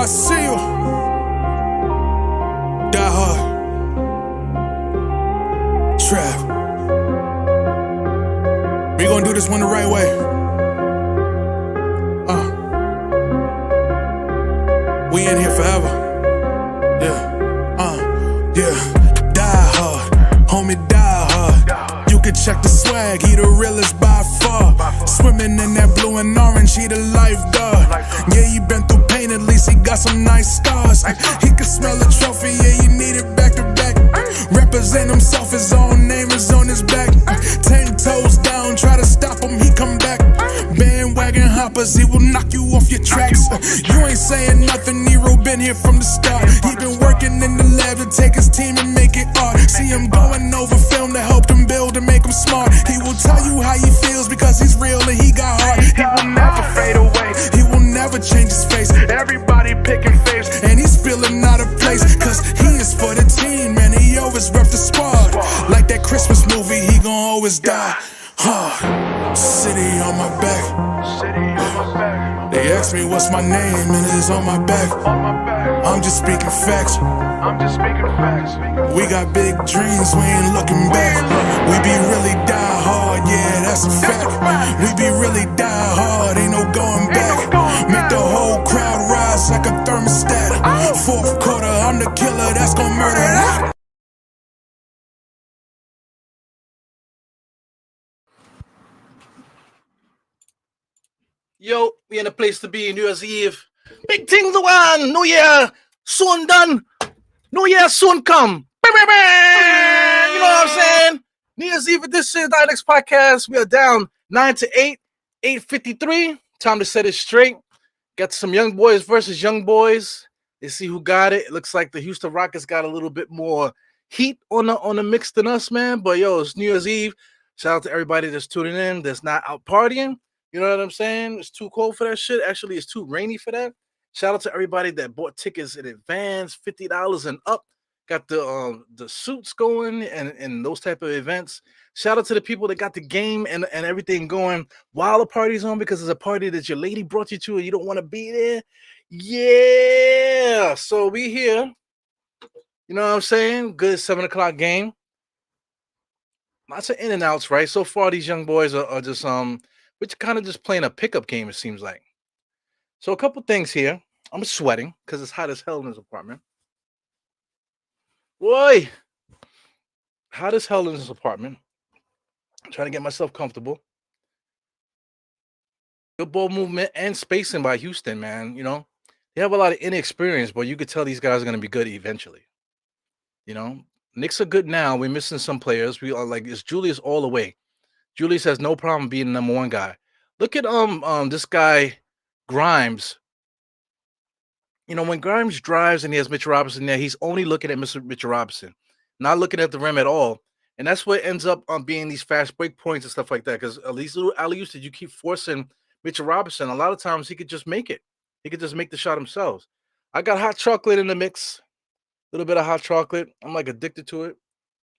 see you. Die hard. Trap. We gonna do this one the right way. We in here forever. Yeah. Die hard. Homie, die hard. You can check the swag, he the realest by far. Swimming in that blue and orange, he the lifeguard. Yeah, he been through pain, at least he got some nice scars. He can smell a trophy, yeah, you need it back to back. Represent himself, his own name is on his back. 10 toes down, try to stop him, he come back. Bandwagon hoppers, he will knock you off your tracks. You ain't saying nothing, Nero been here from the start. He been working in the lab to take his team and make it art. See him going over film to help him build and make him smart. He will tell you how he feels because he's real and he got heart. He will never fade away, he will never change his face. Everybody picking faves, and he's feeling out of place. Cause he is for the team, man, he always rep the squad. Like that Christmas movie, he gon' always die hard. City on my back. They ask me what's my name and it's on my back. I'm just speaking facts. We got big dreams, we ain't looking back. We be really die hard, yeah, that's a fact. We be really die hard, ain't no going back. Make the whole crowd rise like a thermostat. Fourth quarter, I'm the killer that's gon' murder that. Yo, we in a place to be, New Year's Eve. Big things to one. New Year soon done. New Year soon come. You know what I'm saying? New Year's Eve edition of the Knicks podcast. We are down 9 to 8, 8:53. Time to set it straight. Got some young boys versus young boys. Let's see who got it. It looks like the Houston Rockets got a little bit more heat on the mix than us, man. But yo, it's New Year's Eve. Shout out to everybody that's tuning in, that's not out partying. You know what I'm saying? It's too cold for that shit. Actually, it's too rainy for that. Shout out to everybody that bought tickets in advance, $50 and up. Got the suits going and those type of events. Shout out to the people that got the game and everything going while the party's on, because it's a party that your lady brought you to and you don't want to be there. Yeah. So we here. You know what I'm saying? Good 7 o'clock game. Lots of in and outs, right? So far, these young boys are just we're kind of just playing a pickup game, it seems like. So a couple things here. I'm sweating because it's hot as hell in this apartment. Boy, hot as hell in this apartment. I'm trying to get myself comfortable. Good ball movement and spacing by Houston, man. You know, they have a lot of inexperience, but you could tell these guys are going to be good eventually. You know, Knicks are good now. We're missing some players. We are like, it's Julius all the way. Julius has no problem being the number one guy. Look at this guy Grimes. You know, when Grimes drives and he has Mitchell Robinson there, he's only looking at Mitchell Robinson, not looking at the rim at all. And that's what ends up being these fast break points and stuff like that. Because at least little alley-oops that you keep forcing Mitchell Robinson, a lot of times he could just make it. He could just make the shot himself. I got hot chocolate in the mix. A little bit of hot chocolate. I'm like addicted to it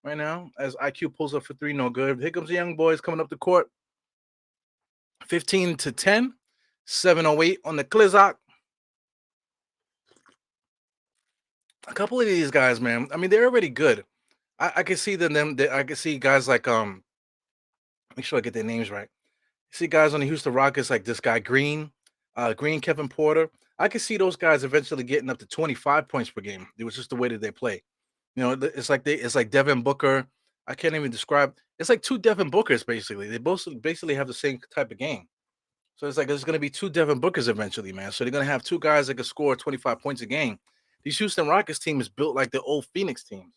right now. As IQ pulls up for three, no good. Here comes the young boys coming up the court. 15 to 10. 7:08 on the Clizzock. A couple of these guys, man. I mean, they're already good. I can see I can see guys like make sure I get their names right. See guys on the Houston Rockets like this guy Green, Kevin Porter. I can see those guys eventually getting up to 25 points per game. It was just the way that they play. You know, it's like Devin Booker. I can't even describe. It's like two Devin Bookers basically. They both basically have the same type of game. So it's like there's going to be two Devin Bookers eventually, man. So they're going to have two guys that can score 25 points a game. These Houston Rockets team is built like the old Phoenix teams.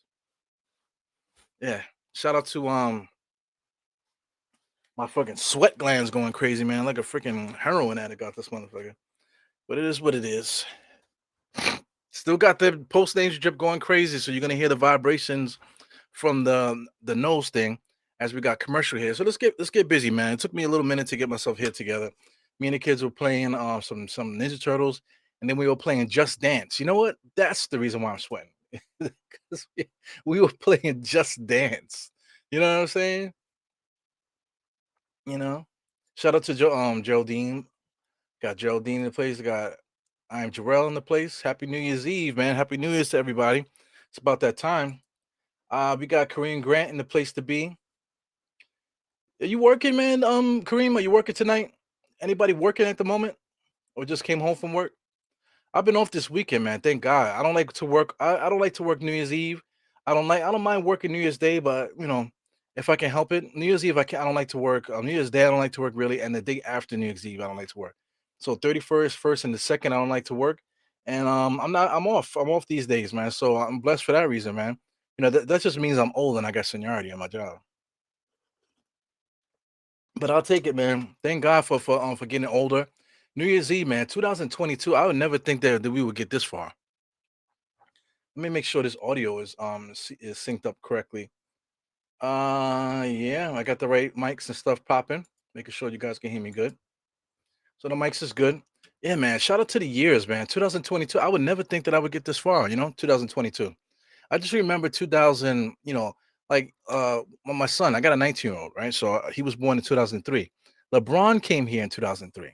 Yeah. Shout out to my fucking sweat glands going crazy, man. Like a freaking heroin addict got this motherfucker. But it is what it is. Still got the post name drip going crazy, so you're gonna hear the vibrations from the nose thing as we got commercial here. So let's get busy, man. It took me a little minute to get myself here together. Me and the kids were playing some Ninja Turtles, and then we were playing Just Dance. You know what? That's the reason why I'm sweating. we were playing Just Dance. You know what I'm saying? You know, shout out to Geraldine. Got Geraldine in the place. Got I'm Jarrell in the place. Happy New Year's Eve, man. Happy New Year's to everybody. It's about that time. We got Kareem Grant in the place to be. Are you working, man? Kareem, are you working tonight? Anybody working at the moment, or just came home from work? I've been off this weekend, man. Thank God. I don't like to work. I don't like to work New Year's Eve. I don't mind working New Year's Day, but if I can help it, New Year's Eve I don't like to work. New Year's Day I don't like to work really, and the day after New Year's Eve I don't like to work. So 31st, first, and the second I don't like to work, and I'm not. I'm off. I'm off these days, man. So I'm blessed for that reason, man. That just means I'm old and I got seniority on my job. But I'll take it, man. Thank God for getting older. New Year's Eve, man, 2022. I would never think that we would get this far. Let me make sure this audio is synced up correctly. Yeah, I got the right mics and stuff popping, making sure you guys can hear me good. So the mics is good. Yeah, man. Shout out to the years, man. 2022. I would never think that I would get this far, 2022. I just remember 2000, like my son, I got a 19-year-old, right? So he was born in 2003. LeBron came here in 2003.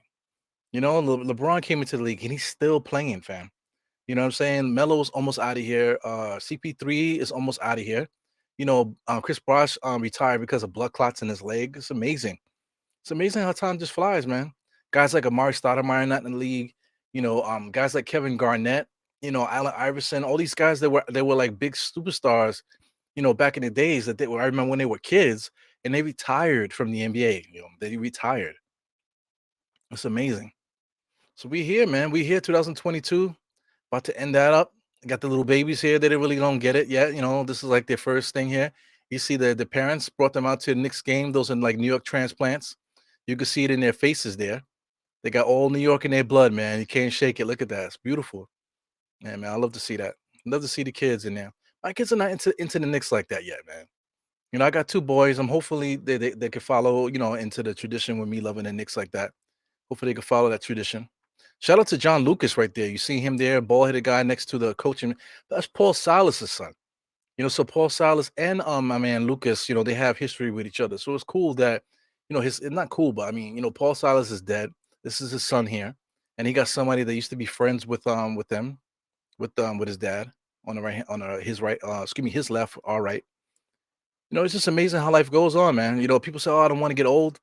LeBron came into the league and he's still playing, fam. You know what I'm saying? Melo's almost out of here. CP3 is almost out of here. Chris Bosh retired because of blood clots in his leg. It's amazing. It's amazing how time just flies, man. Guys like Amari Stoudemire not in the league. Guys like Kevin Garnett. Allen Iverson. All these guys they were like big superstars. Back in the days I remember when they were kids and they retired from the NBA. They retired. It's amazing. So we here, man. We here 2022. About to end that up. Got the little babies here. They really don't get it yet. This is like their first thing here. You see the parents brought them out to the Knicks game. Those are like New York transplants. You can see it in their faces there. They got all New York in their blood, man. You can't shake it. Look at that. It's beautiful. Yeah, man. I love to see that. Love to see the kids in there. My kids are not into the Knicks like that yet, man. I got two boys. I'm hopefully they could follow, into the tradition with me loving the Knicks like that. Hopefully they can follow that tradition. Shout out to John Lucas right there. You see him there, ball-headed guy next to the coaching. That's Paul Silas's son. So Paul Silas and my man Lucas, they have history with each other. So it's cool that, his it's not cool, but I mean, Paul Silas is dead. This is his son here, and he got somebody that used to be friends with his dad on the right his right his left, all right. It's just amazing how life goes on, man. People say, "Oh, I don't want to get old."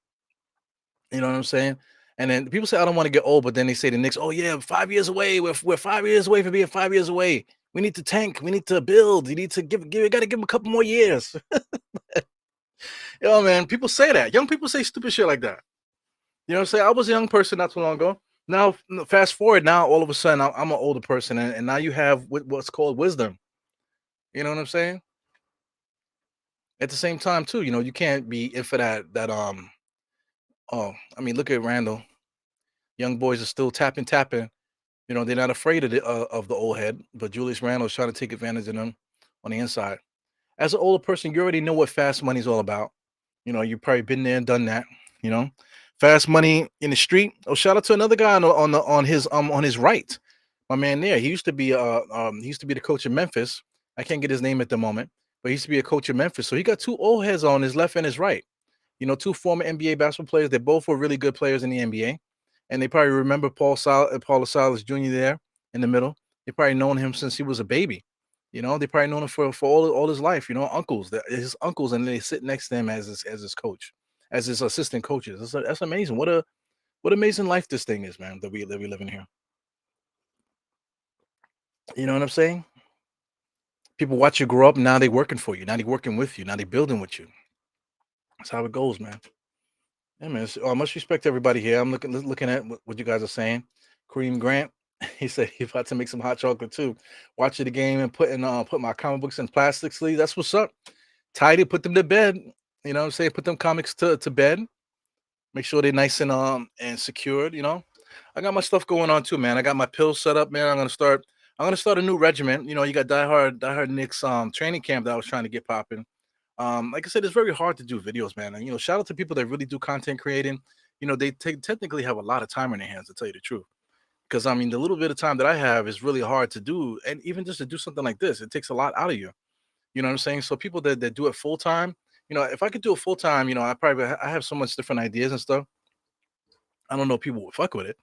You know what I'm saying? And then people say, I don't want to get old, but then they say the Knicks, oh yeah, 5 years away. We're 5 years away from being 5 years away. We need to tank. We need to build. You need to gotta give them a couple more years. Man, people say that. Young people say stupid shit like that. You know what I'm saying? I was a young person not too long ago. Now, fast forward, now all of a sudden I'm an older person, and now you have what's called wisdom. You know what I'm saying? At the same time, too, you can't be in for that. Oh, I mean, look at Randall. Young boys are still tapping. They're not afraid of the old head, but Julius Randle is trying to take advantage of them on the inside. As an older person, you already know what fast money's all about. You've probably been there and done that. You know, fast money in the street. Oh, shout out to another guy on his right, my man there. He used to be the coach of Memphis. I can't get his name at the moment, but he used to be a coach of Memphis. So he got two old heads on his left and his right. Two former NBA basketball players. They both were really good players in the NBA, and they probably remember Paul Silas Jr. there in the middle. They probably known him since he was a baby. They probably known him for all his life. Uncles, his uncles, and they sit next to him as his coach, as his assistant coaches. That's amazing. What amazing life this thing is, man. That we live in here. You know what I'm saying? People watch you grow up. Now they working for you. Now they working with you. Now they building with you. That's how it goes, man. Yeah, man. Much respect to everybody here. I'm looking at what you guys are saying. Kareem Grant, he said he's about to make some hot chocolate too. Watching the game and put my comic books in plastic sleeves. That's what's up. Tidy, put them to bed. You know what I'm saying? Put them comics to bed. Make sure they're nice and secured. I got my stuff going on too, man. I got my pills set up, man. I'm gonna start a new regiment. You got Die Hard Knicks training camp that I was trying to get popping. Like I said, it's very hard to do videos, man. And shout out to people that really do content creating. They technically have a lot of time on their hands, to tell you the truth. Because I mean, the little bit of time that I have is really hard to do, and even just to do something like this, it takes a lot out of you. You know what I'm saying? So people that do it full time, if I could do it full time, I have so much different ideas and stuff. I don't know if people would fuck with it,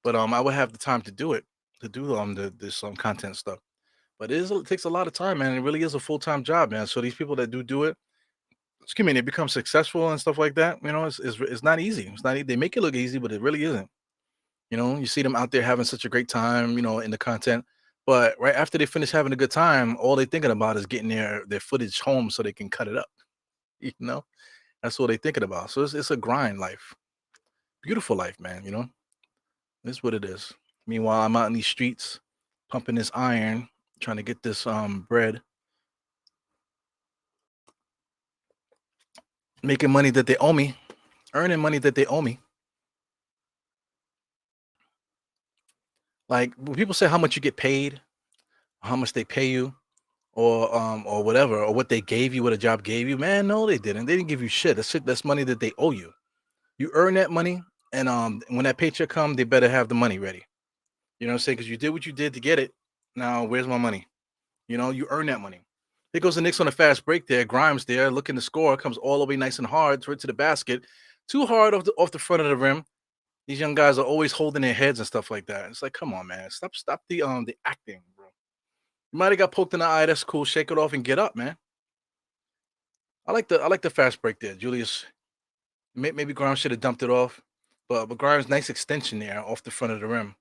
but I would have the time to do it. to do this content stuff. But it takes a lot of time, man. It really is a full time job, man. So these people that do it, excuse me, they become successful and stuff like that. You know, it's not easy. It's not. They make it look easy, but it really isn't. You know, you see them out there having such a great time, you know, in the content. But right after they finish having a good time, all they're thinking about is getting their footage home so they can cut it up. You know, that's what they're thinking about. So it's a grind life, beautiful life, man. You know, that's what it is. Meanwhile, I'm out in these streets, pumping this iron, trying to get this bread, making money that they owe me, earning money that they owe me. Like when people say how much you get paid, how much they pay you, or whatever, or what they gave you, what a job gave you, man, no, they didn't. They didn't give you shit. That's money that they owe you. You earn that money, and when that paycheck come, they better have the money ready. You know what I'm saying? Because you did what you did to get it. Now where's my money? You know, you earn that money. Here goes the Knicks on a fast break there. Grimes there looking to score, comes all the way nice and hard right to the basket. Too hard off the front of the rim. These young guys are always holding their heads and stuff like that. It's like, come on, man. Stop the acting, bro. You might have got poked in the eye. That's cool. Shake it off and get up, man. I like the fast break there. Julius, maybe Grimes should have dumped it off. But Grimes, nice extension there off the front of the rim.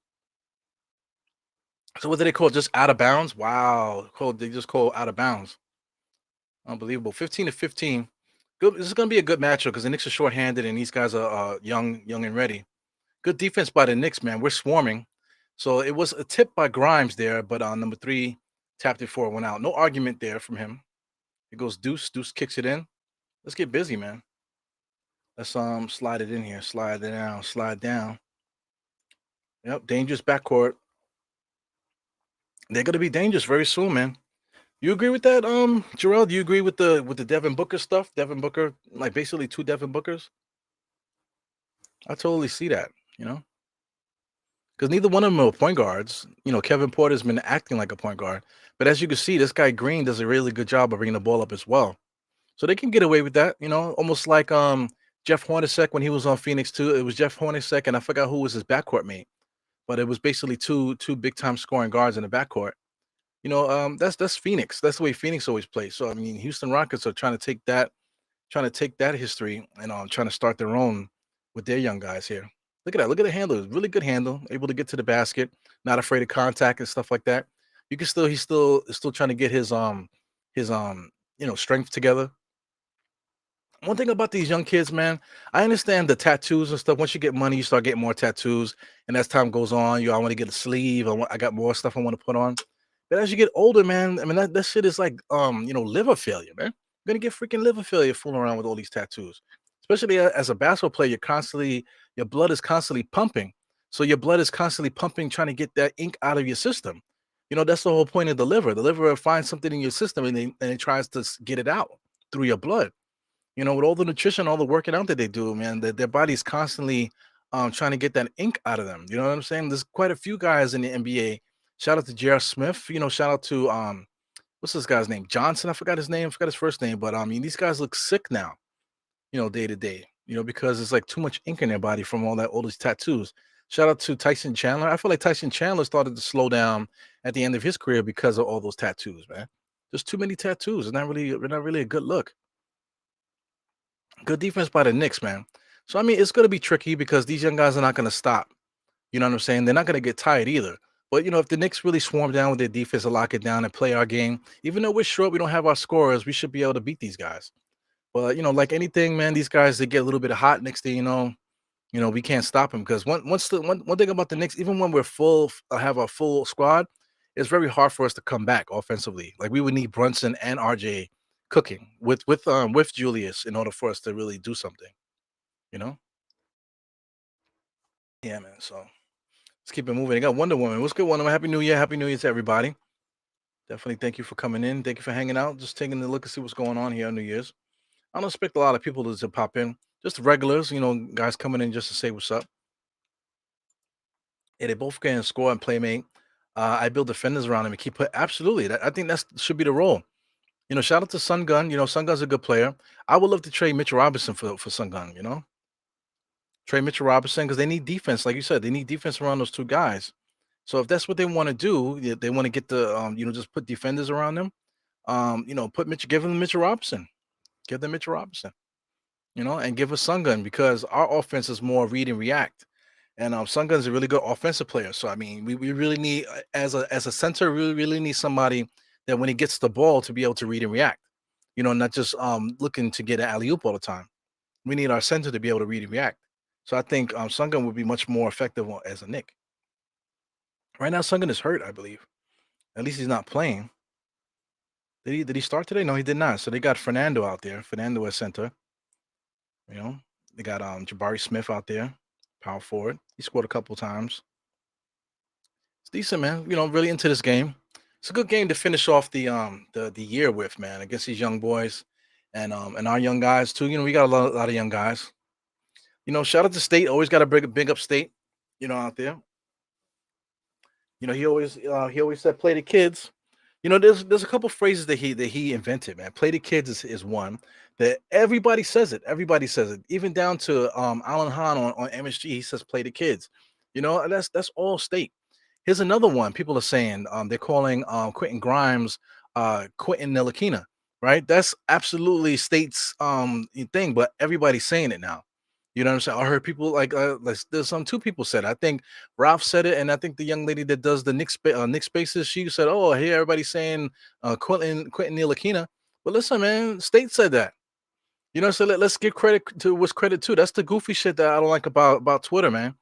So what do they call it? Just out of bounds? Wow. They just call out of bounds. Unbelievable. 15 to 15. Good. This is gonna be a good matchup because the Knicks are shorthanded and these guys are young and ready. Good defense by the Knicks, man. We're swarming. So it was a tip by Grimes there, but on number three, tapped it for went out. No argument there from him. It goes Deuce. Deuce kicks it in. Let's get busy, man. Let's slide it in here. Slide it down. Slide down. Yep. Dangerous backcourt. They're gonna be dangerous very soon, man. You agree with that, Jarrell? Do you agree with the Devin Booker stuff? Devin Booker, like basically two Devin Bookers. I totally see that. You know, because neither one of them are point guards. You know, Kevin Porter's been acting like a point guard, but as you can see, this guy Green does a really good job of bringing the ball up as well. So they can get away with that. You know, almost like Jeff Hornacek when he was on Phoenix too. It was Jeff Hornacek, and I forgot who was his backcourt mate, but it was basically two big time scoring guards in the backcourt. You know, that's Phoenix. That's the way Phoenix always plays. So I mean, Houston Rockets are trying to take that history and trying to start their own with their young guys here. Look at that. Look at the handle. Really good handle. Able to get to the basket. Not afraid of contact and stuff like that. You can still he's still trying to get his strength together. One thing about these young kids, man, I understand the tattoos and stuff. Once you get money, you start getting more tattoos, and as time goes on, I want to get a sleeve. I got more stuff I want to put on. But as you get older, man, I mean that shit is like liver failure, man. You're gonna get freaking liver failure fooling around with all these tattoos. Especially as a basketball player, your blood is constantly pumping. So your blood is constantly pumping, trying to get that ink out of your system. You know, that's the whole point of the liver. The liver finds something in your system and it tries to get it out through your blood. You know, with all the nutrition, all the working out that they do, man, their body's constantly trying to get that ink out of them. You know what I'm saying? There's quite a few guys in the NBA. Shout out to J.R. Smith. You know, shout out to what's this guy's name? Johnson. I forgot his name. I forgot his first name. But I mean, these guys look sick now. You know, day to day. You know, because it's like too much ink in their body from all these tattoos. Shout out to Tyson Chandler. I feel like Tyson Chandler started to slow down at the end of his career because of all those tattoos, man. Just too many tattoos. It's not really a good look. Good defense by the Knicks, man. So I mean, it's gonna be tricky because these young guys are not gonna stop. You know what I'm saying? They're not gonna get tired either. But if the Knicks really swarm down with their defense and lock it down and play our game, even though we're short, we don't have our scorers, we should be able to beat these guys. But like anything, man, these guys they get a little bit hot. Next thing we can't stop them because one thing about the Knicks, even when we're full, have a full squad, it's very hard for us to come back offensively. Like we would need Brunson and RJ cooking with Julius in order for us to really do something. You know? Yeah, man. So let's keep it moving. I got Wonder Woman. What's good, Wonder Woman? Happy New Year. Happy New Year to everybody. Definitely thank you for coming in. Thank you for hanging out. Just taking a look and see what's going on here on New Year's. I don't expect a lot of people to pop in. Just regulars, guys coming in just to say what's up. Yeah, they both can score and playmate. I build defenders around him and keep put absolutely. I think that should be the role. Shout out to Sun Gun. Sun Gun's a good player. I would love to trade Mitchell Robinson for Sun Gun. Trade Mitchell Robinson because they need defense, like you said. They need defense around those two guys. So if that's what they want to do, they want to get the just put defenders around them. Put Mitch, give them Mitchell Robinson, give them Mitchell Robinson, and give us Sun Gun because our offense is more read and react. And Sun Gun's a really good offensive player. So I mean, we really need as a center, we really need somebody that when he gets the ball to be able to read and react. Not just looking to get an alley oop all the time. We need our center to be able to read and react. So I think Sun Gun would be much more effective as a Nick. Right now, Sun Gun is hurt, I believe. At least he's not playing. Did he start today? No, he did not. So they got Fernando out there. Fernando at center. You know, they got Jabari Smith out there, power forward. He scored a couple times. It's decent, man. Really into this game. It's a good game to finish off the year with, man, against these young boys and our young guys too. We got a lot of young guys. Shout out to State. Always got to big up State. Out there. He always said play the kids. There's a couple phrases that he invented, man. Play the kids is one that everybody says it. Everybody says it, even down to Alan Hahn on MSG. He says play the kids. And that's all State. Here's another one. People are saying they're calling Quentin Grimes Quentin Nilakina, right? That's absolutely State's thing, but everybody's saying it now. You know what I'm saying? I heard people there's some two people said it. I think Ralph said it, and I think the young lady that does the Nick Spaces, she said, "Oh, here everybody's saying Quentin Nilakina." But listen, man, State said that. So let's give credit to what's credit to. That's the goofy shit that I don't like about Twitter, man.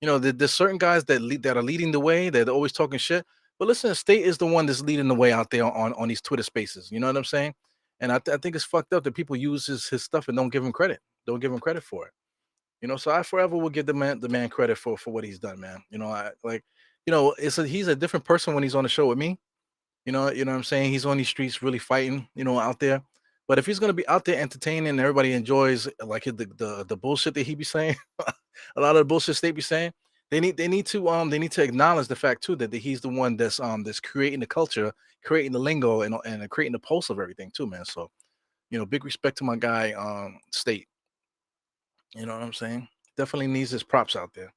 There's certain guys that are leading the way. They're always talking shit. But listen, State is the one that's leading the way out there on these Twitter Spaces. You know what I'm saying? And I think it's fucked up that people use his stuff and don't give him credit. Don't give him credit for it. So I forever will give the man credit for what he's done, man. I like, he's a different person when he's on the show with me. You know what I'm saying? He's on these streets really fighting, out there. But if he's gonna be out there entertaining and everybody enjoys like the bullshit that he be saying, a lot of the bullshit State be saying, they need to acknowledge the fact too that he's the one that's creating the culture, creating the lingo and creating the pulse of everything too, man. So, big respect to my guy, State. You know what I'm saying? Definitely needs his props out there.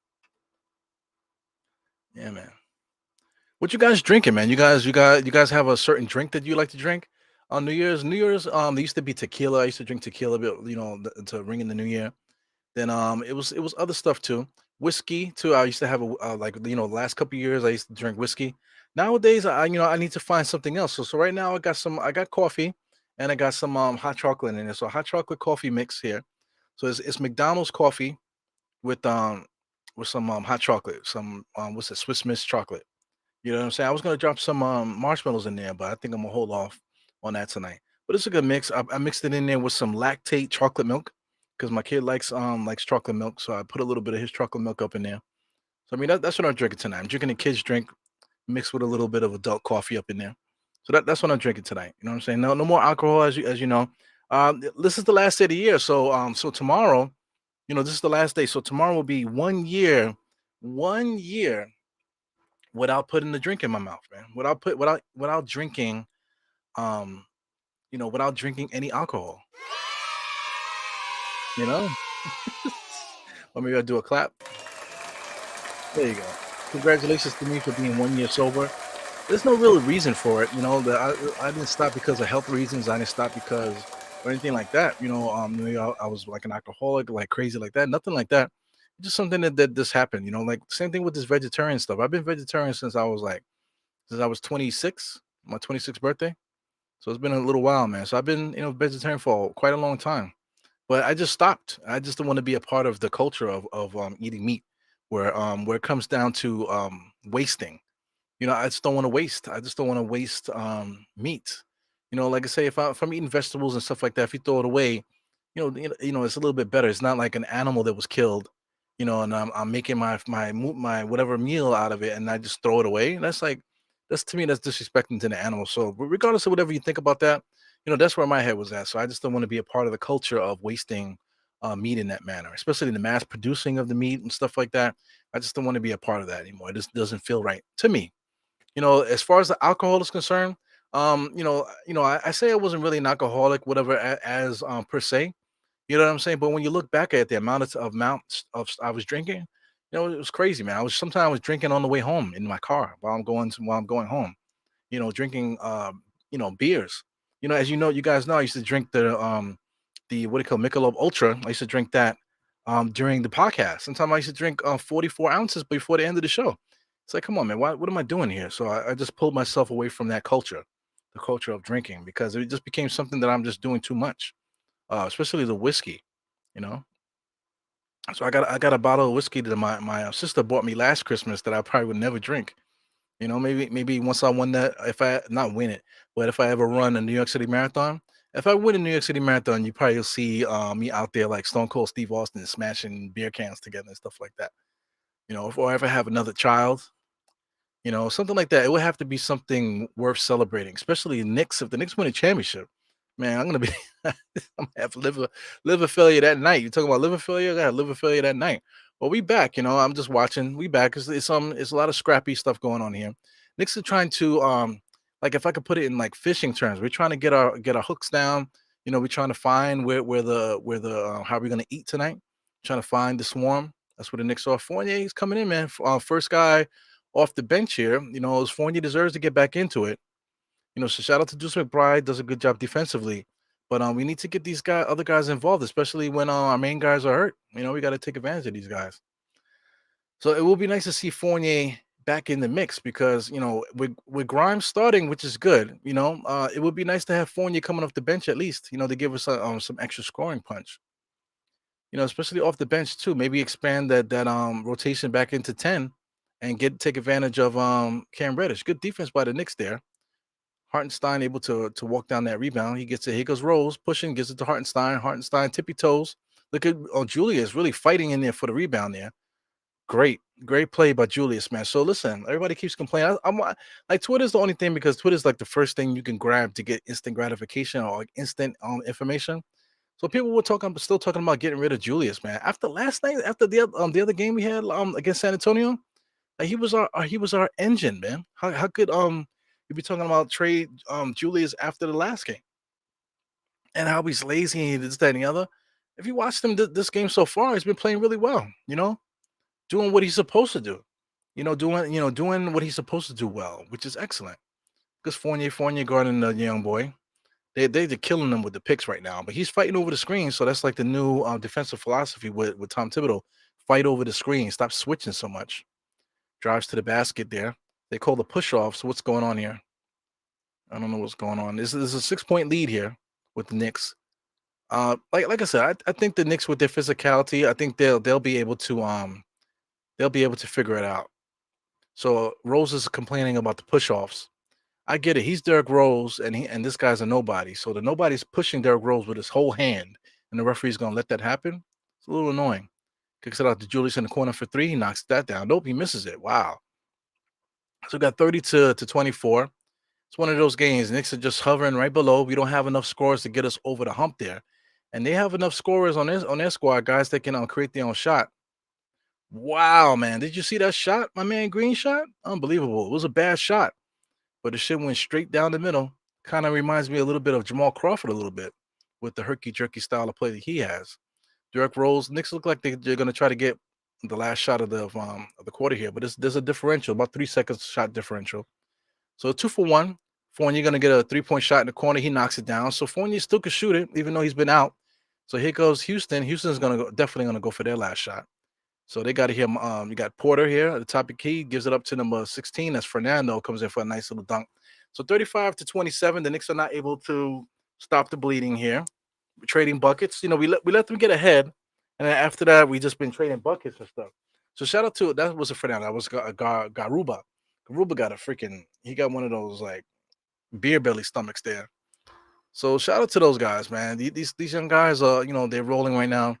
Yeah, man. What you guys drinking, man? You guys have a certain drink that you like to drink on New Year's? New Year's, there used to be tequila. I used to drink tequila, a bit, to ring in the new year. Then it was other stuff too. Whiskey too. I used to have the last couple of years I used to drink whiskey. Nowadays I need to find something else. So right now I got coffee and I got some hot chocolate in there. So hot chocolate coffee mix here. So it's McDonald's coffee with some hot chocolate, some what's it, Swiss Miss chocolate. You know what I'm saying? I was gonna drop some marshmallows in there, but I think I'm gonna hold off on that tonight. But it's a good mix. I mixed it in there with some lactate chocolate milk because my kid likes chocolate milk, so I put a little bit of his chocolate milk up in there. So I mean that's what I'm drinking tonight. I'm drinking a kid's drink mixed with a little bit of adult coffee up in there. So that's what I'm drinking tonight. You know what I'm saying? No more alcohol as you know. This is the last day of the year, so tomorrow, this is the last day. So tomorrow will be 1 year without putting the drink in my mouth, man. Without drinking, um, without drinking any alcohol. You know, or maybe I'll do a clap. There you go. Congratulations to me for being 1 year sober. There's no real reason for it, that I didn't stop because of health reasons. I didn't stop because or anything like that. Maybe I was like an alcoholic, like crazy like that. Nothing like that. Just something that just happened. Like same thing with this vegetarian stuff. I've been vegetarian since I was 26, my 26th birthday. So it's been a little while, man. So I've been, vegetarian for quite a long time. But I just stopped. I just don't want to be a part of the culture of eating meat, where it comes down to wasting. I just don't want to waste. I just don't want to waste meat. Like I say, if I'm eating vegetables and stuff like that, if you throw it away, it's a little bit better. It's not like an animal that was killed, and I'm making my whatever meal out of it, and I just throw it away. And that's to me that's disrespecting to the animal. So regardless of whatever you think about that, that's where my head was at. So I just don't want to be a part of the culture of wasting meat in that manner, especially in the mass producing of the meat and stuff like that. I just don't want to be a part of that anymore. It just doesn't feel right to me. As far as the alcohol is concerned, I say I wasn't really an alcoholic, whatever, as per se. You know what I'm saying? But when you look back at the amount of amounts of I was drinking, It was crazy, man. I was drinking on the way home in my car while I'm going home. Drinking beers. As you know, you guys know, I used to drink the what do you call Michelob Ultra. I used to drink that during the podcast. Sometimes I used to drink 44 ounces before the end of the show. It's like, come on, man, what am I doing here? So I just pulled myself away from that culture, the culture of drinking, because it just became something that I'm just doing too much, especially the whiskey. You know, so I got a bottle of whiskey that my sister bought me last Christmas that I probably would never drink. Maybe once I won that, if I not win it, but if I ever run a New York City Marathon, if I win a New York City Marathon, you probably will see me out there like Stone Cold Steve Austin smashing beer cans together and stuff like that. If I ever have another child, something like that. It would have to be something worth celebrating, especially Knicks. If the Knicks win a championship, man, I'm gonna be I'm gonna have liver failure that night. You talking about liver failure? I got liver failure that night. Well, we back. I'm just watching. We back. It's a lot of scrappy stuff going on here. Knicks are trying to like if I could put it in like fishing terms, we're trying to get our hooks down. We're trying to find where the how we're gonna eat tonight. Trying to find the swarm. That's where the Knicks are. Fournier, he's coming in, man. First guy off the bench here. Fournier deserves to get back into it. So shout out to Deuce McBride, does a good job defensively. But we need to get these other guys involved, especially when our main guys are hurt. We got to take advantage of these guys. So it will be nice to see Fournier back in the mix because with Grimes starting, which is good. It would be nice to have Fournier coming off the bench at least. To give us some extra scoring punch. Especially off the bench too. Maybe expand that rotation back into 10 and take advantage of Cam Reddish. Good defense by the Knicks there. Hartenstein able to walk down that rebound. He gets it. Here goes Rose pushing, gives it to Hartenstein. Hartenstein tippy toes. Look at Julius really fighting in there for the rebound there. Great play by Julius, man. So listen, everybody keeps complaining. I'm like Twitter's the only thing because Twitter's like the first thing you can grab to get instant gratification or like instant information. So people were still talking about getting rid of Julius, man. After last night, after the other game we had against San Antonio, like he was our engine, man. How could you be talking about trade Julius after the last game and how he's lazy and this, that, and the other? If you watched him this game so far, he's been playing really well, doing what he's supposed to do. Doing what he's supposed to do well, which is excellent. Because Fournier guarding the young boy. They're killing him with the picks right now, but he's fighting over the screen. So that's like the new defensive philosophy with Tom Thibodeau. Fight over the screen. Stop switching so much. Drives to the basket there. They call the push off. So what's going on here? I don't know what's going on. This is a 6-point lead here with the Knicks. Like I said, I think the Knicks with their physicality, I think they'll be able to figure it out. So Rose is complaining about the push offs. I get it. He's Derrick Rose, and this guy's a nobody. So the nobody's pushing Derrick Rose with his whole hand, and the referee's gonna let that happen. It's a little annoying. Kicks it out to Julius in the corner for three. He knocks that down. Nope, he misses it. Wow. So we got 30 to 24. It's one of those games. Knicks are just hovering right below. We don't have enough scores to get us over the hump there, and they have enough scorers on their squad, guys that can create their own shot. Wow, man! Did you see that shot, my man Green shot? Unbelievable. It was a bad shot, but the shit went straight down the middle. Kind of reminds me a little bit of Jamal Crawford a little bit with the herky jerky style of play that he has. Derrick Rose, Knicks look like they're going to try to get the last shot of the quarter here, but there's a differential, about 3 seconds shot differential. So 2 for 1. Fournier going to get a 3-point shot in the corner. He knocks it down. So Fournier still could shoot it, even though he's been out. So here goes Houston. Houston's definitely going to go for their last shot. So they got him. You got Porter here at the top of the key, gives it up to number 16. That's Fernando, comes in for a nice little dunk. So 35 to 27. The Knicks are not able to stop the bleeding here. We're trading buckets. We let them get ahead, and then after that, we just been trading buckets and stuff. So shout out to that was a Fernando. That was Garuba. Garuba got he got one of those like beer belly stomachs there. So shout out to those guys, man. These young guys are they're rolling right now.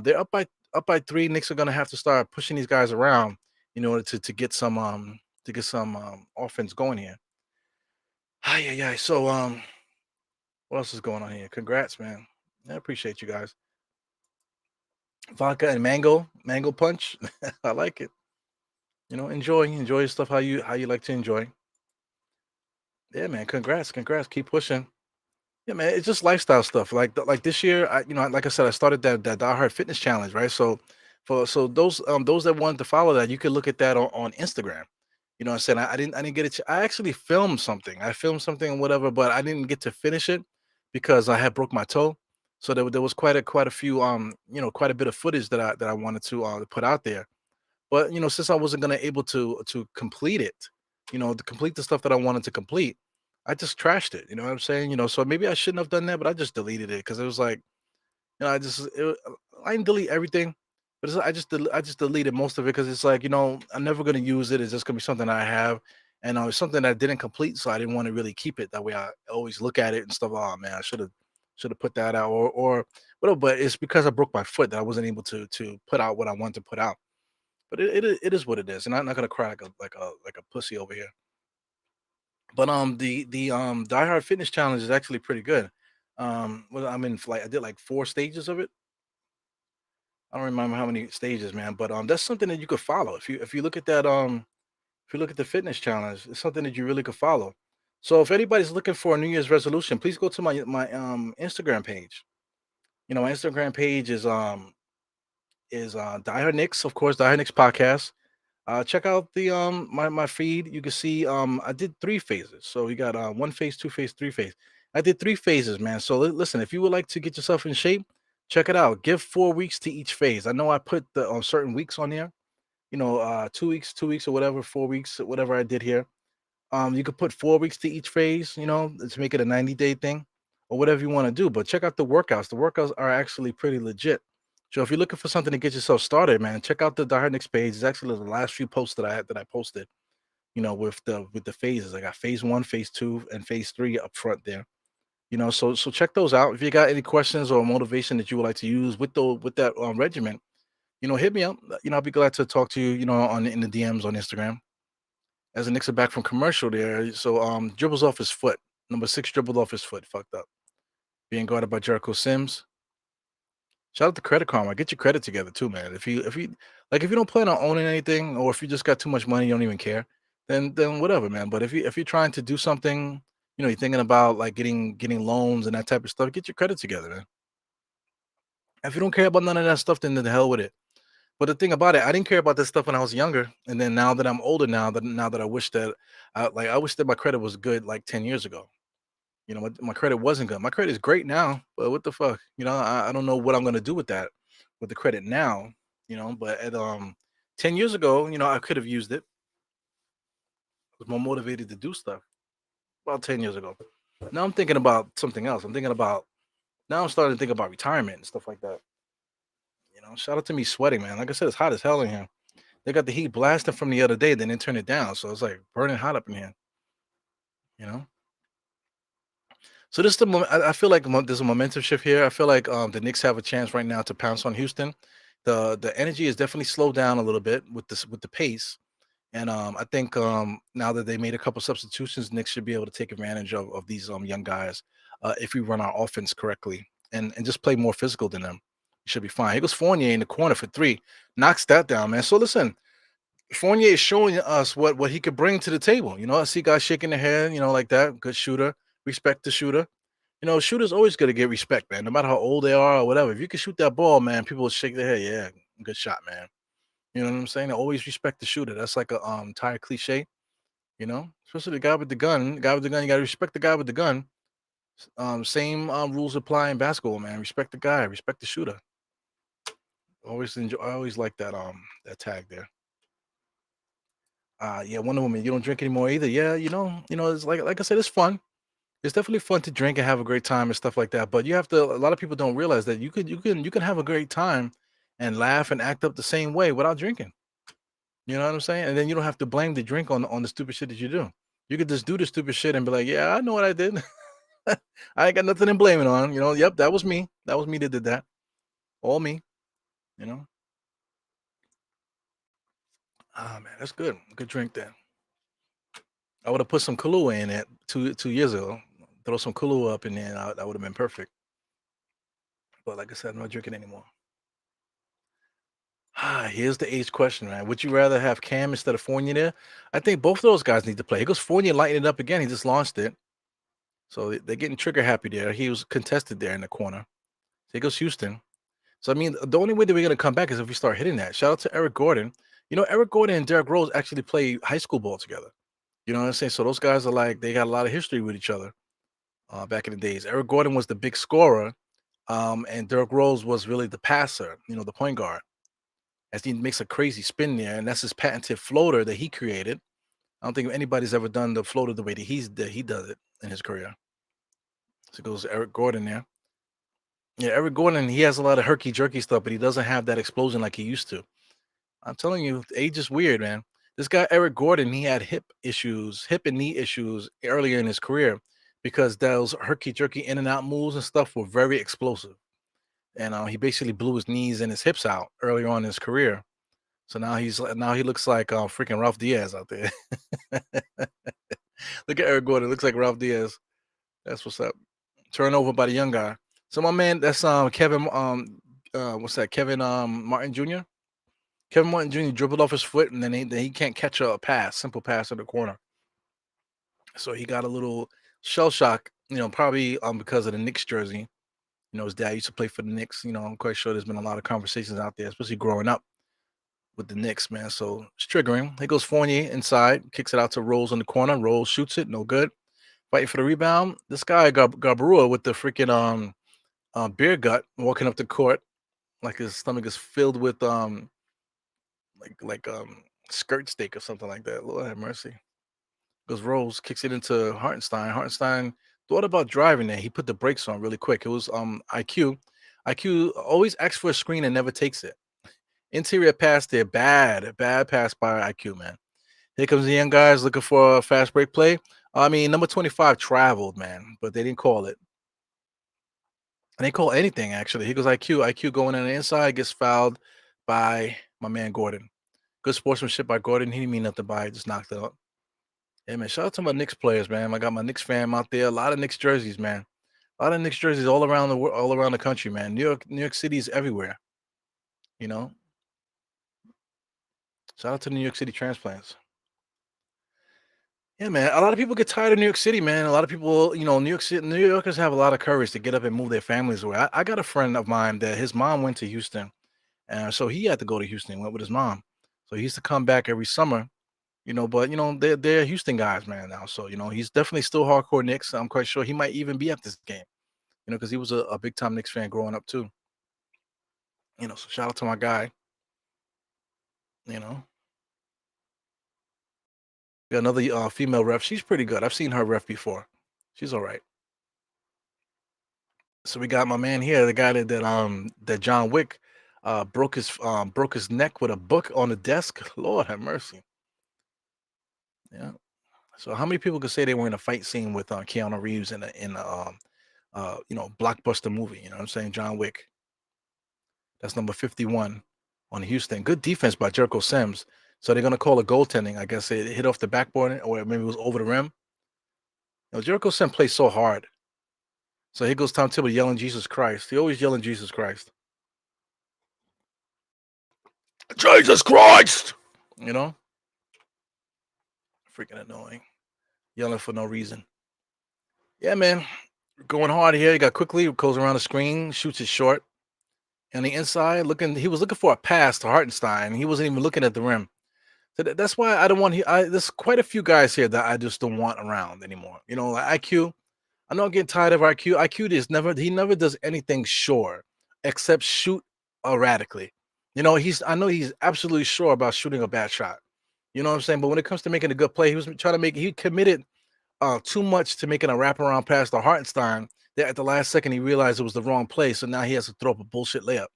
They're up by 3. Knicks are gonna have to start pushing these guys around in order to get some offense going here. Yeah. So what else is going on here? Congrats, man. I appreciate you guys. Vodka and mango punch. I like it. Enjoy your stuff how you like to enjoy. Yeah, man. Congrats. Keep pushing. Yeah, man. It's just lifestyle stuff. Like this year, like I said, I started that Die Hard Fitness Challenge, right? So For so those that wanted to follow that, you could look at that on Instagram. You know what I'm saying? I didn't get it. I actually filmed something. I filmed something and whatever, but I didn't get to finish it because I had broke my toe. So there was quite a few quite a bit of footage that I wanted to put out there. But since I wasn't gonna able to complete it, to complete the stuff that I wanted to complete, I just trashed it. You know what I'm saying? So maybe I shouldn't have done that, but I just deleted it because it was like, I didn't delete everything, but I just deleted most of it because it's like, I'm never gonna use it. It's just gonna be something I have, and it's something that I didn't complete, so I didn't want to really keep it. That way, I always look at it and stuff. Oh man, I should have put that out, or whatever. But it's because I broke my foot that I wasn't able to put out what I wanted to put out. But it is what it is, and I'm not gonna cry like a pussy over here. But the Die Hard Fitness Challenge is actually pretty good. Well, I'm in like I did like 4 stages of it. I don't remember how many stages, man, but that's something that you could follow. If you look at that if you look at the fitness challenge, it's something that you really could follow. So if anybody's looking for a New Year's resolution, please go to my Instagram page. My Instagram page is Die Hard Knicks, of course, Die Hard Knicks podcast. Check out the my feed. You can see I did 3 phases. So you got one phase, 2 phase, 3 phase. I did 3 phases, man. So listen, if you would like to get yourself in shape, check it out. Give 4 weeks to each phase. I know I put the certain weeks on there. 2 weeks, 2 weeks, or whatever, 4 weeks, whatever I did here. You could put 4 weeks to each phase. Let's make it a 90-day thing, or whatever you want to do. But check out the workouts. The workouts are actually pretty legit. So if you're looking for something to get yourself started, man, check out the Die Hard Knicks page. It's actually the last few posts that I had that I posted. With the phases. I got phase one, phase two, and phase three up front there. So check those out. If you got any questions or motivation that you would like to use with that regimen, hit me up. I'll be glad to talk to you. On in the DMs on Instagram. As the Knicks are back from commercial there, so dribbles off his foot. Number 6 dribbled off his foot, fucked up. Being guarded by Jericho Sims. Shout out to Credit Karma. Get your credit together too, man. If you don't plan on owning anything, or if you just got too much money, you don't even care, then whatever, man. But if you're trying to do something, you're thinking about like getting loans and that type of stuff, get your credit together, man. If you don't care about none of that stuff, then the hell with it. But the thing about it, I didn't care about this stuff when I was younger, and then now that I'm older, now that I wish that my credit was good like 10 years ago. My credit wasn't good. My credit is great now, but what the fuck? I don't know what I'm gonna do with that, with the credit now. But at 10 years ago, I could have used it. I was more motivated to do stuff about 10 years ago. Now I'm thinking about something else. I'm starting to think about retirement and stuff like that. Shout out to me sweating, man. Like I said, it's hot as hell in here. They got the heat blasting from the other day, then they turn it down, so it's like burning hot up in here. You know. So this is the moment. I feel like there's a momentum shift here. I feel like the Knicks have a chance right now to pounce on Houston. The energy is definitely slowed down a little bit with the pace, and I think now that they made a couple substitutions, Knicks should be able to take advantage of these young guys if we run our offense correctly and just play more physical than them. Should be fine. Here goes Fournier in the corner for three, knocks that down, man. So listen, Fournier is showing us what he could bring to the table. I see guys shaking their head, like that. Good shooter, respect the shooter. Shooters always gonna get respect, man, no matter how old they are or whatever. If you can shoot that ball, man, people will shake their head. Yeah, good shot, man. You know what I'm saying? They always respect the shooter. That's like a tired cliche, especially the guy with the gun. The guy with the gun, you gotta respect the guy with the gun. Same rules apply in basketball, man. Respect the guy, respect the shooter. Always enjoy. I always like that tag there. Yeah, Wonder Woman. You don't drink anymore either. Yeah, it's like I said, it's fun. It's definitely fun to drink and have a great time and stuff like that. But you have to. A lot of people don't realize that you can have a great time and laugh and act up the same way without drinking. You know what I'm saying? And then you don't have to blame the drink on the stupid shit that you do. You could just do the stupid shit and be like, yeah, I know what I did. I ain't got nothing to blame it on. Yep, that was me. That was me that did that. All me. You know. Ah man, that's good. Good drink then. I would have put some Kahlua in it 2 years ago. Throw some Kahlua up in there, and that would have been perfect. But like I said, I'm not drinking anymore. Here's the age question, man. Would you rather have Cam instead of Fournier there? I think both of those guys need to play. Here goes Fournier lighting it up again. He just launched it. So they're getting trigger happy there. He was contested there in the corner. Here goes Houston. So I mean, the only way that we're gonna come back is if we start hitting that. Shout out to Eric Gordon. You know, Eric Gordon and Derrick Rose actually play high school ball together. You know what I'm saying? So those guys are like they got a lot of history with each other. Back in the days, Eric Gordon was the big scorer, and Derrick Rose was really the passer. You know, the point guard. As he makes a crazy spin there, and that's his patented floater that he created. I don't think anybody's ever done the floater the way that he does it in his career. So it goes Eric Gordon there. Yeah, Eric Gordon, he has a lot of herky jerky stuff, but he doesn't have that explosion like he used to. I'm telling you, age is weird, man. This guy Eric Gordon, he had hip and knee issues earlier in his career because those herky jerky in and out moves and stuff were very explosive, and he basically blew his knees and his hips out earlier on in his career. So now he looks like freaking Ralph Diaz out there. Look at Eric Gordon, looks like Ralph Diaz. That's what's up. Turnover by the young guy. So my man, that's Kevin what's that? Kevin Martin Jr. Kevin Martin Jr. dribbled off his foot and then he can't catch a pass, simple pass in the corner. So he got a little shell shock, probably because of the Knicks jersey. His dad used to play for the Knicks. I'm quite sure there's been a lot of conversations out there, especially growing up with the Knicks, man. So it's triggering. Here goes Fournier inside, kicks it out to Rose in the corner. Rose shoots it, no good. Fighting for the rebound. This guy Gabarua with the freaking beer gut walking up the court like his stomach is filled with skirt steak or something like that. Lord have mercy. Goes Rose, kicks it into Hartenstein. Hartenstein thought about driving there. He put the brakes on really quick. It was IQ. IQ always asks for a screen and never takes it. Interior pass there, bad pass by IQ, man. Here comes the young guys looking for a fast break play. I mean, number 25 traveled, man, but they didn't call it. And they call anything actually. He goes IQ. IQ going on the inside gets fouled by my man Gordon. Good sportsmanship by Gordon. He didn't mean nothing by it. Just knocked it out. Hey man, shout out to my Knicks players, man. I got my Knicks fam out there. A lot of Knicks jerseys, man. A lot of Knicks jerseys all around the world, all around the country, man. New York City is everywhere. You know. Shout out to the New York City transplants. Yeah, man. A lot of people get tired of New York City, man. A lot of people, New York City, New Yorkers have a lot of courage to get up and move their families away. I got a friend of mine that his mom went to Houston, and so he had to go to Houston. Went with his mom, so he used to come back every summer. But they're Houston guys, man. Now, so he's definitely still hardcore Knicks. I'm quite sure he might even be at this game, because he was a big time Knicks fan growing up too. So shout out to my guy. You know, we got another female ref. She's pretty good. I've seen her ref before. She's all right. So we got my man here, the guy that John Wick broke his neck with a book on the desk. Lord have mercy. Yeah. So how many people could say they were in a fight scene with Keanu Reeves in a blockbuster movie? You know what I'm saying? John Wick. That's number 51 on Houston. Good defense by Jericho Sims. So they're gonna call it goaltending. I guess it hit off the backboard or maybe it was over the rim. Jericho Sims plays so hard. So here goes Tom Thibodeau yelling Jesus Christ. He always yelling Jesus Christ. Jesus Christ! You know? Freaking annoying. Yelling for no reason. Yeah, man. Going hard here. He got quickly, goes around the screen, shoots it short. On the inside, he was looking for a pass to Hartenstein. He wasn't even looking at the rim. So that's why I don't want. There's quite a few guys here that I just don't want around anymore. Like IQ. I know I'm getting tired of IQ. He never does anything sure except shoot erratically. I know he's absolutely sure about shooting a bad shot. You know what I'm saying? But when it comes to making a good play, he committed too much to making a wraparound pass to Hartenstein that at the last second he realized it was the wrong play. So now he has to throw up a bullshit layup.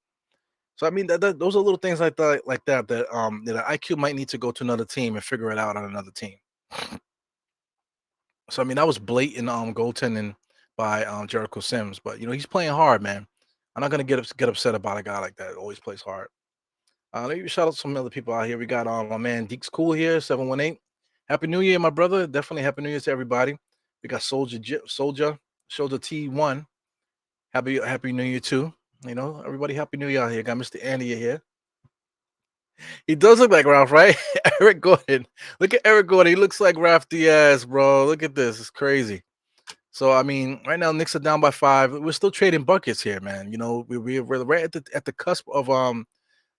So I mean, those are little things like that IQ might need to go to another team and figure it out on another team. So I mean, that was blatant goaltending by Jericho Sims, but he's playing hard, man. I'm not gonna get upset about a guy like that. Always plays hard. Let me shout out some other people out here. We got my man Deeks Cool here, 718. Happy New Year, my brother. Definitely Happy New Year to everybody. We got Soldier T1. Happy New Year too. Everybody Happy New Year out here. Got Mr. Andy here. He does look like Ralph, right? Eric Gordon. Look at Eric Gordon. He looks like Ralph Diaz, bro. Look at this. It's crazy. So I mean, right now Knicks are down by 5. We're still trading buckets here, man. You know, we're right at the cusp of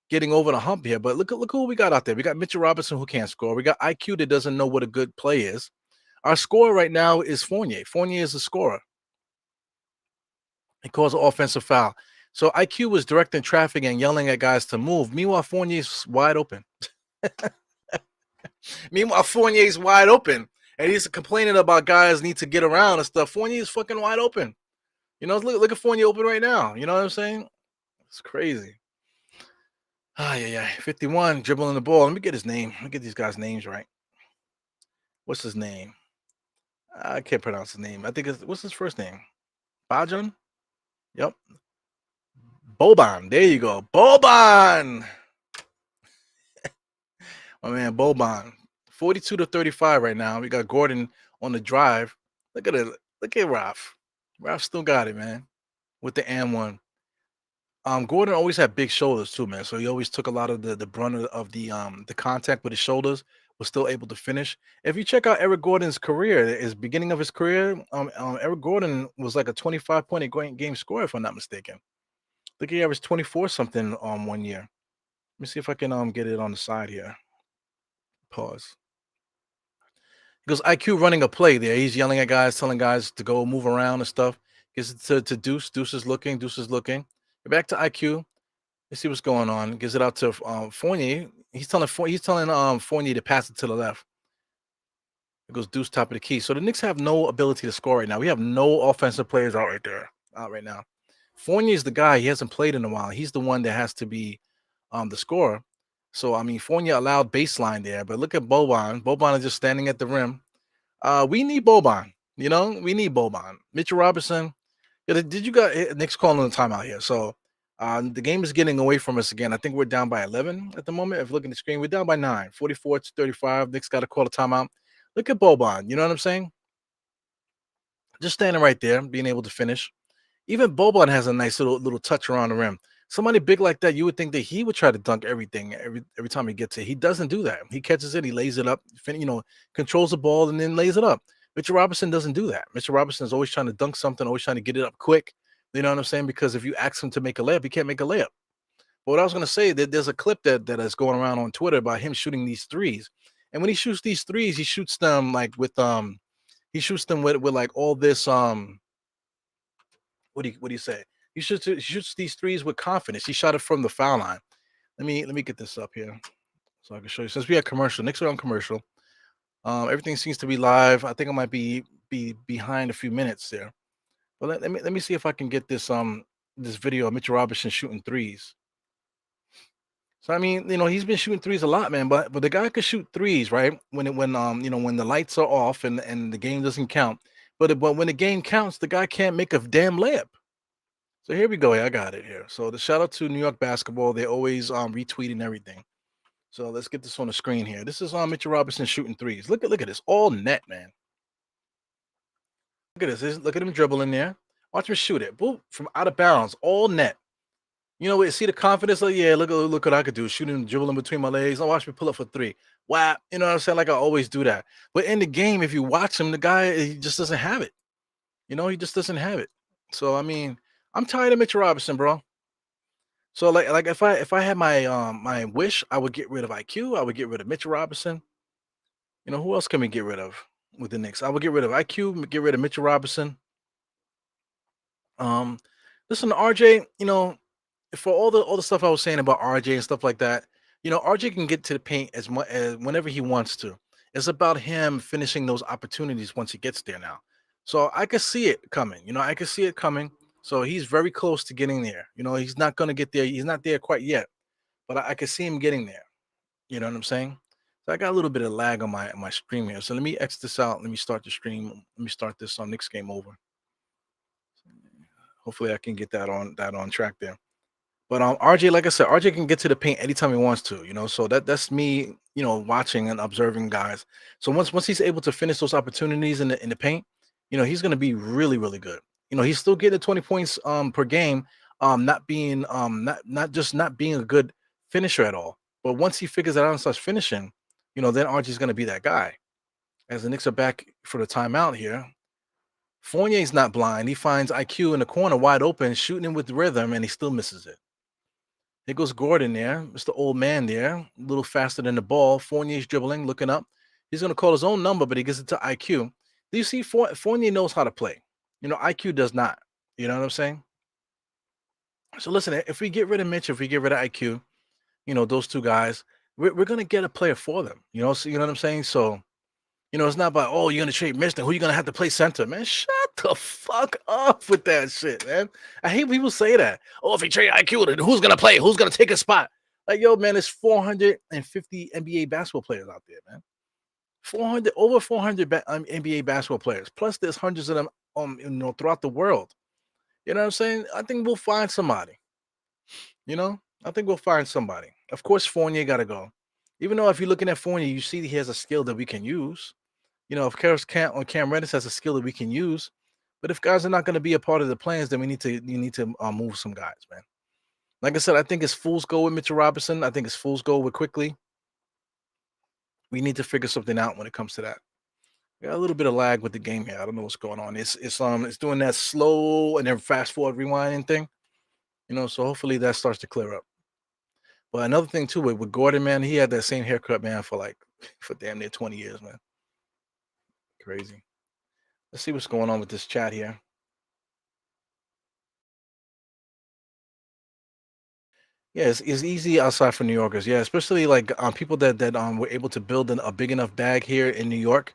getting over the hump here. But look who we got out there. We got Mitchell Robinson who can't score. We got IQ that doesn't know what a good play is. Our scorer right now is Fournier. Fournier is the scorer. He calls an offensive foul. So IQ was directing traffic and yelling at guys to move. Meanwhile, Fournier's wide open. Meanwhile, Fournier's wide open. And he's complaining about guys need to get around and stuff. Fournier's fucking wide open. You know, look at Fournier open right now. You know what I'm saying? It's crazy. Ah, yeah. 51 dribbling the ball. Let me get his name. Let me get these guys' names right. What's his name? I can't pronounce his name. I think what's his first name? Bajan? Yep. Boban. There you go. Boban. My man Boban. 42-35 right now. We got Gordon on the drive. Look at it. Look at Ralph. Ralph still got it, man. With the and one. Gordon always had big shoulders too, man. So he always took a lot of the brunt of the contact with his shoulders. Was still able to finish. If you check out Eric Gordon's career, his beginning of his career, Eric Gordon was like a 25-point game scorer, if I'm not mistaken. I think he averaged 24 something 1 year. Let me see if I can get it on the side here. Pause. Because IQ running a play there. He's yelling at guys, telling guys to go move around and stuff. Gives it to Deuce. Deuce is looking. Deuce is looking. Back to IQ. Let's see what's going on. Gives it out to Fournier. He's telling Fournier to pass it to the left. It goes Deuce top of the key. So the Knicks have no ability to score right now. We have no offensive players out right now. Fournier is the guy. He hasn't played in a while. He's the one that has to be the scorer. So I mean, Fournier allowed baseline there, but look at Boban. Boban is just standing at the rim. We need Boban. You know, we need Boban. Mitchell Robinson. Yeah, did you got Nick's calling the timeout here? So the game is getting away from us again. I think we're down by 11 at the moment. If you look at the screen, we're down by 9, 44-35. Nick's got to call a timeout. Look at Boban. You know what I'm saying? Just standing right there, being able to finish. Even Boban has a nice little touch around the rim. Somebody big like that, you would think that he would try to dunk everything every time he gets it. He doesn't do that. He catches it, he lays it up, controls the ball and then lays it up. Mitchell Robinson doesn't do that. Mitchell Robinson is always trying to dunk something, always trying to get it up quick. You know what I'm saying? Because if you ask him to make a layup, he can't make a layup. But what I was going to say, that there's a clip that is going around on Twitter about him shooting these threes. And when he shoots these threes, he shoots them like with like all this what do you say? He shoots these threes with confidence. He shot it from the foul line. Let me get this up here so I can show you. Since we had commercial, Knicks are on commercial. Everything seems to be live. I think I might be behind a few minutes there. But let me see if I can get this video of Mitchell Robinson shooting threes. So I mean, he's been shooting threes a lot, man. But the guy could shoot threes, right? When the lights are off and the game doesn't count. But when the game counts, the guy can't make a damn layup. So here we go. I got it here. So the shout out to New York basketball. They always retweeting everything. So let's get this on the screen here. This is Mitchell Robinson shooting threes. Look at this. All net, man. Look at this. Look at him dribbling there. Watch him shoot it. Boom, from out of bounds. All net. You know what? See the confidence? Like, yeah, look what I could do. Shooting, dribbling between my legs. Oh, watch me pull up for three. Wow. You know what I'm saying? Like I always do that. But in the game, if you watch him, the guy, he just doesn't have it. He just doesn't have it. So I mean, I'm tired of Mitchell Robinson, bro. So like if I had my wish, I would get rid of IQ. I would get rid of Mitchell Robinson. Who else can we get rid of with the Knicks? I would get rid of IQ, get rid of Mitchell Robinson. Um, Listen, RJ, for all the stuff I was saying about RJ and stuff like that, RJ can get to the paint as much as whenever he wants to. It's about him finishing those opportunities once he gets there now. So I could see it coming. I could see it coming. So he's very close to getting there. He's not gonna get there. He's not there quite yet, but I could see him getting there. You know what I'm saying? So I got a little bit of lag on my stream here. So let me X this out. Let me start the stream. Let me start this on Knicks game over. Hopefully I can get that on track there. But RJ, like I said, RJ can get to the paint anytime he wants to, So that's me, watching and observing guys. So once he's able to finish those opportunities in the paint, he's gonna be really, really good. He's still getting 20 points per game, not being not being a good finisher at all. But once he figures it out and starts finishing, then RJ's gonna be that guy. As the Knicks are back for the timeout here. Fournier's not blind. He finds IQ in the corner wide open, shooting him with rhythm, and he still misses it. Here goes Gordon there, Mr. Old Man there, a little faster than the ball. Fournier's dribbling, looking up. He's going to call his own number, but he gets it to IQ. Do you see Fournier knows how to play? IQ does not. You know what I'm saying? So listen, if we get rid of Mitch, if we get rid of IQ, those two guys, we're going to get a player for them. So, you know what I'm saying? So, it's not about, oh, you're going to trade Mitch, then who you going to have to play center, man? Shut the fuck up with that shit, man. I hate people say that. Oh, if he trade IQ, then who's going to play? Who's going to take a spot? Like, yo, man, there's 450 NBA basketball players out there, man. 400 NBA basketball players. Plus, there's hundreds of them, throughout the world. You know what I'm saying? I think we'll find somebody. I think we'll find somebody. Of course, Fournier got to go. Even though if you're looking at Fournier, you see he has a skill that we can use. Of course, Cam Reddish has a skill that we can use. But if guys are not going to be a part of the plans, then you need to move some guys, man. Like I said, I think it's fool's gold with Mitchell Robinson. I think it's fool's gold with Quickly. We need to figure something out when it comes to that. We got a little bit of lag with the game here. I don't know what's going on. It's doing that slow and then fast forward rewinding thing. So hopefully that starts to clear up. But another thing too with Gordon, man, he had that same haircut, man, for damn near 20 years, man. Crazy. Let's see what's going on with this chat here. Yeah, it's easy outside for New Yorkers. Yeah, especially like people that were able to build a big enough bag here in New York.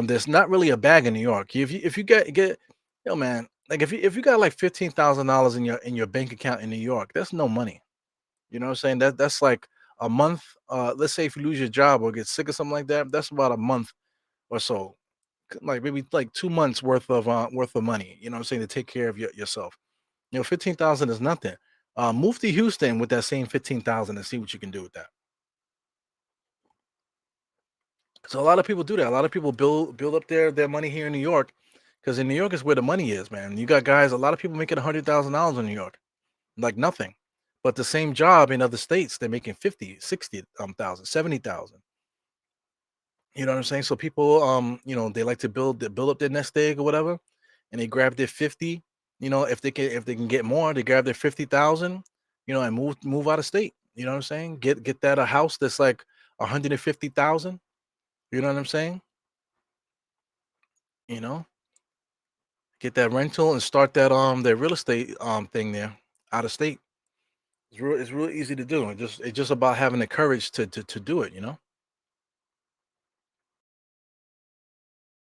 There's not really a bag in New York. If you get yo man, like if you got like $15,000 in your bank account in New York, that's no money. You know what I'm saying? That's like a month. Let's say if you lose your job or get sick or something like that, that's about a month or so. Like maybe like 2 months worth of money. You know what I'm saying, to take care of yourself. 15,000 is nothing. Move to Houston with that same 15,000 and see what you can do with that. So a lot of people do that. A lot of people build up their money here in New York, because in New York is where the money is, man. You got guys, a lot of people making $100,000 in New York, like nothing. But the same job in other states, they're making 50, 60 thousand, 70,000. You know what I'm saying? So people, they like to build up their nest egg or whatever, and they grab their 50. If they can get more, they grab their 50,000. And move out of state. You know what I'm saying? Get that a house that's like 150,000. You know what I'm saying? You know, get that rental and start that real estate thing there out of state. It's real easy to do. It's just about having the courage to do it.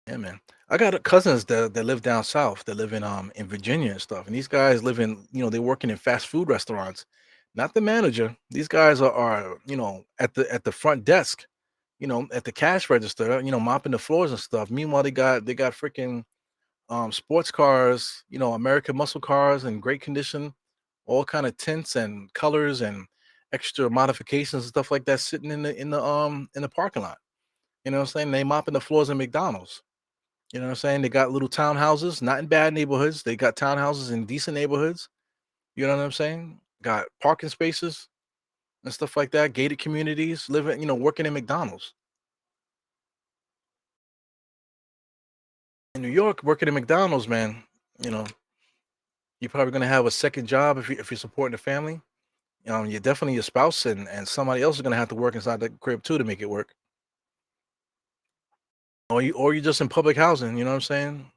Yeah, man. I got cousins that live down south, that live in Virginia and stuff. And these guys live they're working in fast food restaurants. Not the manager. These guys are at the front desk, at the cash register, mopping the floors and stuff. Meanwhile, they got freaking sports cars, American muscle cars in great condition, all kind of tints and colors and extra modifications and stuff like that, sitting in the parking lot. You know what I'm saying? They mopping the floors in McDonald's. You know what I'm saying? They got little townhouses, not in bad neighborhoods. They got townhouses in decent neighborhoods. You know what I'm saying? Got parking spaces and stuff like that, gated communities, living, working in McDonald's. In New York, working in McDonald's, man, you know, you're probably gonna have a second job if you're supporting the family. You're definitely your spouse and somebody else is gonna have to work inside the crib too to make it work. Or you're just in public housing, you know what I'm saying?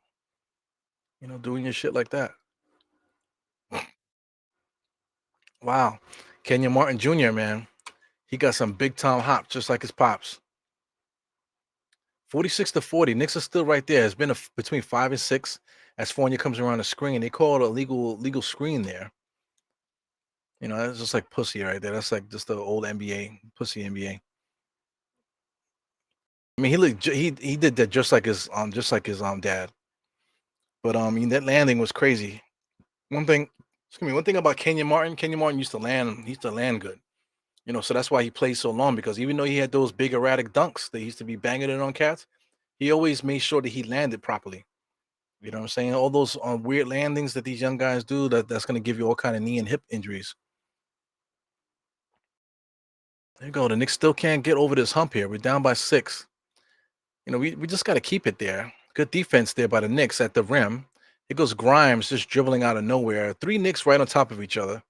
Doing your shit like that. Wow. Kenya Martin Jr., man. He got some big time hops, just like his pops. 46-40. Knicks are still right there. It's been between 5 and 6 as Fournier comes around the screen. They call it a legal screen there. That's just like pussy right there. That's like just the old NBA, pussy NBA. I mean, he did that just like his dad. But that landing was crazy. One thing about Kenya Martin used to land. He used to land good. So that's why he played so long, because even though he had those big erratic dunks that he used to be banging it on cats, he always made sure that he landed properly. You know what I'm saying? All those weird landings that these young guys do, that's going to give you all kind of knee and hip injuries. There you go. The Knicks still can't get over this hump here. We're down by 6. We just got to keep it there, Good defense there by the Knicks at the rim. Here goes Grimes just dribbling out of nowhere. Three Knicks right on top of each other.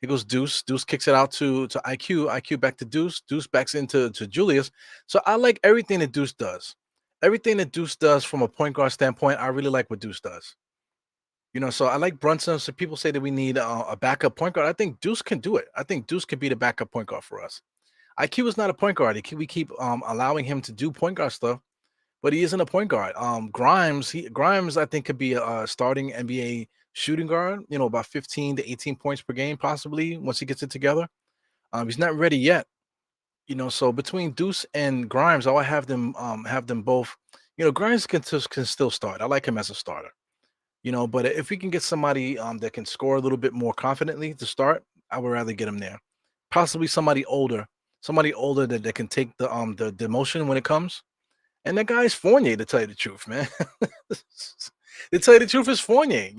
Here goes Deuce. Deuce kicks it out to IQ. IQ back to Deuce. Deuce backs into to Julius. So I like everything that Deuce does. Everything that Deuce does from a point guard standpoint, I really like what Deuce does. So I like Brunson. So people say that we need a backup point guard. I think Deuce can do it. I think Deuce can be the backup point guard for us. IQ is not a point guard. We keep allowing him to do point guard stuff, but he isn't a point guard. Grimes, I think, could be a starting NBA shooting guard. About 15 to 18 points per game, possibly once he gets it together. He's not ready yet. So between Deuce and Grimes, I'll have them both. Grimes can still start. I like him as a starter. But if we can get somebody that can score a little bit more confidently to start, I would rather get him there. Possibly somebody older that can take the demotion when it comes. And that guy's Fournier, to tell you the truth, man. To tell you the truth, is Fournier.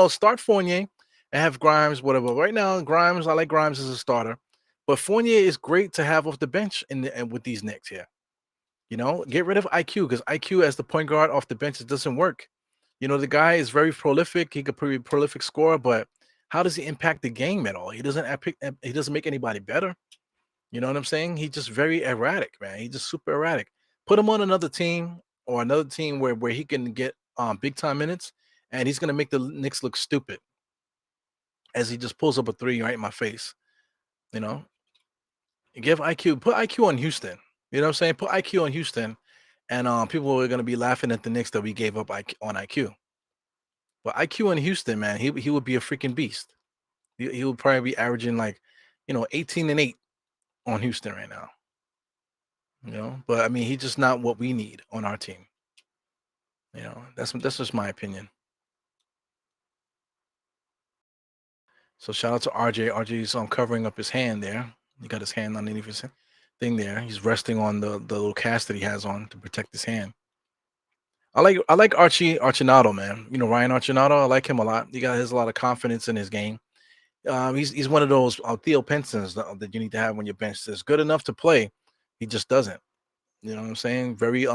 Start Fournier and have Grimes, whatever. Right now, Grimes, I like Grimes as a starter, but Fournier is great to have off the bench and with these Knicks here. Get rid of IQ, because IQ as the point guard off the bench, it doesn't work. The guy is very prolific. He could be a prolific scorer, but how does he impact the game at all? He doesn't make anybody better. You know what I'm saying? He's just very erratic, man. He's just super erratic. Put him on another team, or another team where he can get big time minutes, and he's gonna make the Knicks look stupid as he just pulls up a three right in my face. You know, put IQ on Houston. You know what I'm saying? Put IQ on Houston, and people are gonna be laughing at the Knicks that we gave up on IQ. But IQ in Houston, man, he would be a freaking beast. He would probably be averaging like, 18-8 on Houston right now. But I mean, he's just not what we need on our team. That's just my opinion. So shout out to RJ. RJ's covering up his hand there. He got his hand underneath his thing there. He's resting on the little cast that he has on to protect his hand. I like Archie Archinato, man. Ryan Archinato. I like him a lot. He has a lot of confidence in his game. He's one of those Theo Pensons that you need to have when your bench is good enough to play. He just doesn't. You know what I'm saying? Very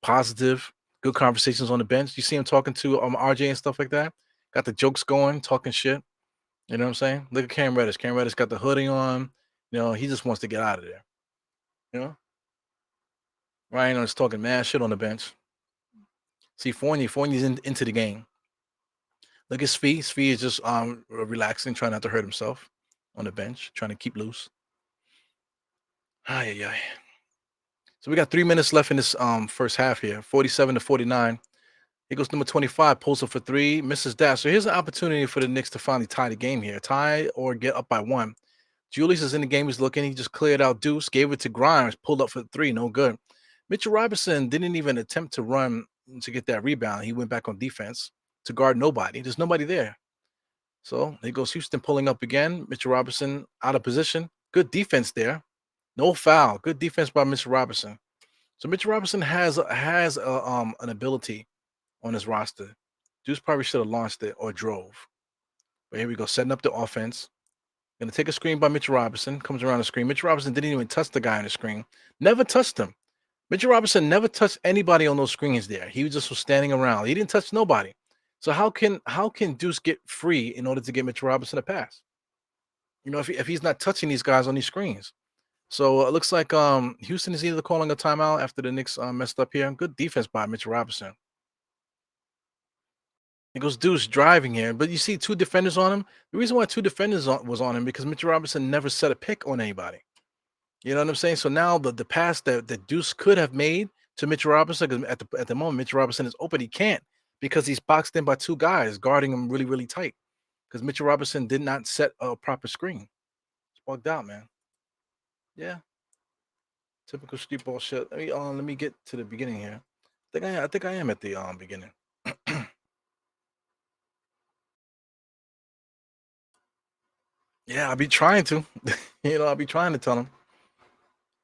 positive, good conversations on the bench. You see him talking to RJ and stuff like that. Got the jokes going, talking shit. You know what I'm saying? Look at Cam Reddish. Cam Reddish got the hoodie on. He just wants to get out of there. You know, Ryan is talking mad shit on the bench. See, Fournier's into the game. Look at Svi. Svi is just relaxing, trying not to hurt himself on the bench, trying to keep loose. Ay, ay, ay. So we got 3 minutes left in this first half here, 47-49. Here goes number 25, pulls up for three, misses that. So here's an opportunity for the Knicks to finally tie the game here. Tie or get up by one. Julius is in the game. He's looking. He just cleared out Deuce, gave it to Grimes, pulled up for three. No good. Mitchell Robinson didn't even attempt to run to get that rebound. He went back on defense to guard nobody. There's nobody there. So here goes Houston pulling up again. Mitchell Robinson out of position. Good defense there. No foul. Good defense by Mitchell Robinson. So Mitchell Robinson has an ability on his roster. Deuce probably should have launched it or drove. But here we go, setting up the offense. Gonna take a screen by Mitchell Robinson. Comes around the screen. Mitchell Robinson didn't even touch the guy on the screen. Never touched him. Mitchell Robinson never touched anybody on those screens there. He just was standing around. He didn't touch nobody. So how can Deuce get free in order to get Mitchell Robinson a pass? If he's not touching these guys on these screens. So it looks like Houston is either calling a timeout after the Knicks messed up here. Good defense by Mitchell Robinson. It goes Deuce driving here, but you see two defenders on him. The reason why two defenders was on him because Mitchell Robinson never set a pick on anybody. You know what I'm saying? So now the pass that Deuce could have made to Mitchell Robinson, because at the moment Mitchell Robinson is open, he can't because he's boxed in by two guys guarding him really, really tight. Because Mitchell Robinson did not set a proper screen. It's bugged out, man. Yeah. Typical street ball shit. Let me get to the beginning here. I think I am at the beginning. Yeah, I'll be trying to. I'll be trying to tell him.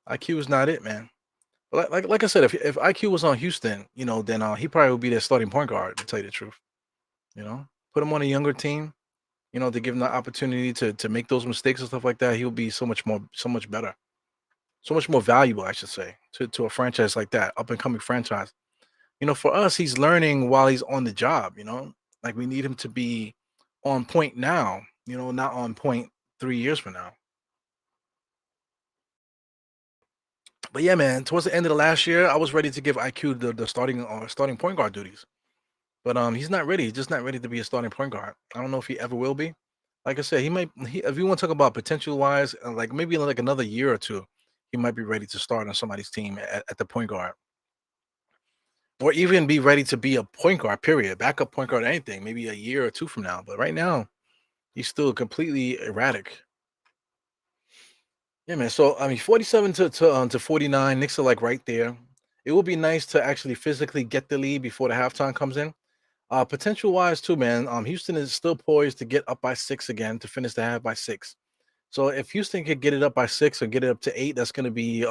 IQ is not it, man. But like I said, if IQ was on Houston, then he probably would be their starting point guard, to tell you the truth. Put him on a younger team, to give him the opportunity to make those mistakes and stuff like that. He'll be so much better. So much more valuable, I should say, to a franchise like that, up and coming franchise. For us, he's learning while he's on the job. Like we need him to be on point now. Not on point 3 years from now. But yeah, man, towards the end of the last year, I was ready to give IQ the starting point guard duties. But he's not ready. He's just not ready to be a starting point guard. I don't know if he ever will be. Like I said, he might. If you want to talk about potential wise, like maybe in like another year or two, he might be ready to start on somebody's team at the point guard, or even be ready to be a point guard. Period, backup point guard, anything. Maybe a year or two from now. But right now, he's still completely erratic. Yeah, man. So I mean, 47 to 49. Knicks are like right there. It would be nice to actually physically get the lead before the halftime comes in. Potential wise too, man. Houston is still poised to get up by 6 again to finish the half by 6. So if Houston could get it up by 6 or get it up to 8, that's going to be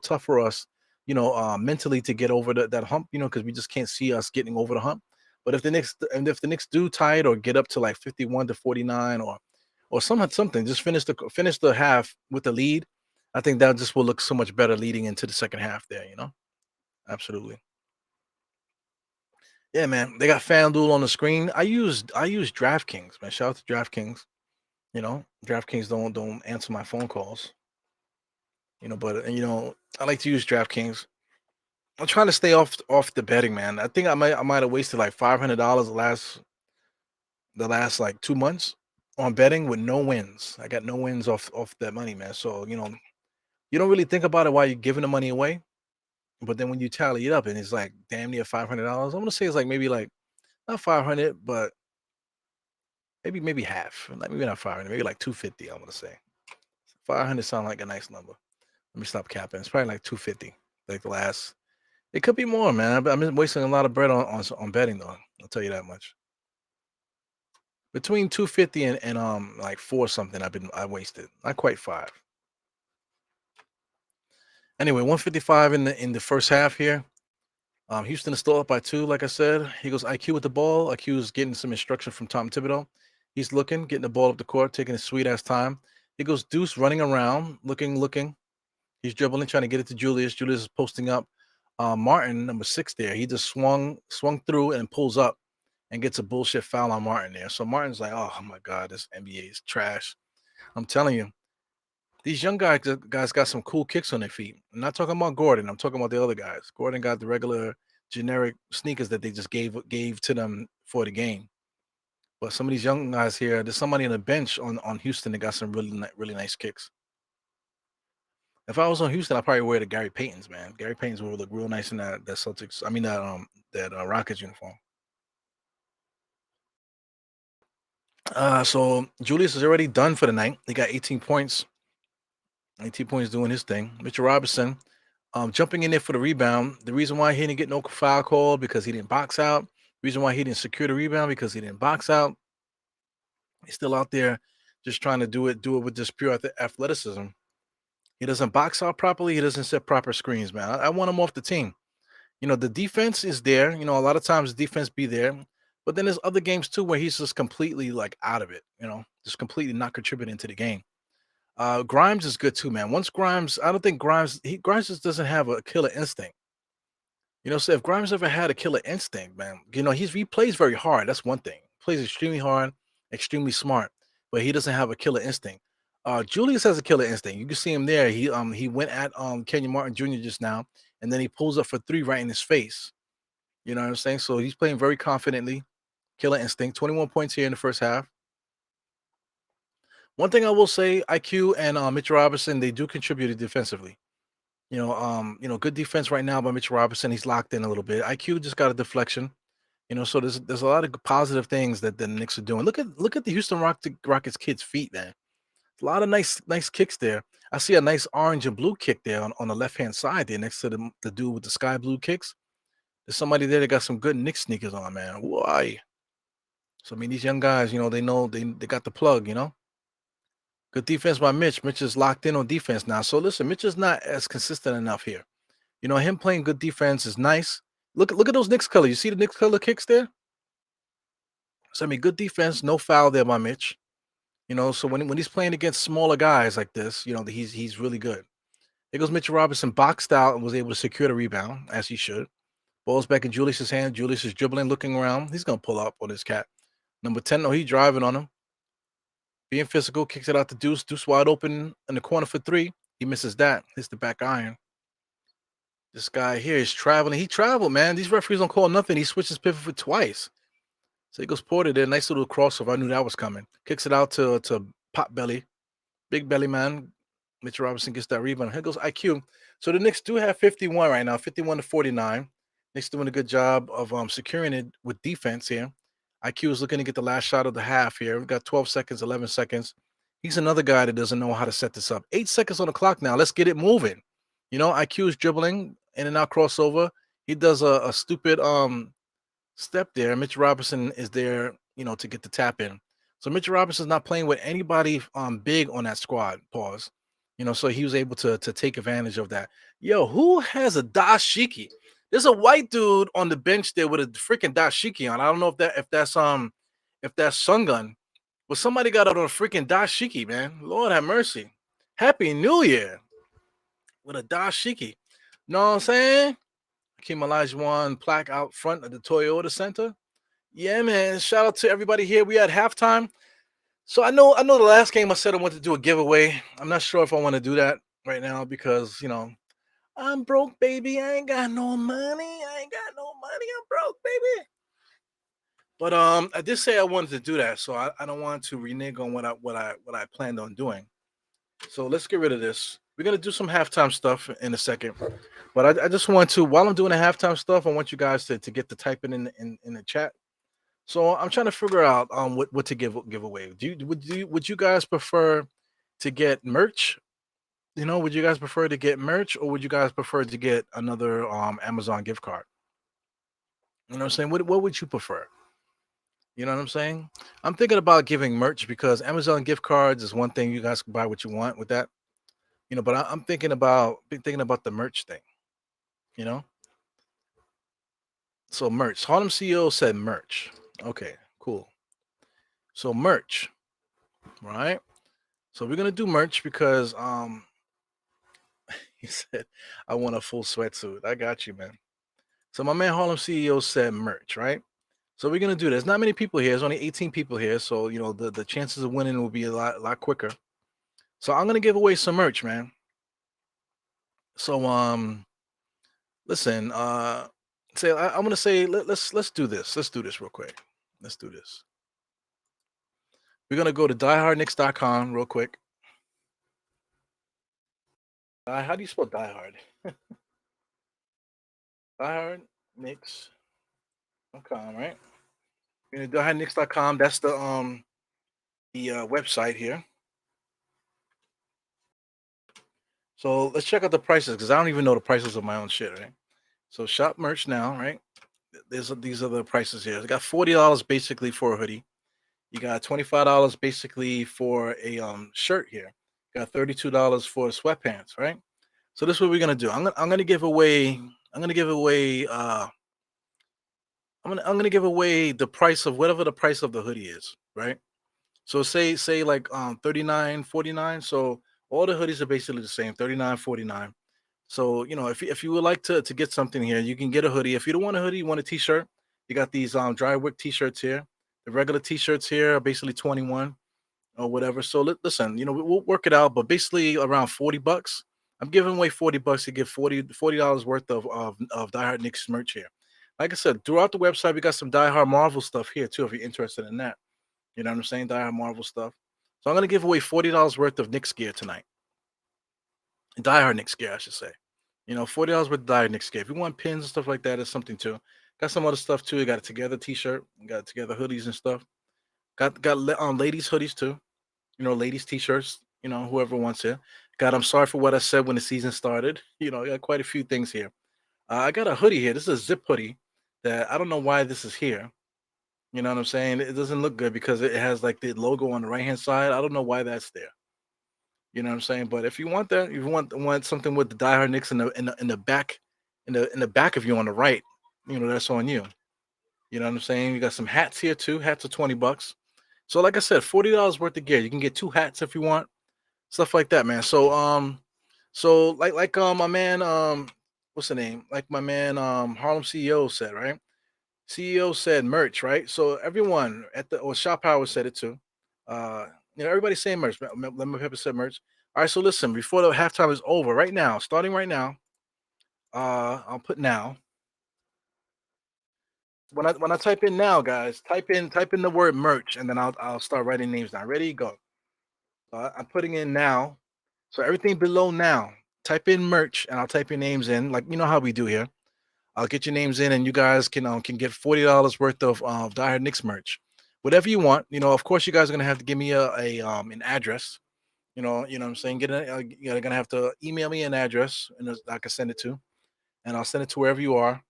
tough for us, mentally to get over that hump, because we just can't see us getting over the hump. But if the Knicks do tie it or get up to like 51 to 49 or something, just finish the half with the lead. I think that just will look so much better leading into the second half there. Absolutely. Yeah, man. They got FanDuel on the screen. I use DraftKings, man. Shout out to DraftKings. DraftKings don't answer my phone calls. But I like to use DraftKings. I'm trying to stay off the betting, man. I think I might have wasted like $500 the last like 2 months on betting with no wins. I got no wins off that money, man. So you don't really think about it while you're giving the money away, but then when you tally it up and it's like damn near $500, I'm gonna say it's like maybe like not 500, but maybe half. Like maybe not 500, maybe like 250. I'm gonna say 500 sound like a nice number. Let me stop capping. It's probably like 250. Like the last. It could be more, man. I'm wasting a lot of bread on betting though. I'll tell you that much. Between 250 and like four something, I wasted. Not quite five. Anyway, 155 in the first half here. Houston is still up by 2, like I said. He goes IQ with the ball. IQ is getting some instruction from Tom Thibodeau. He's looking, getting the ball up the court, taking his sweet ass time. He goes Deuce running around, looking. He's dribbling, trying to get it to Julius. Julius is posting up. Martin, number 6 there. He just swung through and pulls up and gets a bullshit foul on Martin there. So Martin's like, oh my God, this NBA is trash. I'm telling you, these young guys got some cool kicks on their feet. I'm not talking about Gordon. I'm talking about the other guys. Gordon got the regular generic sneakers that they just gave to them for the game. But some of these young guys here, there's somebody on the bench on Houston that got some really nice kicks. If I was on Houston, I'd probably wear the Gary Paytons, man. Gary Paytons would look real nice in that Celtics. I mean that Rockets uniform. So Julius is already done for the night. He got 18 points. 18 points doing his thing. Mitchell Robinson, jumping in there for the rebound. The reason why he didn't get no foul call because he didn't box out. The reason why he didn't secure the rebound because he didn't box out. He's still out there just trying to do it with just pure athleticism. He doesn't box out properly. He doesn't set proper screens, man. I want him off the team. The defense is there. A lot of times the defense be there, but then there's other games too where he's just completely like out of it. Just completely not contributing to the game. Grimes is good too, man. Once Grimes, I don't think Grimes just doesn't have a killer instinct. So if Grimes ever had a killer instinct, man, he plays very hard. That's one thing. Plays extremely hard, extremely smart, but he doesn't have a killer instinct. Julius has a killer instinct. You can see him there. He went at Kenyon Martin Jr. just now, and then he pulls up for 3 right in his face. You know what I'm saying? So he's playing very confidently. Killer instinct. 21 points here in the first half. One thing I will say, IQ and Mitchell Robinson, they do contribute defensively. Good defense right now by Mitchell Robinson. He's locked in a little bit. IQ just got a deflection. So there's a lot of positive things that the Knicks are doing. Look at the Houston Rockets kids' feet, man. A lot of nice kicks there. I see a nice orange and blue kick there on the left hand side there next to the dude with the sky blue kicks. There's somebody there that got some good Knicks sneakers on, man. Why? So I mean, these young guys, they know they got the plug. Good defense by Mitch. Mitch is locked in on defense now. So listen, Mitch is not as consistent enough here. Him playing good defense is nice. Look at those Knicks colors. You see the Knicks color kicks there? So I mean, good defense, no foul there by Mitch. So when he's playing against smaller guys like this, he's really good. There goes Mitchell Robinson boxed out and was able to secure the rebound as he should. Ball's back in Julius's hand. Julius is dribbling, looking around. He's gonna pull up on his cat. Number 10, no, he driving on him. Being physical, kicks it out to Deuce. Deuce wide open in the corner for three. He misses that. Hits the back iron. This guy here is traveling. He traveled, man. These referees don't call nothing. He switches pivot for twice. So he goes Porter there. Nice little crossover. I knew that was coming. Kicks it out to Pot Belly. Big belly man. Mitchell Robinson gets that rebound. Here goes IQ. So the Knicks do have 51 right now, 51 to 49. Knicks doing a good job of securing it with defense here. IQ is looking to get the last shot of the half here. We've got 12 seconds, 11 seconds. He's another guy that doesn't know how to set this up. 8 seconds on the clock now. Let's get it moving. You know, IQ is dribbling in and out crossover. He does a stupid step there. Mitch Robinson is there, you know, to get the tap in. So Mitch Robinson's not playing with anybody big on that squad. Pause. You know, so he was able to take advantage of that. Yo, who has a dashiki? There's a white dude on the bench there with a freaking dashiki on. I don't know if that's Sun Gun, but somebody got out on a freaking dashiki, man. Lord have mercy. Happy New Year with a dashiki. Know what I'm saying? Hakeem Olajuwon plaque out front of the Toyota Center. Yeah, man. Shout out to everybody here. We at halftime. So I know the last game I said I wanted to do a giveaway. I'm not sure if I want to do that right now because, you know, I'm broke, baby. I ain't got no money. I ain't got no money. I'm broke, baby. But I did say I wanted to do that, so I don't want to renege on what I planned on doing. So let's get rid of this. We're gonna do some halftime stuff in a second, but I just want to, while I'm doing the halftime stuff, I want you guys to get to typing in the chat. So I'm trying to figure out what to give away. Would you guys prefer to get merch? You know, would you guys prefer to get merch or would you guys prefer to get another Amazon gift card? You know what I'm saying? What would you prefer? You know what I'm saying? I'm thinking about giving merch because Amazon gift cards is one thing, you guys can buy what you want with that. You know, but I'm thinking about the merch thing, you know? So merch. Harlem CEO said merch. Okay, cool. So merch, right? So we're gonna do merch because he said I want a full sweatsuit. I got you, man. So my man Harlem CEO said merch, right? So we're gonna do this. Not many people here. There's only 18 people here, so you know the chances of winning will be a lot quicker. So I'm gonna give away some merch, man. So listen, say I'm gonna say let's do this. Let's do this real quick. Let's do this. We're gonna go to diehardknicks.com real quick. How do you spell diehard? Diehardknicks.com, right? We're gonna diehardknicks.com. That's the website here. So let's check out the prices because I don't even know the prices of my own shit, right? So shop merch now, right? These are the prices here. I got $40 basically for a hoodie. You got $25 basically for a shirt here. You got $32 for sweatpants, right? So this is what we're gonna do. I'm gonna give away. I'm gonna give away. I'm gonna give away the price of whatever the price of the hoodie is, right? So say like 39.49. So all the hoodies are basically the same, 39.49. So you know if you would like to get something here, you can get a hoodie. If you don't want a hoodie, you want a t-shirt. You got these dry wick t-shirts here. The regular t-shirts here are basically 21 or whatever. So listen, you know we'll work it out, but basically around $40. I'm giving away $40 to get $40 worth of Die Hard Knicks merch here. Like I said, throughout the website, we got some Die Hard Marvel stuff here too. If you're interested in that. You know what I'm saying? Die Hard Marvel stuff. So I'm gonna give away $40 worth of Knicks gear tonight. Die Hard Knicks gear, I should say. You know, $40 worth of Die Hard Knicks gear. If you want pins and stuff like that, it's something too. Got some other stuff too. You got a Together T-shirt. You got Together hoodies and stuff. Got ladies hoodies too. You know, ladies T-shirts. You know, whoever wants it. Got. I'm sorry for what I said when the season started. You know, I got quite a few things here. I got a hoodie here. This is a zip hoodie that I don't know why this is here. You know what I'm saying? It doesn't look good because it has like the logo on the right hand side. I don't know why that's there. You know what I'm saying? But if you want that, if you want something with the Die Hard Knicks in the back, in the back of you on the right, you know that's on you. You know what I'm saying? You got some hats here too. Hats are $20. So like I said, $40 worth of gear. You can get 2 hats if you want, stuff like that, man. So so my man what's the name? Like my man Harlem CEO said, right? CEO said merch, right? So everyone at the or Shop Power said it too. Uh, everybody's saying merch. Lemon Pepper said merch. All right, so listen, before the halftime is over, right now, starting right now, I'll put now. When I type in now, guys, type in the word merch, and then I'll start writing names down. Ready, go. I'm putting in now. So everything below now, type in merch, and I'll type your names in, like you know how we do here. I'll get your names in, and you guys can get $40 worth of Die Hard Knicks merch, whatever you want. Of course, you guys are gonna have to give me an address. What I'm saying. You're gonna have to email me an address, and I can send it to, and I'll send it to wherever you are,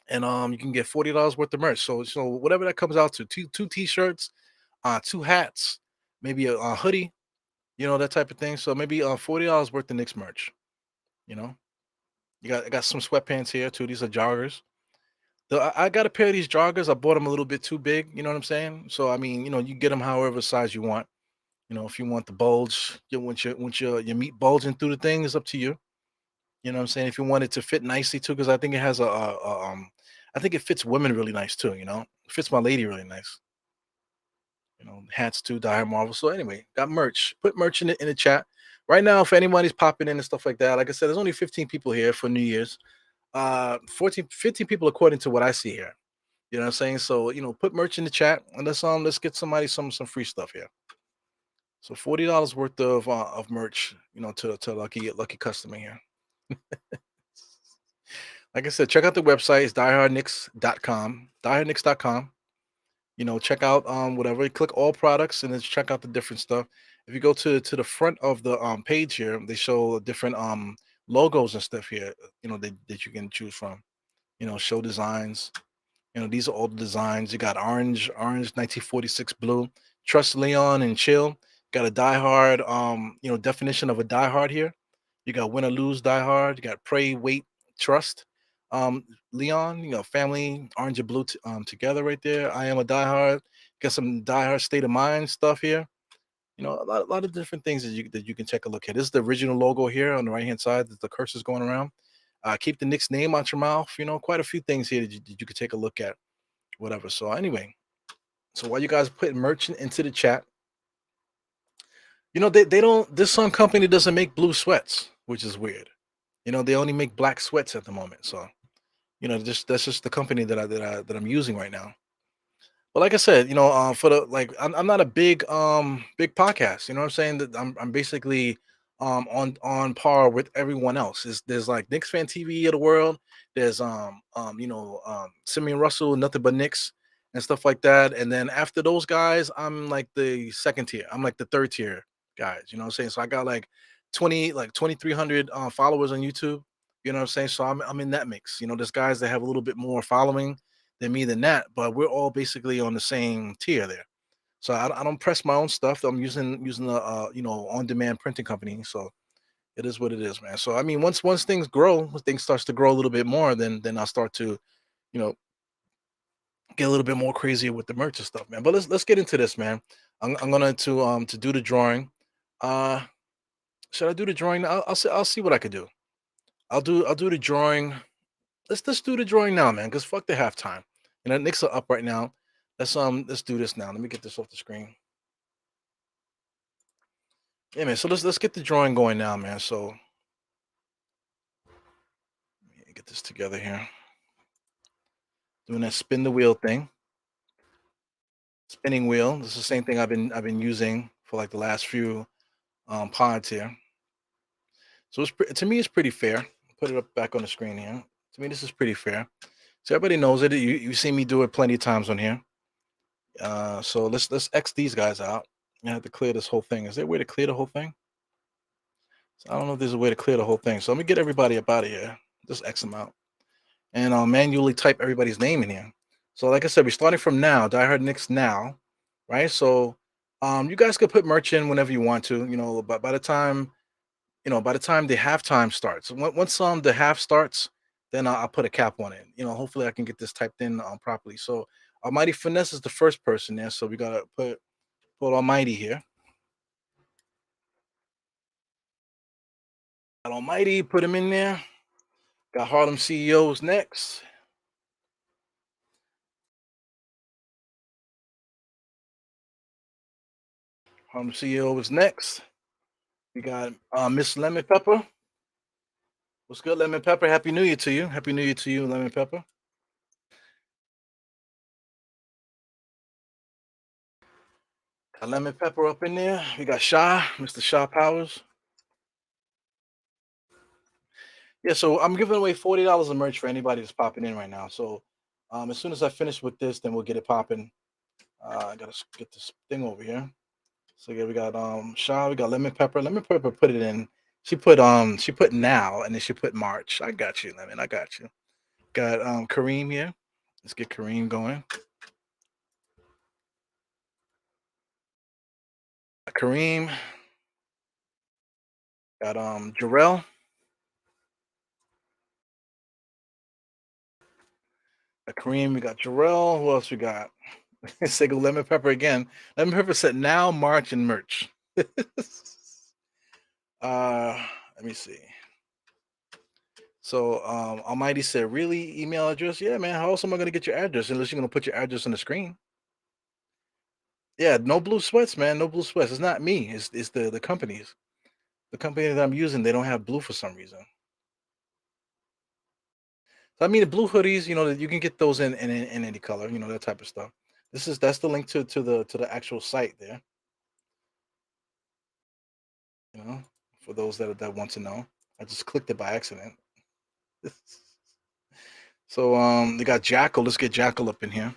and you can get $40 worth of merch. So whatever that comes out to, two t-shirts, two hats, maybe a hoodie, that type of thing. So maybe $40 worth of Knicks merch. You know, I got some sweatpants here too. These are joggers. I got a pair of these joggers. I bought them a little bit too big. You know what I'm saying? So I mean, you get them however size you want. If you want the bulge, your meat bulging through the thing is up to you. You know what I'm saying? If you want it to fit nicely too, because I think it has I think it fits women really nice too. It fits my lady really nice. Hats too, Die Hard Marvel. So anyway, got merch. Put merch in the chat right now. If anybody's popping in and stuff like that, like I said, there's only 15 people here for New Year's. 14, 15 people according to what I see here. You know what I'm saying? So put merch in the chat and let's get somebody some free stuff here. So $40 worth of merch, to lucky customer here. Like I said, check out the website. It's diehardnicks.com. Diehardnicks.com. Check out whatever. You click all products and then check out the different stuff. If you go to the front of the page here, they show different logos and stuff here, that you can choose from. Show designs. These are all the designs. You got orange 1946 blue, trust Leon and chill. Got a die hard, definition of a die hard here. You got win or lose die hard. You got pray, wait, trust. Leon, family, orange and blue together right there. I am a die hard. Got some die hard state of mind stuff here. A lot of different things that you can take a look at. This is the original logo here on the right hand side. The cursors going around. Keep the Knicks name out your mouth. Quite a few things here that you could take a look at. Whatever. So anyway, so while you guys are putting merch into the chat, they don't. This some company doesn't make blue sweats, which is weird. They only make black sweats at the moment. So just that's just the company that I'm using right now. But like I said, for the like, I'm not a big podcast. You know what I'm saying? That I'm basically on par with everyone else. There's like Knicks fan TV of the world. There's Simeon Russell, nothing but Knicks and stuff like that. And then after those guys, I'm like the second tier. I'm like the third tier guys. You know what I'm saying? So I got like 2,300 followers on YouTube. You know what I'm saying? So I'm in that mix. There's guys that have a little bit more following than me than that, but we're all basically on the same tier there. So I don't press my own stuff. I'm using the on demand printing company. So it is what it is, man. So I mean, once things grow, when things starts to grow a little bit more, then I'll start to you know get a little bit more crazier with the merch and stuff, man. But let's get into this, man. I'm gonna to do the drawing. Uh, should I do the drawing? I'll see what I could do. I'll do the drawing. Let's do the drawing now, man. Cause fuck the halftime. Knicks are up right now. Let's do this now. Let me get this off the screen. Yeah, man. So let's get the drawing going now, man. So let me get this together here. Doing that spin the wheel thing. Spinning wheel. This is the same thing I've been using for like the last few pods here. So to me it's pretty fair. Put it up back on the screen here. To me this is pretty fair. So everybody knows it. You see me do it plenty of times on here. So let's X these guys out. I have to clear this whole thing. Is there a way to clear the whole thing? So I don't know if there's a way to clear the whole thing. So let me get everybody up out of here. Just X them out. And I'll manually type everybody's name in here. So like I said, we're starting from now. Die Hard Knicks now, right? So you guys could put merch in whenever you want to. But by the time the halftime starts, once the half starts, then I'll put a cap on it. Hopefully I can get this typed in properly. So Almighty Finesse is the first person there. So we gotta put Almighty here. Almighty, put him in there. Got Harlem CEOs next. Harlem CEO is next. We got Miss Lemon Pepper. What's good, Lemon Pepper? Happy New Year to you. Happy New Year to you, Lemon Pepper. Got Lemon Pepper up in there. We got Shaw, Mr. Shaw Powers. Yeah, so I'm giving away $40 of merch for anybody that's popping in right now. So as soon as I finish with this, then we'll get it popping. I gotta get this thing over here. So yeah, we got Shaw, we got Lemon Pepper. Lemon Pepper put it in. She put now and then she put March. I got you, Lemon. I got you. Got Kareem here. Let's get Kareem going. Kareem. Got Jarrell. Kareem, we got Jarrell. Who else we got? Single Lemon Pepper again. Lemon Pepper said now, March, and merch. Let me see. So Almighty said, really? Email address? Yeah, man. How else am I gonna get your address unless you're gonna put your address on the screen? Yeah, no blue sweats, man. No blue sweats. It's not me. It's the companies. The company that I'm using, they don't have blue for some reason. So I mean, the blue hoodies, that you can get those in any color, that type of stuff. That's the link to the actual site there, you know, for those that want to know. I just clicked it by accident. So they got Jackal. Let's get Jackal up in here.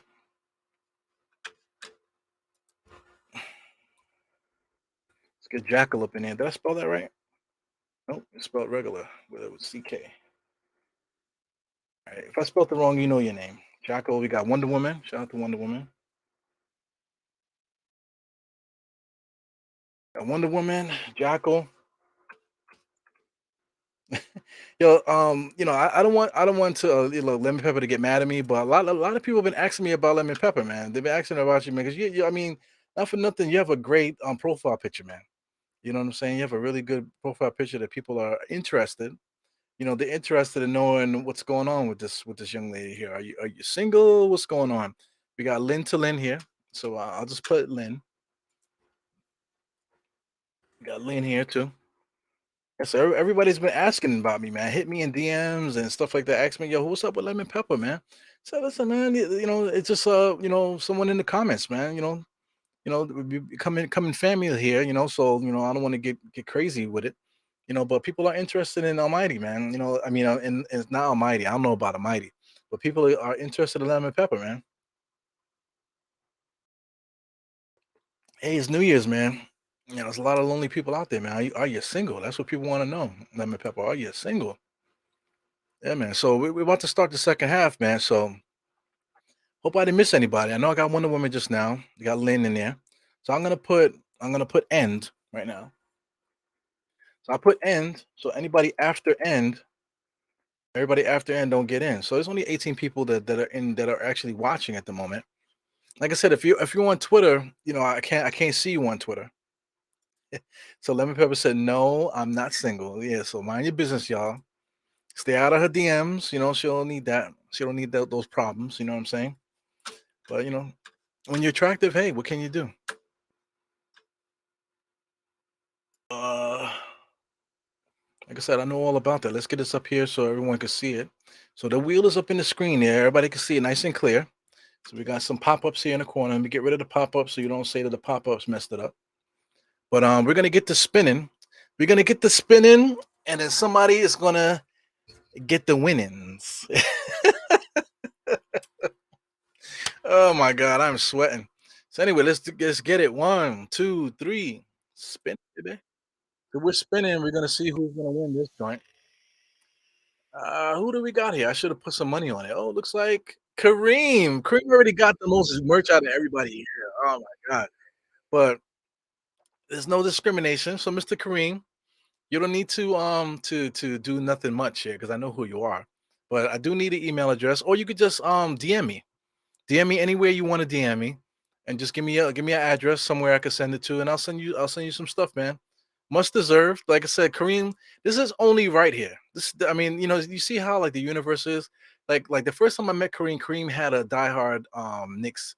Let's get Jackal up in here. Did I spell that right? Nope, it's spelled regular with it with CK. All right. If I spelled it wrong, you know your name. Jackal. We got Wonder Woman. Shout out to Wonder Woman. Got Wonder Woman. Jackal. I don't want to Lemon Pepper to get mad at me, but a lot of people have been asking me about Lemon Pepper, man. They've been asking about you, man, because I mean, not for nothing, you have a great profile picture, man. You know what I'm saying? You have a really good profile picture that people are interested. They're interested in knowing what's going on with this young lady here. Are you single? What's going on? We got Lynn to Lynn here, so I'll just put Lynn. We got Lynn here too. Yeah, so everybody's been asking about me, man. Hit me in DMs and stuff like that. Ask me, yo, what's up with Lemon Pepper, man? So listen, man, it's just someone in the comments, man. We becoming family here, so I don't want to get crazy with it, but people are interested in Almighty, man. I mean, and it's not Almighty. I don't know about Almighty, but people are interested in Lemon Pepper, man. Hey, it's New Year's, man. There's a lot of lonely people out there, man. Are you single? That's what people want to know. Lemon Pepper, are you single? Yeah, man. So we're about to start the second half, man. So hope I didn't miss anybody. I know I got Wonder Woman just now. You got Lynn in there. So I'm gonna put end right now. So I put end. So everybody after end don't get in. So there's only 18 people that are actually watching at the moment. Like I said, if you're on Twitter, I can't see you on Twitter. So Lemon Pepper said, no, I'm not single. Yeah, so mind your business, y'all. Stay out of her DMs. She don't need that. She don't need those problems. You know what I'm saying? But when you're attractive, hey, what can you do? Uh, like I said, I know all about that. Let's get this up here so everyone can see it. So the wheel is up in the screen there. Everybody can see it nice and clear. So we got some pop-ups here in the corner. Let me get rid of the pop-ups so you don't say that the pop-ups messed it up. But we're gonna get the spinning. We're gonna get the spinning, and then somebody is gonna get the winnings. Oh my god, I'm sweating. So anyway, let's get it. 1, 2, 3. Spin, baby. So we're spinning. We're gonna see who's gonna win this joint. Who do we got here? I should have put some money on it. Oh, looks like Kareem. Kareem already got the most merch out of everybody here. Oh my god. But there's no discrimination. So Mr. Kareem, you don't need to do nothing much here because I know who you are. But I do need an email address, or you could just DM me. DM me anywhere you want to DM me, and just give me your address somewhere I can send it to, and I'll send you some stuff, man. much deserved. Like I said, Kareem, this is only right here. This, I mean, you see how like the universe is. Like the first time I met Kareem, Kareem had a diehard Knicks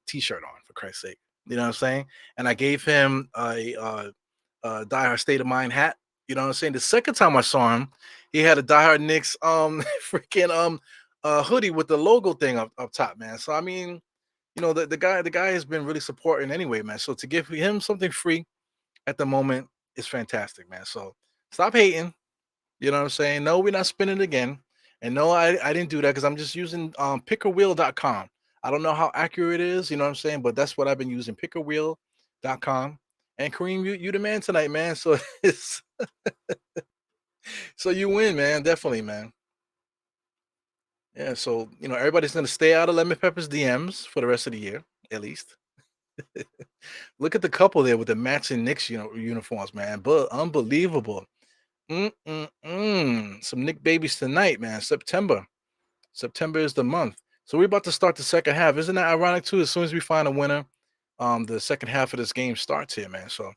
T-shirt on. For Christ's sake, you know what I'm saying? And I gave him Die Hard State of Mind hat. You know what I'm saying? The second time I saw him, he had a Die Hard Knicks freaking hoodie with the logo thing up top, man. So I mean, the guy has been really supporting anyway, man. So to give him something free at the moment is fantastic, man. So stop hating. You know what I'm saying? No, we're not spinning it again. And no, I didn't do that because I'm just using pickerwheel.com. I don't know how accurate it is, you know what I'm saying? But that's what I've been using, pickerwheel.com. And Kareem, you the man tonight, man. So it's so you win, man. Definitely, man. Yeah. So everybody's gonna stay out of Lemon Pepper's DMs for the rest of the year, at least. Look at the couple there with the matching Knicks, uniforms, man. But unbelievable. Some Nick babies tonight, man. September. September is the month. So we're about to start the second half. Isn't that ironic too? As soon as we find a winner, the second half of this game starts here, man. So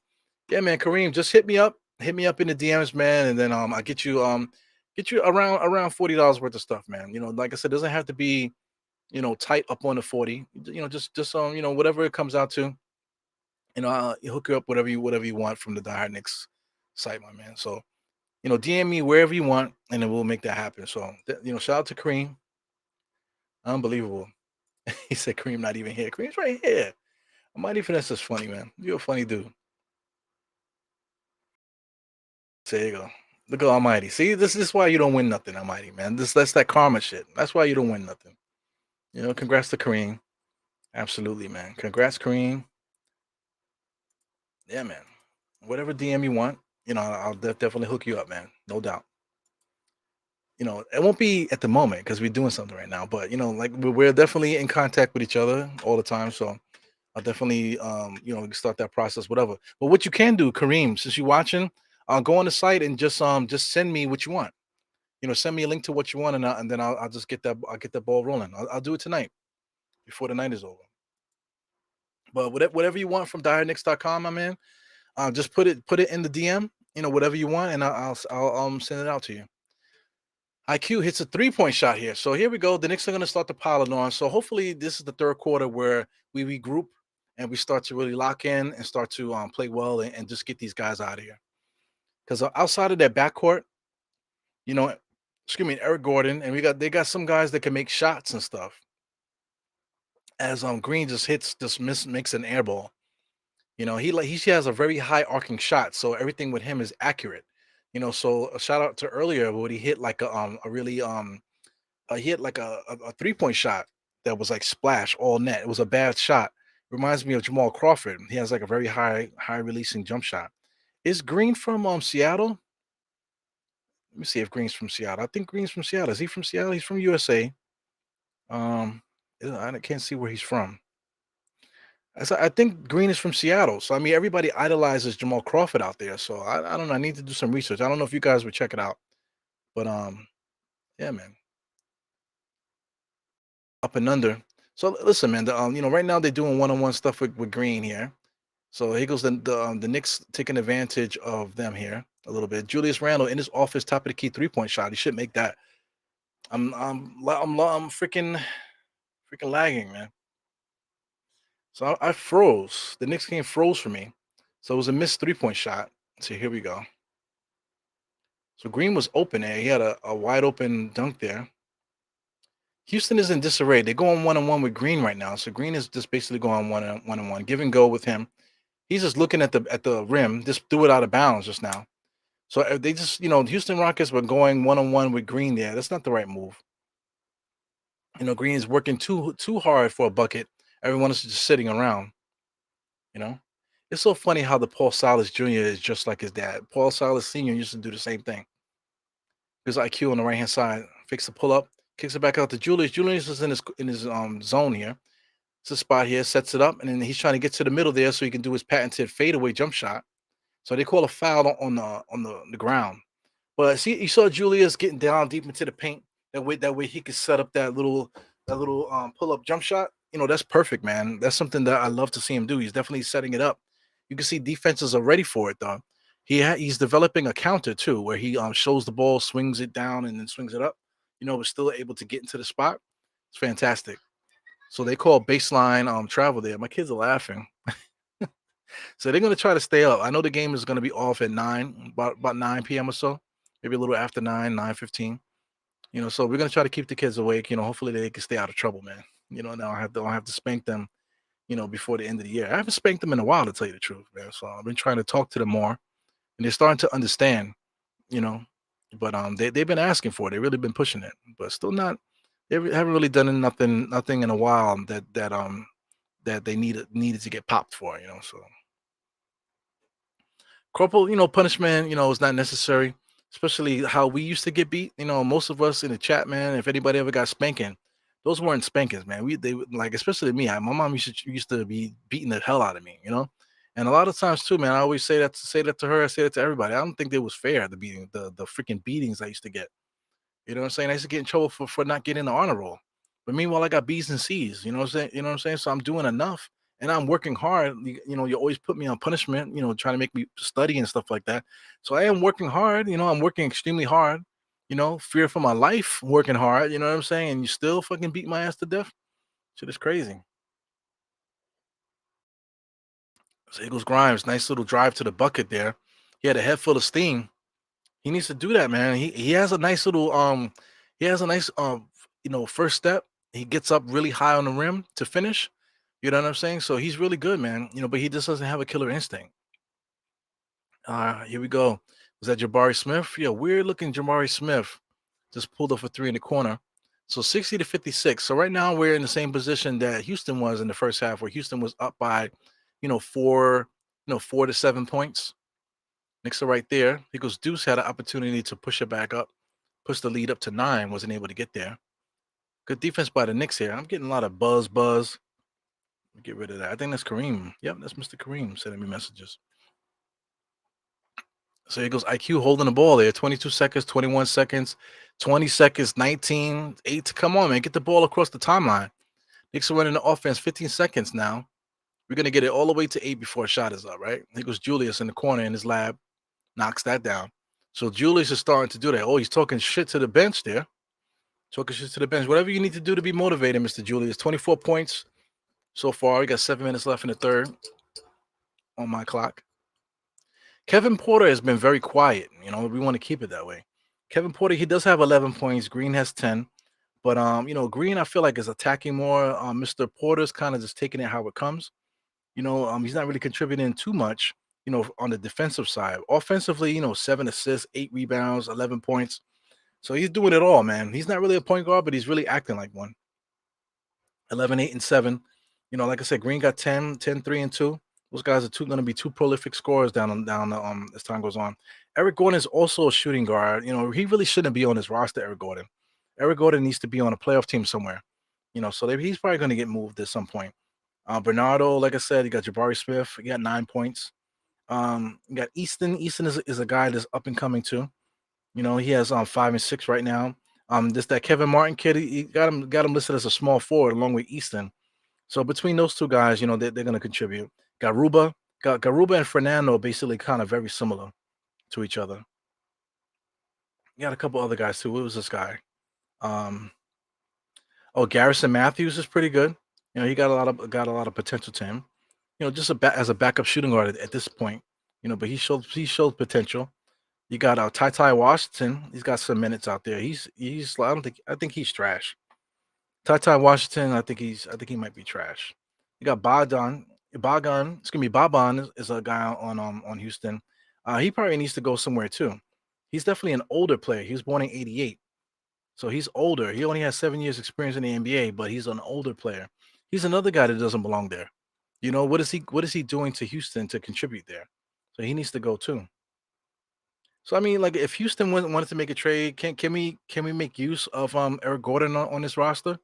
yeah, man, Kareem, just hit me up. Hit me up in the DMs, man, and then I'll get you around $40 worth of stuff, man. Like I said, it doesn't have to be, tight up on the 40. Just whatever it comes out to, I'll hook you up whatever you want from the Die Hard Knicks site, my man. So DM me wherever you want, and then we'll make that happen. So, shout out to Cream. Unbelievable. He said Cream not even here. Cream's right here. Mighty Finesse is funny, man. You're a funny dude. There you go. Look at Almighty. See, this is why you don't win nothing, Almighty, man. That's that karma shit. That's why you don't win nothing. Congrats to Kareem. Absolutely, man. Congrats, Kareem. Yeah, man. Whatever DM you want, I'll definitely hook you up, man. No doubt. It won't be at the moment because we're doing something right now, but like we're definitely in contact with each other all the time. So I'll definitely start that process, whatever. But what you can do, Kareem, since you're watching, go on the site and just send me what you want. Send me a link to what you want, and then I'll just get that ball rolling. I'll do it tonight before the night is over. But whatever you want from direnix.com, my man, just put it in the DM, whatever you want, and I'll send it out to you. IQ hits a 3-point shot here. So here we go. The Knicks are going to start to pile it on. So hopefully this is the third quarter where we regroup and we start to really lock in and start to play well and just get these guys out of here. Because outside of that backcourt, you know, excuse me, Eric Gordon, and they got some guys that can make shots and stuff. As Green makes an air ball. He has a very high arcing shot, so everything with him is accurate. So a shout out to earlier when he hit like a really he hit like a 3-point shot that was like splash all net. It was a bad shot. Reminds me of Jamal Crawford. He has like a very high releasing jump shot. Is Green from Seattle? Let me see if Green's from Seattle. I think Green's from Seattle. Is he from Seattle? He's from USA. I can't see where he's from. I think Green is from Seattle. So I mean, everybody idolizes Jamal Crawford out there. So I don't know. I need to do some research. I don't know if you guys would check it out, but yeah, man, up and under. So listen, man. Right now they're doing one-on-one stuff with Green here. So here goes the Knicks taking advantage of them here a little bit. Julius Randle in his office, top of the key 3-point shot. He should make that. I'm freaking lagging, man. So I froze. The Knicks game froze for me. So it was a missed 3-point shot. So here we go. So Green was open there. He had a wide open dunk there. Houston is in disarray. They're going one-on-one with Green right now. So Green is just basically going one-on-one. Give and go with him. He's just looking at the rim. Just threw it out of bounds just now. So they just, Houston Rockets were going one-on-one with Green there. That's not the right move. Green is working too hard for a bucket. Everyone is just sitting around. It's so funny how the Paul Silas Jr. is just like his dad. Paul Silas Sr. used to do the same thing. His IQ on the right hand side, fix the pull up, kicks it back out to Julius. Julius is in his zone here. It's a spot here, sets it up, and then he's trying to get to the middle there so he can do his patented fadeaway jump shot. So they call a foul on the ground. But see, you saw Julius getting down deep into the paint. That way he could set up that little pull up jump shot. That's perfect, man. That's something that I love to see him do. He's definitely setting it up. You can see defenses are ready for it though. He's developing a counter too, where he shows the ball, swings it down, and then swings it up. But still able to get into the spot. It's fantastic. So they call baseline travel there. My kids are laughing. So they're gonna try to stay up. I know the game is gonna be off at about 9 p.m. or so, maybe a little after 9:15. So we're gonna try to keep the kids awake. Hopefully they can stay out of trouble, man. Now I don't have to spank them. Before the end of the year. I haven't spanked them in a while, to tell you the truth, man. So I've been trying to talk to them more, and they're starting to understand. You know, but they've been asking for it. They've really been pushing it, but still not. Haven't really done nothing in a while that they needed to get popped for. So corporal, punishment, is not necessary, especially how we used to get beat. Most of us in the chat, man, if anybody ever got spanking, those weren't spankings, man. Like, especially me. My mom used to be beating the hell out of me, and a lot of times too, man. I always say that to her. I say that to everybody. I don't think it was fair, the beating, the freaking beatings I used to get. You know what I'm saying? I used to get in trouble for not getting the honor roll. But meanwhile, I got B's and C's. You know what I'm saying? You know what I'm saying? So I'm doing enough and I'm working hard. You always put me on punishment, trying to make me study and stuff like that. So I am working hard. I'm working extremely hard. Fear for my life, working hard. You know what I'm saying? And you still fucking beat my ass to death. Shit is crazy. So here goes Grimes. Nice little drive to the bucket there. He had a head full of steam. He needs to do that, man. He has a nice little he has a nice first step. He gets up really high on the rim to finish. You know what I'm saying? So he's really good, man. But he just doesn't have a killer instinct. Here we go. Was that Jabari Smith? Yeah, weird looking Jabari Smith just pulled up for three in the corner. So 60 to 56. So right now we're in the same position that Houston was in the first half, where Houston was up by, 4 to 7 points. Knicks are right there. Because Deuce had an opportunity to push it back up, push the lead up to 9, wasn't able to get there. Good defense by the Knicks here. I'm getting a lot of buzz. Get rid of that. I think that's Kareem. Yep, that's Mr. Kareem sending me messages. So here goes IQ holding the ball there. 22 seconds, 21 seconds, 20 seconds, 19, 8. Come on, man. Get the ball across the timeline. Knicks are running the offense 15 seconds now. We're going to get it all the way to 8 before a shot is up, right? Here goes Julius in the corner in his lab. Knocks that down. So Julius is starting to do that. Oh, he's talking shit to the bench there. Talking shit to the bench. Whatever you need to do to be motivated, Mr. Julius. 24 points so far. We got 7 minutes left in the third on my clock. Kevin Porter has been very quiet. We want to keep it that way. Kevin Porter, he does have 11 points. Green has 10. But Green, I feel like, is attacking more. Mr. Porter's kind of just taking it how it comes. He's not really contributing too much, on the defensive side. Offensively, 7 assists, 8 rebounds, 11 points. So he's doing it all, man. He's not really a point guard, but he's really acting like one. 11, 8, and 7. Like I said, Green got 10, 10, 3, and 2. Those guys are going to be two prolific scorers down as time goes on. Eric Gordon is also a shooting guard. He really shouldn't be on his roster, Eric Gordon. Eric Gordon needs to be on a playoff team somewhere. So he's probably going to get moved at some point. Bernardo, like I said, you got Jabari Smith. He got 9 points. You got Easton. Easton is a guy that's up and coming too. He has 5 and 6 right now. This that Kevin Martin kid, he got him listed as a small forward along with Easton. So between those two guys, they're going to contribute. Garuba and Fernando are basically kind of very similar to each other. You got a couple other guys too. What was this guy? Garrison Matthews is pretty good. He got a lot of potential to him. Just as a backup shooting guard at this point. But he showed potential. You got Ty Washington. He's got some minutes out there. I think he's trash. Ty Washington, I think he might be trash. You got Bogdan. Boban is a guy on Houston. He probably needs to go somewhere too. He's definitely an older player. He was born in '88. So he's older. He only has 7 years experience in the NBA, but he's an older player. He's another guy that doesn't belong there. What is he doing to Houston to contribute there? So he needs to go too. So I mean, like, if Houston wanted to make a trade, can we make use of Eric Gordon on this roster?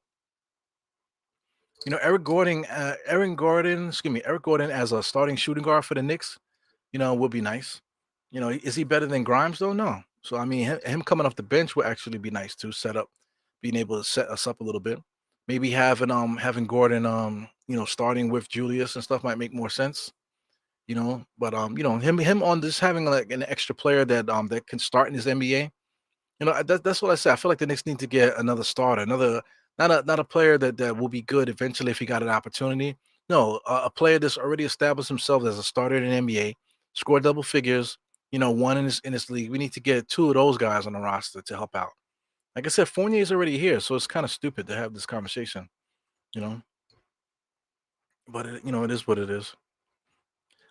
Eric Gordon as a starting shooting guard for the Knicks, would be nice. Is he better than Grimes though? No. So I mean, him coming off the bench would actually be nice to set up, being able to set us up a little bit. Maybe having Gordon starting with Julius and stuff might make more sense. But him on this having like an extra player that can start in his NBA. That's what I say. I feel like the Knicks need to get another starter, another not a player that will be good eventually if he got an opportunity. No, a player that's already established himself as a starter in the NBA, scored double figures. One in his league. We need to get two of those guys on the roster to help out. Like I said, Fournier is already here, so it's kind of stupid to have this conversation. You know, but it is what it is.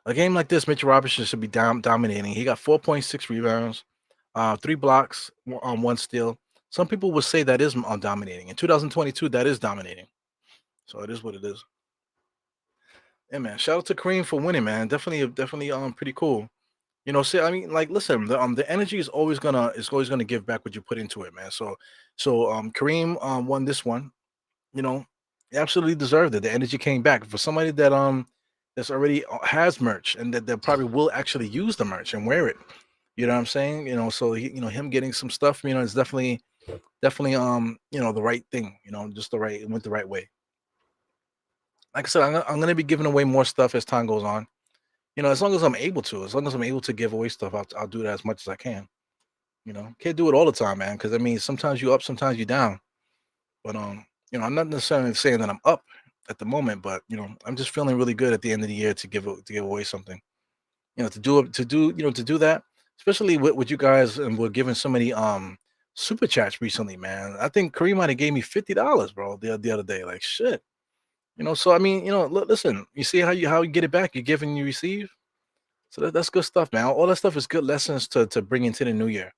A game like this, Mitchell Robinson should be dominating. He got 4.6 rebounds, three blocks on one steal. Some people would say that is dominating. In 2022, that is dominating. So it is what it is. Yeah, man. Shout out to Kareem for winning, man. Definitely, pretty cool. See, I mean, like, listen, the energy is always gonna give back what you put into it, man. So Kareem won this one. You know, he absolutely deserved it. The energy came back for somebody that's already has merch and that probably will actually use the merch and wear it. You know what I'm saying? So him getting some stuff, is definitely the right thing. Just it went the right way. Like I said, I'm gonna be giving away more stuff as time goes on. As long as I'm able to, give away stuff, I'll do that as much as I can. Can't do it all the time, man. Because I mean, sometimes you up, sometimes you down. But I'm not necessarily saying that I'm up at the moment, but I'm just feeling really good at the end of the year to give away something. To do that, especially with you guys, and we're giving so many super chats recently, man. I think Kareem might have gave me $50, bro, the other day. Like shit. So I mean, listen, you see how you get it back, you give and you receive. So that's good stuff, man. All that stuff is good lessons to bring into the new year.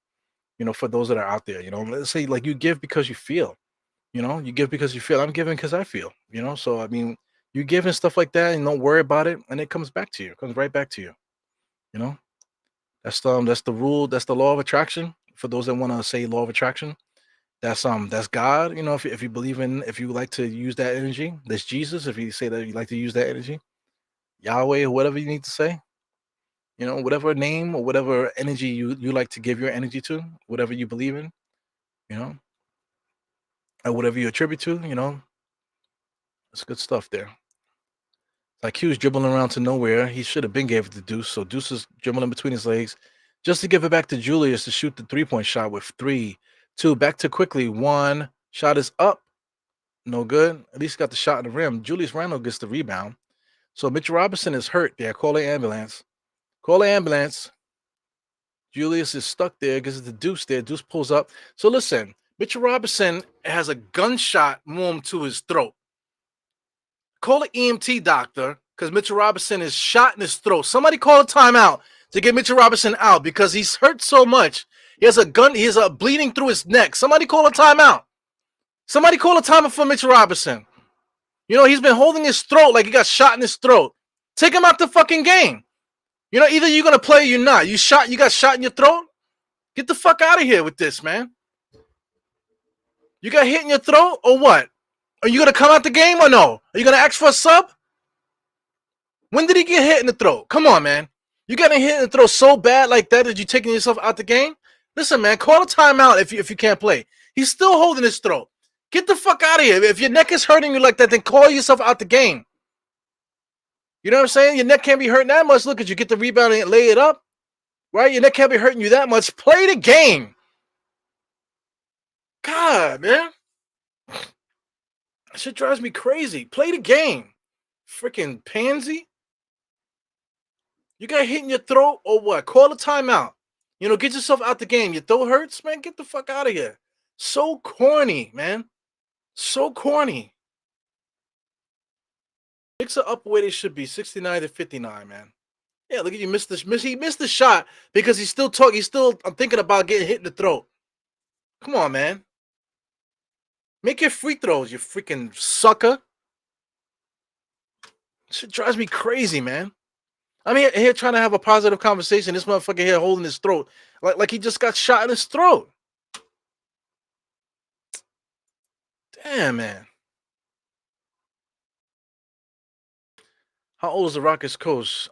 For those that are out there, let's say like you give because you feel. You give because you feel. I'm giving because I feel. So I mean, you give and stuff like that, and don't worry about it, and it comes back to you. It comes right back to you. You know, that's the rule. That's the law of attraction. For those that want to say law of attraction, that's God. If you like to use that energy, that's Jesus. If you say that you like to use that energy, Yahweh or whatever you need to say, whatever name or whatever energy you like to give your energy to, whatever you believe in, you know, or whatever you attribute to, it's good stuff there. Like he was dribbling around to nowhere. He should have been gave it to Deuce. So Deuce is dribbling between his legs just to give it back to Julius to shoot the 3-point shot with 3-2. Back to quickly. One shot is up. No good. At least got the shot in the rim. Julius Randle gets the rebound. So Mitchell Robinson is hurt there. Call the ambulance. Call the ambulance. Julius is stuck there because it's the Deuce there. Deuce pulls up. So listen, Mitchell Robinson has a gunshot wound to his throat. Call an EMT doctor because Mitchell Robinson is shot in his throat. Somebody call a timeout to get Mitchell Robinson out because he's hurt so much. He has a bleeding through his neck. Somebody call a timeout. Somebody call a timeout for Mitchell Robinson. He's been holding his throat like he got shot in his throat. Take him out the fucking game. Either you're gonna play or you're not. You got shot in your throat? Get the fuck out of here with this, man. You got hit in your throat or what? Are you gonna come out the game or no? Are you gonna ask for a sub? When did he get hit in the throat? Come on, man. You getting hit in the throat so bad like that you taking yourself out the game? Listen, man, call a timeout if you can't play. He's still holding his throat. Get the fuck out of here. If your neck is hurting you like that, then call yourself out the game. You know what I'm saying? Your neck can't be hurting that much. Look at you get the rebound and lay it up. Right? Your neck can't be hurting you that much. Play the game. God, man. That shit drives me crazy. Play the game. Freaking pansy. You got hit in your throat or what? Call a timeout. Get yourself out the game. Your throat hurts, man. Get the fuck out of here. So corny, man. So corny. Knicks are up where they should be, 69-59, man. Yeah, look at you. He missed the shot because he's still talking. He's still thinking about getting hit in the throat. Come on, man. Make your free throws, you freaking sucker. Shit drives me crazy, man. I'm here trying to have a positive conversation. This motherfucker here holding his throat like he just got shot in his throat. Damn, man. How old is the Rockets coach?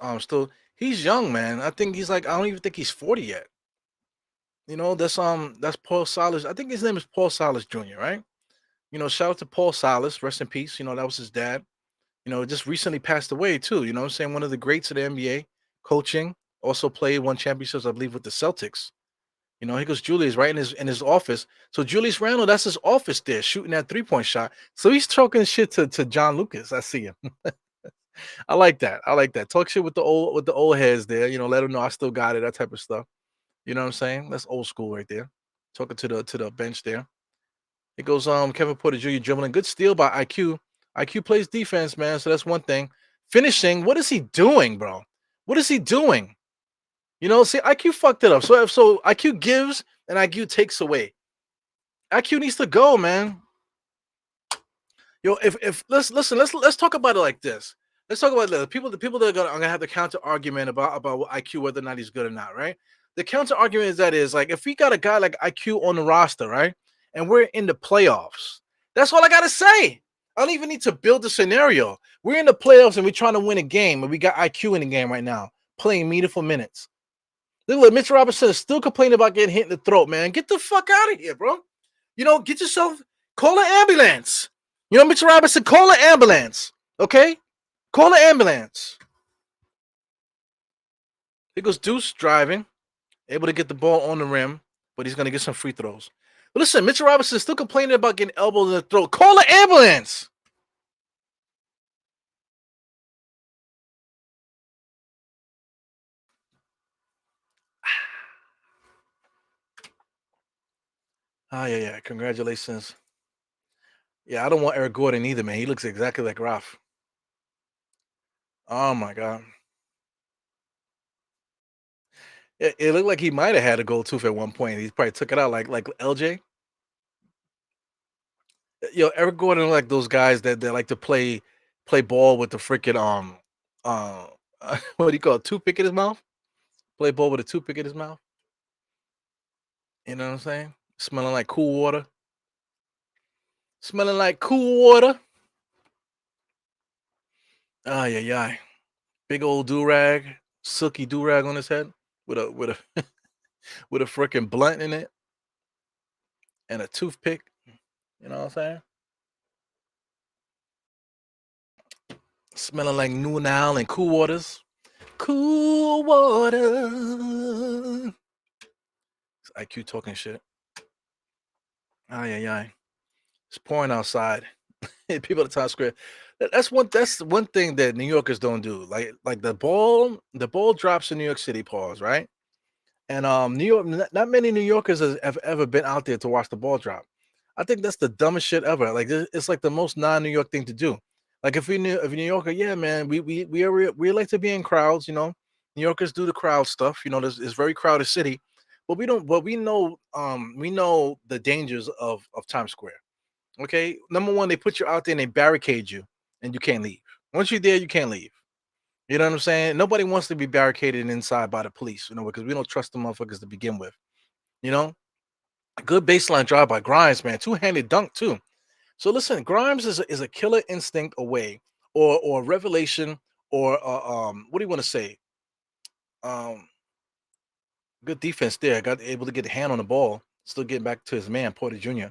He's young, man. I think I don't even think he's 40 yet. That's Paul Silas. I think his name is Paul Silas Jr., right? Shout out to Paul Silas, rest in peace. That was his dad. Just recently passed away too. What I'm saying, one of the greats of the NBA. coaching. Also played one championships, I believe, with the Celtics. You know, here goes Julius right in his office. So Julius Randle, that's his office there, shooting that 3-point shot. So he's talking shit to John Lucas. I see him. I like that. I like that. Talk shit with the old heads there. You know, let them know I still got it. That type of stuff. You know what I'm saying? That's old school right there. Talking to the bench there. It goes Kevin Porter Jr. dribbling. Good steal by IQ. IQ plays defense, man. So that's one thing. Finishing. What is he doing, bro? What is he doing? You know, see, IQ fucked it up. So IQ gives and IQ takes away. IQ needs to go, man. Yo, if let's talk about it like this. Let's talk about the people that are gonna have the counter argument about what IQ, whether or not he's good or not, right? The counter argument is like if we got a guy like IQ on the roster, right, and we're in the playoffs, that's all I gotta say. I don't even need to build a scenario. We're in the playoffs and we're trying to win a game, and we got IQ in the game right now, playing meaningful minutes. Look, Mitch Robinson is still complaining about getting hit in the throat, man. Get the fuck out of here, bro. You know, get yourself, call an ambulance. You know, Mitch Robinson, call an ambulance. Okay? Call an ambulance. Here goes Deuce driving, able to get the ball on the rim, but he's going to get some free throws. But listen, Mitch Robinson is still complaining about getting elbowed in the throat. Call an ambulance. Yeah. Congratulations. Yeah, I don't want Eric Gordon either, man. He looks exactly like Ralph. Oh my god. It looked like he might have had a gold tooth at one point. He probably took it out like LJ. Yo, Eric Gordon like those guys that like to play ball with the freaking uh what do you call it? Toothpick in his mouth? Play ball with a toothpick in his mouth. You know what I'm saying? Smelling like cool water. Smelling like cool water. Yeah. Big old do rag, silky do rag on his head with a with a freaking blunt in it and a toothpick. You know what I'm saying? Smelling like New Nile and cool waters. Cool water. It's IQ talking shit. Yeah. It's pouring outside. People at Times Square. That's one thing that New Yorkers don't do. Like the ball drops in New York City, pause, right? And New York, not many New Yorkers have ever been out there to watch the ball drop. I think that's the dumbest shit ever. Like it's like the most non-New York thing to do. Like if you're New Yorker, yeah, man, we like to be in crowds. You know, New Yorkers do the crowd stuff. You know, it's very crowded city, but we don't. But we know the dangers of Times Square. Okay, number one, they put you out there and they barricade you, and you can't leave. Once you're there, you can't leave. You know what I'm saying? Nobody wants to be barricaded inside by the police, you know, because we don't trust the motherfuckers to begin with. You know, a good baseline drive by Grimes, man, two-handed dunk too. So listen, Grimes is a killer instinct away, or revelation, or what do you want to say? Um, Good defense there. Got able to get a hand on the ball, still getting back to his man Porter Jr.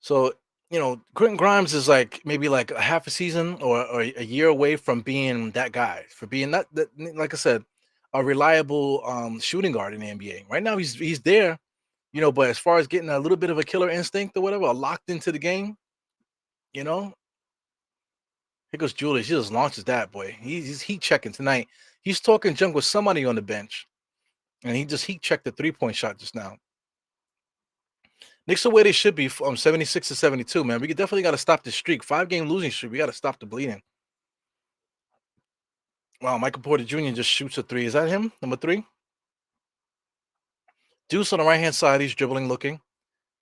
So, you know, Quentin Grimes is like maybe like a half a season or a year away from being that guy, for being that, like I said, a reliable shooting guard in the NBA. Right now, he's there, you know, but as far as getting a little bit of a killer instinct or whatever, locked into the game, you know, here goes Julius. He just launches that boy. He's heat checking tonight. He's talking junk with somebody on the bench, and he just heat checked the 3-point shot just now. Knicks are where they should be, 76 to 72, man. We definitely got to stop this streak. 5-game losing streak. We got to stop the bleeding. Wow, Michael Porter Jr. just shoots a three. Is that him? Number three? Deuce on the right hand side. He's dribbling, looking.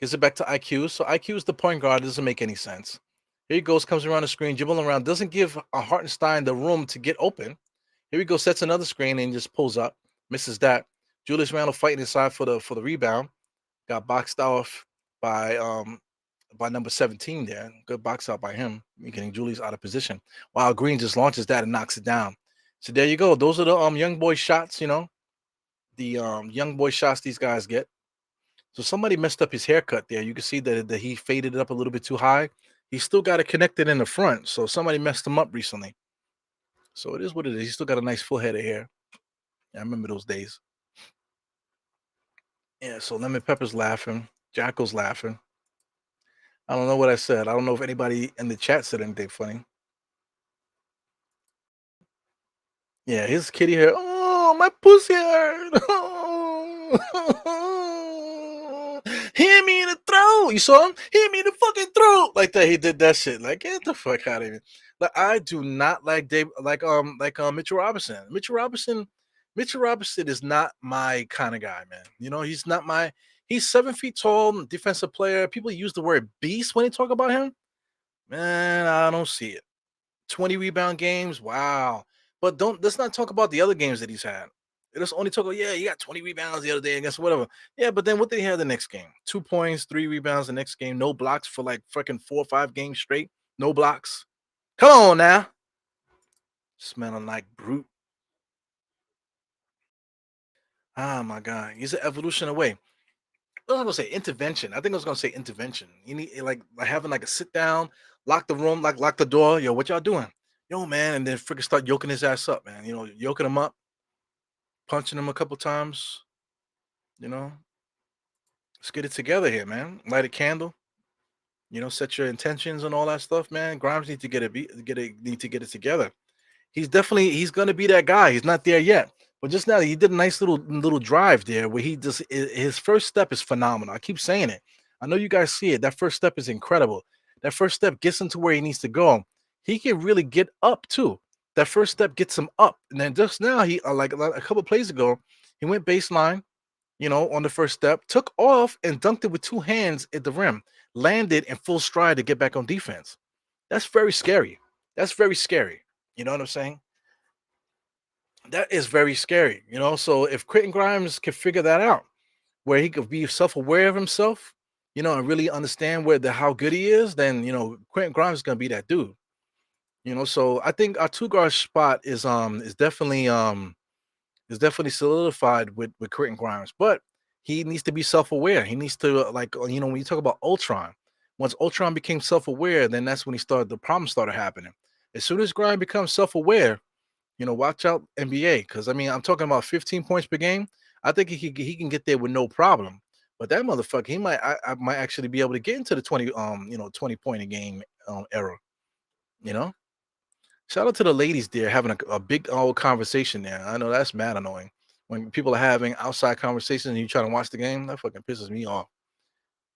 Gives it back to IQ. So IQ is the point guard. It doesn't make any sense. Here he goes, comes around the screen, dribbling around. Doesn't give Hartenstein the room to get open. Here he goes, sets another screen and just pulls up. Misses that. Julius Randle fighting inside for the rebound. Got boxed off by number 17 there. Good box out by him, getting Julius out of position. While Green just launches that and knocks it down. So there you go. Those are the young boy shots, you know. The young boy shots these guys get. So somebody messed up his haircut there. You can see that he faded it up a little bit too high. He still got it connected in the front. So somebody messed him up recently. So it is what it is. He still got a nice full head of hair. Yeah, I remember those days. Yeah, so Lemon Pepper's laughing, Jackal's laughing. I don't know what I said. I don't know if anybody in the chat said anything funny. Yeah, his kitty hair. Oh, my pussy hurt. Oh. Hit me in the throat. You saw him? Hit me in the fucking throat. Like that. He did that shit. Like, get the fuck out of here. Like, I do not like Dave, Mitchell Robinson. Mitchell Robinson is not my kind of guy, man. You know, he's not my. He's 7 feet tall, defensive player. People use the word beast when they talk about him. Man, I don't see it. 20 rebound games. Wow. But don't let's not talk about the other games that he's had. Let's only talk about, yeah, he got 20 rebounds the other day against whatever. Yeah, but then what did he have the next game? 2 points, 3 rebounds the next game, no blocks for like freaking 4 or 5 games straight. No blocks. Come on now. Smelling like brute. Oh my god. He's an evolution away. I was gonna say intervention. I think I was gonna say intervention. You need like having like a sit down, lock the room, like lock the door. Yo, what y'all doing? Yo, man, and then freaking start yoking his ass up, man. You know, yoking him up, punching him a couple times. You know, let's get it together here, man. Light a candle. You know, set your intentions and all that stuff, man. Grimes need to need to get it together. He's gonna be that guy. He's not there yet. But just now he did a nice little drive there where his first step is phenomenal. I keep saying it. I know you guys see it. That first step is incredible. That first step gets him to where he needs to go. He can really get up too. That first step gets him up. And then just now he like a couple plays ago, he went baseline, you know, on the first step, took off and dunked it with 2 hands at the rim, landed in full stride to get back on defense. That's very scary. That's very scary. You know what I'm saying? That is very scary, you know. So if Quentin Grimes can figure that out, where he could be self-aware of himself, you know, and really understand where the how good he is, then you know Quentin Grimes is gonna be that dude. You know, so I think our two guard spot is definitely solidified with Quentin Grimes, but he needs to be self-aware. He needs to you know, when you talk about Ultron, once Ultron became self-aware, then that's when the problems started happening. As soon as Grimes becomes self-aware, you know, watch out NBA because I mean I'm talking about 15 points per game. I think he can get there with no problem. But that motherfucker, I might actually be able to get into the 20 20 point a game era. You know, shout out to the ladies there having a big old conversation there. I know that's mad annoying when people are having outside conversations and you try to watch the game. That fucking pisses me off.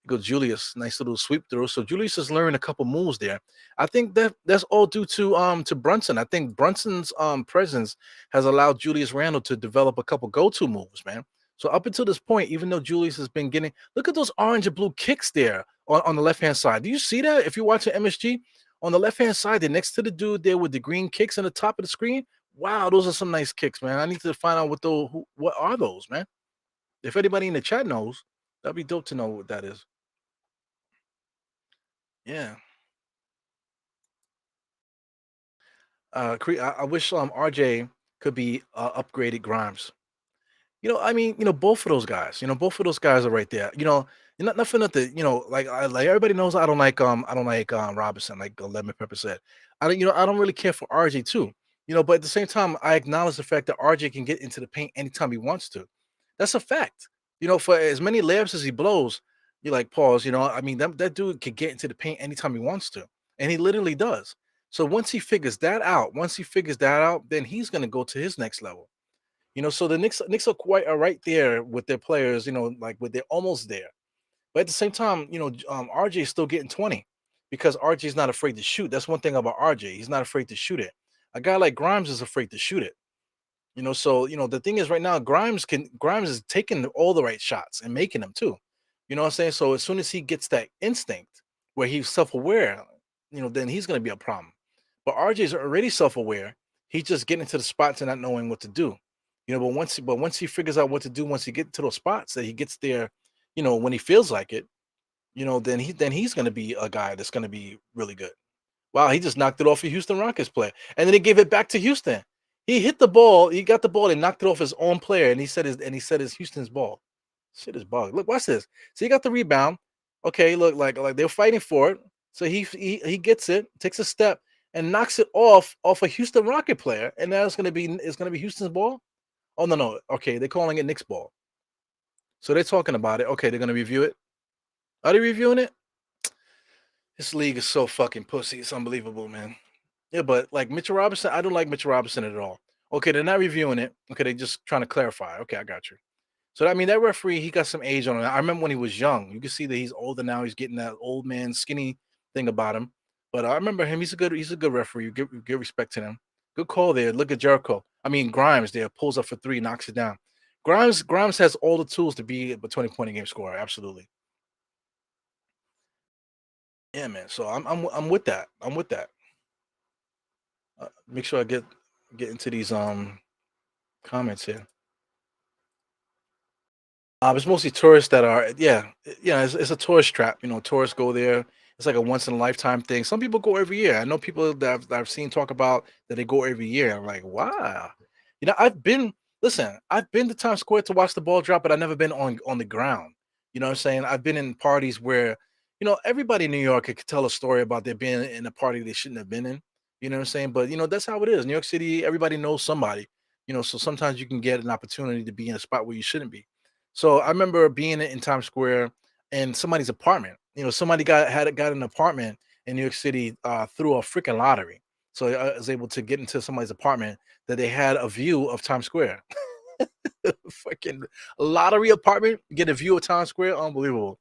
Go Julius, nice little sweep through. So Julius has learned a couple moves there. I think that's all due to Brunson. I think Brunson's presence has allowed Julius Randle to develop a couple go-to moves, man. So up until this point, even though Julius has been getting, look at those orange and blue kicks there on the left hand side. Do you see that? If you're watching MSG on the left hand side, they're next to the dude there with the green kicks on the top of the screen. Wow, those are some nice kicks, man. I need to find out what are those, man. If anybody in the chat knows, that'd be dope to know what that is. Yeah. I wish RJ could be upgraded Grimes. You know, I mean, you know, both of those guys. You know, both of those guys are right there. You know, not nothing that the you know, like everybody knows I don't like Robinson, like Lemon Pepper said. I don't really care for RJ too. You know, but at the same time, I acknowledge the fact that RJ can get into the paint anytime he wants to. That's a fact. You know, for as many layups as he blows, you like pause. You know, I mean, that dude can get into the paint anytime he wants to, and he literally does. So once he figures that out, then he's gonna go to his next level. You know, so the Knicks are right there with their players, you know, like they're almost there. But at the same time, you know, RJ is still getting 20 because RJ is not afraid to shoot. That's one thing about RJ. He's not afraid to shoot it. A guy like Grimes is afraid to shoot it. You know, so you know the thing is right now, Grimes is taking all the right shots and making them too. You know what I'm saying? So as soon as he gets that instinct where he's self-aware, you know, then he's gonna be a problem. But RJ's already self-aware. He's just getting to the spots and not knowing what to do. You know, but once he figures out what to do, once he get to those spots that he gets there, you know, when he feels like it, you know, then he's gonna be a guy that's gonna be really good. Wow, he just knocked it off a Houston Rockets player, and then he gave it back to Houston. He hit the ball, he got the ball and knocked it off his own player, and he said his Houston's ball. Shit is bug. Look, watch this. So he got the rebound. Okay, look like they're fighting for it. So he gets it, takes a step, and knocks it off a Houston Rocket player, and now it's gonna be Houston's ball. Oh no, no. Okay, they're calling it Knicks ball. So they're talking about it. Okay, they're gonna review it. Are they reviewing it? This league is so fucking pussy. It's unbelievable, man. Yeah, but like Mitchell Robinson, I don't like Mitchell Robinson at all. Okay, they're not reviewing it. Okay, they're just trying to clarify. Okay, I got you. So I mean, that referee, he got some age on him. I remember when he was young. You can see that he's older now. He's getting that old man skinny thing about him. But I remember him. He's a good referee. Give respect to him. Good call there. Look at Jericho. I mean Grimes there pulls up for three, knocks it down. Grimes has all the tools to be a 20 point a game scorer. Absolutely. Yeah, man. So I'm with that. I'm with that. Make sure I get into these comments here. It's mostly tourists that are, yeah. It's a tourist trap. Tourists go there. It's like a once in a lifetime thing. Some people go every year. I know people that I've seen talk about that they go every year. I'm like, wow. I've been listen. I've been to Times Square to watch the ball drop, but I've never been on the ground. You know what I'm saying? I've been in parties where everybody in New York could tell a story about there being in a party they shouldn't have been in. You know what I'm saying? But that's how it is. New York City, everybody knows somebody. So sometimes you can get an opportunity to be in a spot where you shouldn't be. So I remember being in Times Square in somebody's apartment. Somebody got an apartment in New York City through a freaking lottery. So I was able to get into somebody's apartment that they had a view of Times Square. Freaking lottery apartment, get a view of Times Square, unbelievable.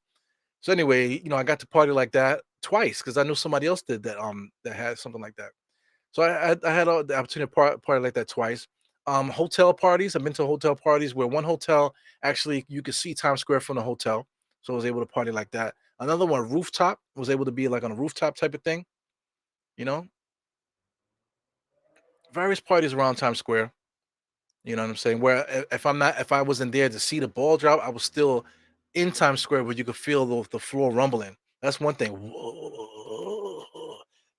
So anyway, I got to party like that twice because I knew somebody else did that that had something like that. So I had the opportunity to party like that twice. Hotel parties. I've been to hotel parties where one hotel actually you could see Times Square from the hotel, so I was able to party like that. Another one, rooftop, was able to be like on a rooftop type of thing. You know, various parties around Times Square. You know what I'm saying? Where if I wasn't there to see the ball drop, I was still in Times Square where you could feel the floor rumbling. That's one thing. Whoa.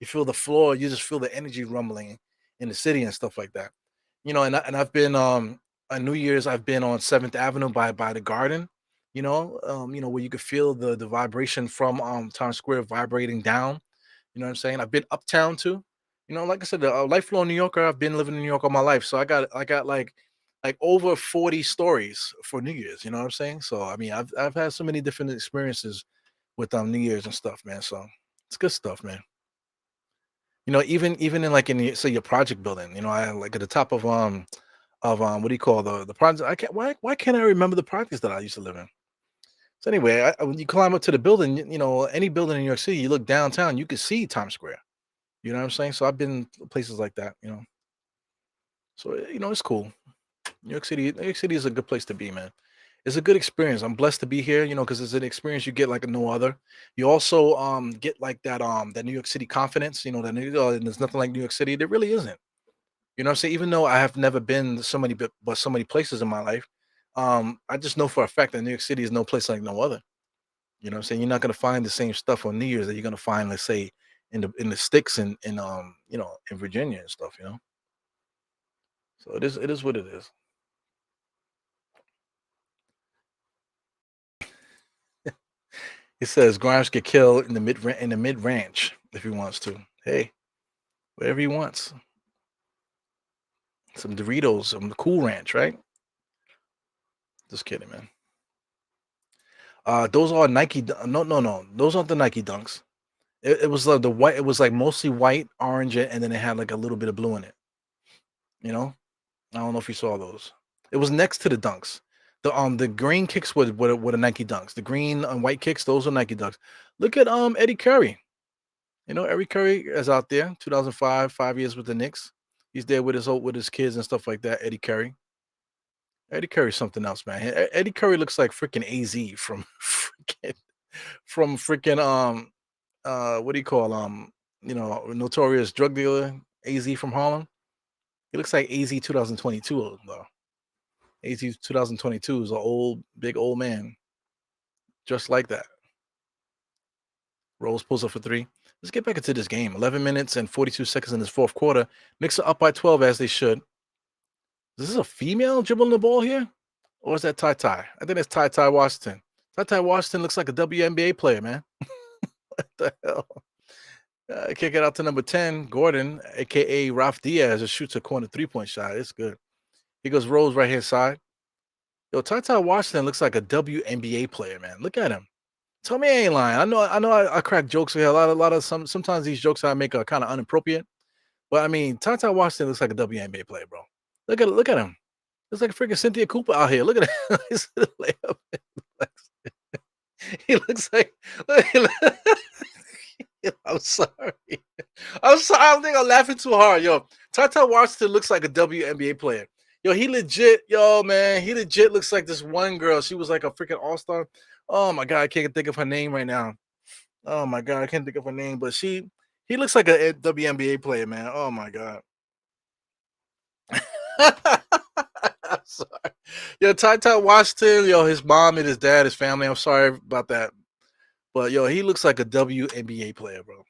You feel the floor, you just feel the energy rumbling in the city and stuff like that. And I've been on New Year's, I've been on 7th Avenue by the garden, where you could feel the vibration from Times Square vibrating down. You know what I'm saying? I've been uptown too. Like I said, a lifelong New Yorker. I've been living in New York all my life, so I got like over 40 stories for New Year's. You know what I'm saying? So I mean, I've had so many different experiences with New Year's and stuff, man. So it's good stuff, man. Even in like say your project building. I like at the top of what do you call the project? I can't why can't I remember the projects that I used to live in? So anyway, when you climb up to the building, any building in New York City, you look downtown, you can see Times Square. You know what I'm saying? So I've been places like that. So it's cool. New York City is a good place to be, man. It's a good experience. I'm blessed to be here, because it's an experience you get like no other. You also get like that New York City confidence, there's nothing like New York City. There really isn't. You know what I'm saying? Even though I have never been to so many but so many places in my life, I just know for a fact that New York City is no place like no other. You know what I'm saying? You're not gonna find the same stuff on New Year's that you're gonna find, let's say, in the sticks and in Virginia and stuff. So it is what it is. It says Grimes could kill in the mid ranch if he wants to. Hey, whatever he wants. Some Doritos, some Cool Ranch, right? Just kidding, man. Those are Nike. No, no, no. Those aren't the Nike Dunks. It was the white. It was like mostly white, orange, and then it had like a little bit of blue in it. You know, I don't know if you saw those. It was next to the Dunks. The green kicks were the Nike Dunks. The green and white kicks, those are Nike Dunks. Look at Eddie Curry. Eddie Curry is out there. 2005, 5 years with the Knicks. He's there with his kids and stuff like that. Eddie Curry. Eddie Curry's something else, man. Eddie Curry looks like freaking AZ from freaking what do you call notorious drug dealer AZ from Harlem. He looks like AZ 2022 though. AZ 2022 is an big old man, just like that. Rose pulls up for three. Let's get back into this game. 11 minutes and 42 seconds in this fourth quarter. Knicks are up by 12 as they should. Is this a female dribbling the ball here? Or is that Ty Ty? I think it's Ty Ty Washington. Ty Ty Washington looks like a WNBA player, man. What the hell? Kick it out to number 10, Gordon, aka Ralph Diaz, just shoots a corner 3-point shot. It's good. He goes Rose right hand side. Yo, Ty Washington looks like a WNBA player, man. Look at him. Tell me I ain't lying. I crack jokes here. Sometimes these jokes I make are kind of inappropriate. But I mean, Ty Washington looks like a WNBA player, bro. Look at him. Looks like a freaking Cynthia Cooper out here. Look at him. His layup. He looks like I'm sorry. I'm sorry. I think I'm laughing too hard. Yo, Tata Washington looks like a WNBA player. Yo, he legit, yo, man, he legit looks like this one girl. She was like a freaking all-star. Oh my god, I can't think of her name right now. Oh my god, I can't think of her name, but he looks like a WNBA player, man. Oh my god. I'm sorry. Yo, Ty Washington, yo, his mom and his dad, his family. I'm sorry about that. But yo, he looks like a WNBA player, bro.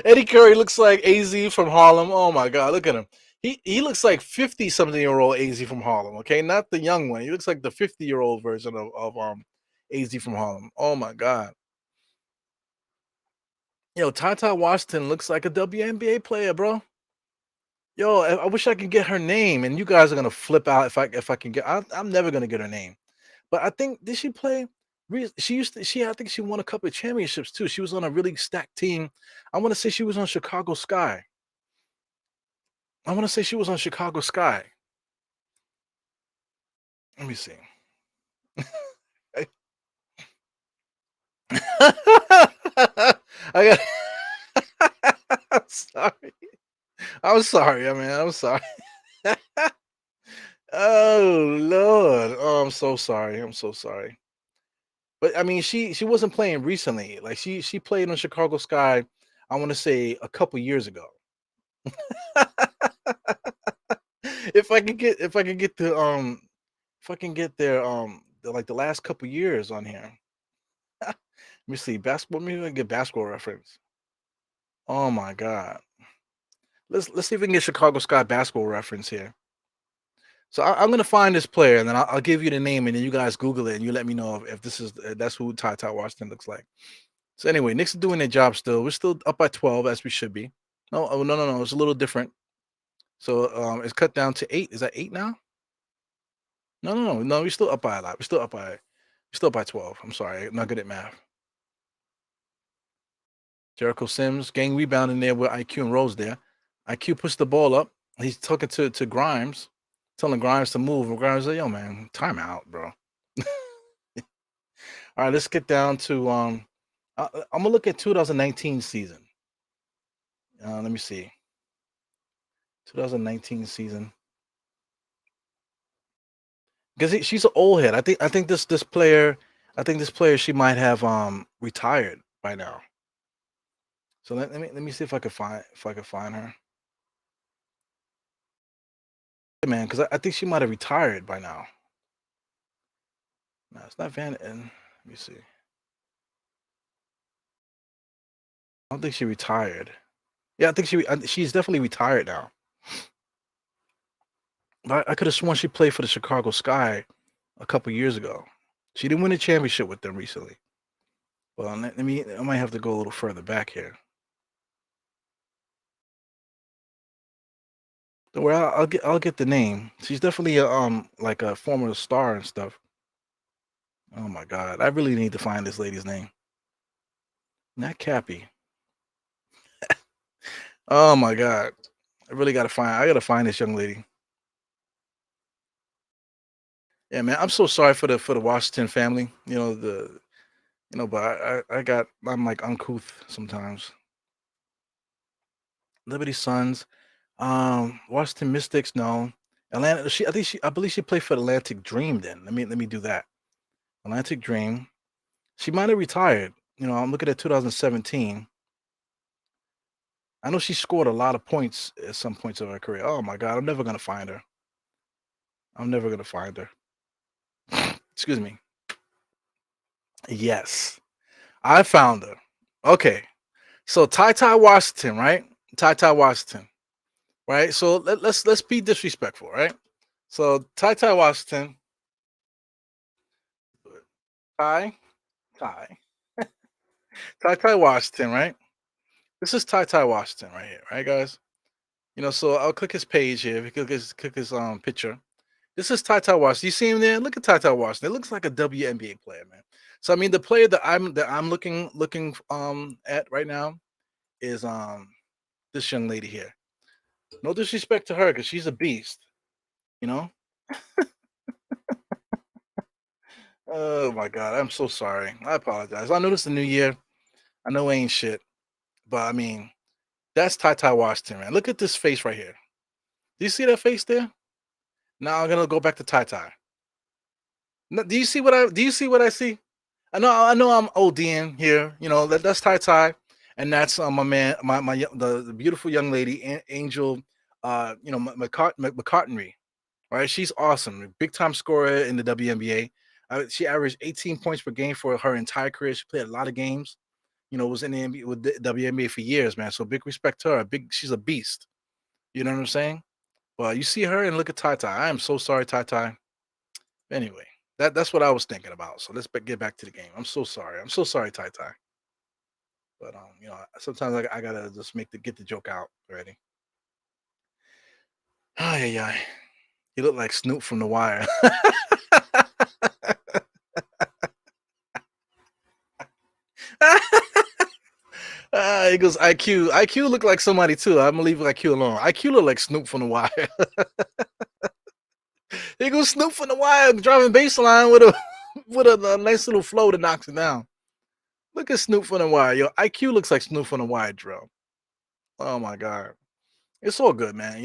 Eddie Curry looks like AZ from Harlem. Oh my god, look at him. He looks like 50-something-year-old AZ from Harlem, okay? Not the young one. He looks like the 50-year-old version of AZ from Harlem. Oh my god. Yo, Tata Washington looks like a WNBA player, bro. Yo, I wish I could get her name, and you guys are gonna flip out if I can get. I'm never gonna get her name, but I think did she play? She used to. She I think she won a couple of championships too. She was on a really stacked team. I want to say she was on Chicago Sky. I want to say she was on Chicago Sky. Let me see. I got. I'm sorry. I'm sorry. I mean, I'm sorry. Oh Lord. Oh, I'm so sorry. I'm so sorry. But I mean, she wasn't playing recently. Like she played on Chicago Sky. I want to say a couple years ago. If I can get the if I can get their like the last couple years on here. Let me see basketball. Maybe I can get basketball reference. Oh my god. Let's see if we can get Chicago Sky basketball reference here. So I'm gonna find this player, and then I'll give you the name, and then you guys Google it, and you let me know if this is that's who Ty Washington looks like. So anyway, Knicks are doing their job still. We're still up by 12 as we should be. No, oh, no. It's a little different. So it's cut down to 8. Is that 8 now? No. We're still up by a lot. We're still up by 12. I'm sorry, I'm not good at math. Jericho Sims, gang rebound in there with IQ and Rose there. IQ puts the ball up. He's talking to Grimes, telling Grimes to move. And Grimes like, yo, man, timeout, bro. All right, let's get down to I'm gonna look at 2019 season. Let me see. 2019 season. Because she's an old head. I think this player she might have retired by now. So let me see if I could find her. Yeah, man, because I think she might have retired by now. No, it's not Van. And let me see. I don't think she retired. Yeah, I think she's definitely retired now. But I could have sworn she played for the Chicago Sky a couple years ago. She didn't win a championship with them recently. Well, I might have to go a little further back here. Don't worry, I'll get the name. She's definitely a like a former star and stuff. Oh my god, I really need to find this lady's name. Not Cappy. Oh my god, I gotta find this young lady. Yeah, man, I'm so sorry for the Washington family. But I'm like uncouth sometimes. Liberty Suns, Washington Mystics, no. Atlanta, I believe she played for Atlantic Dream. Then let me do that. Atlantic Dream. She might have retired. I'm looking at 2017. I know she scored a lot of points at some points of her career. Oh my god, I'm never gonna find her. I'm never gonna find her. Excuse me. Yes, I found her. Okay, so Ty Washington, right? Ty Washington, right? So let's be disrespectful, right? So Ty Washington, Ty, Ty. Ty Washington, right? This is Ty Washington right here, right, guys? So I'll click his page here. If you click his picture. This is Ty Washington. You see him there? Look at Ty Washington. It looks like a WNBA player, man. So I mean, the player that I'm looking at right now is this young lady here. No disrespect to her, because she's a beast. You know. Oh my God, I'm so sorry. I apologize. I know this is the new year. I know it ain't shit, but I mean, that's Ty Washington, man. Look at this face right here. Do you see that face there? Now I'm gonna go back to Ty. Do you see what I see? I know I'm ODing here. That's Ty, and that's my man, the beautiful young lady, Angel, McCartney. Right, she's awesome, big time scorer in the WNBA. She averaged 18 points per game for her entire career. She played a lot of games. Was in the NBA with the WNBA for years, man. So big respect to her. She's a beast. You know what I'm saying? But you see her and look at Ty. I am so sorry, Ty. Anyway, that's what I was thinking about. So let's get back to the game. I'm so sorry. I'm so sorry, Ty. But sometimes I gotta just get the joke out already. Ay, ay, ay. You look like Snoop from The Wire. He goes IQ. IQ look like somebody too. I'm gonna leave IQ alone. IQ look like Snoop from The Wire. He goes Snoop from The Wire driving baseline with a with a nice little flow that knocks it down. Look at Snoop from The Wire. Yo, IQ looks like Snoop from The Wire, drill. Oh my God. It's all good, man.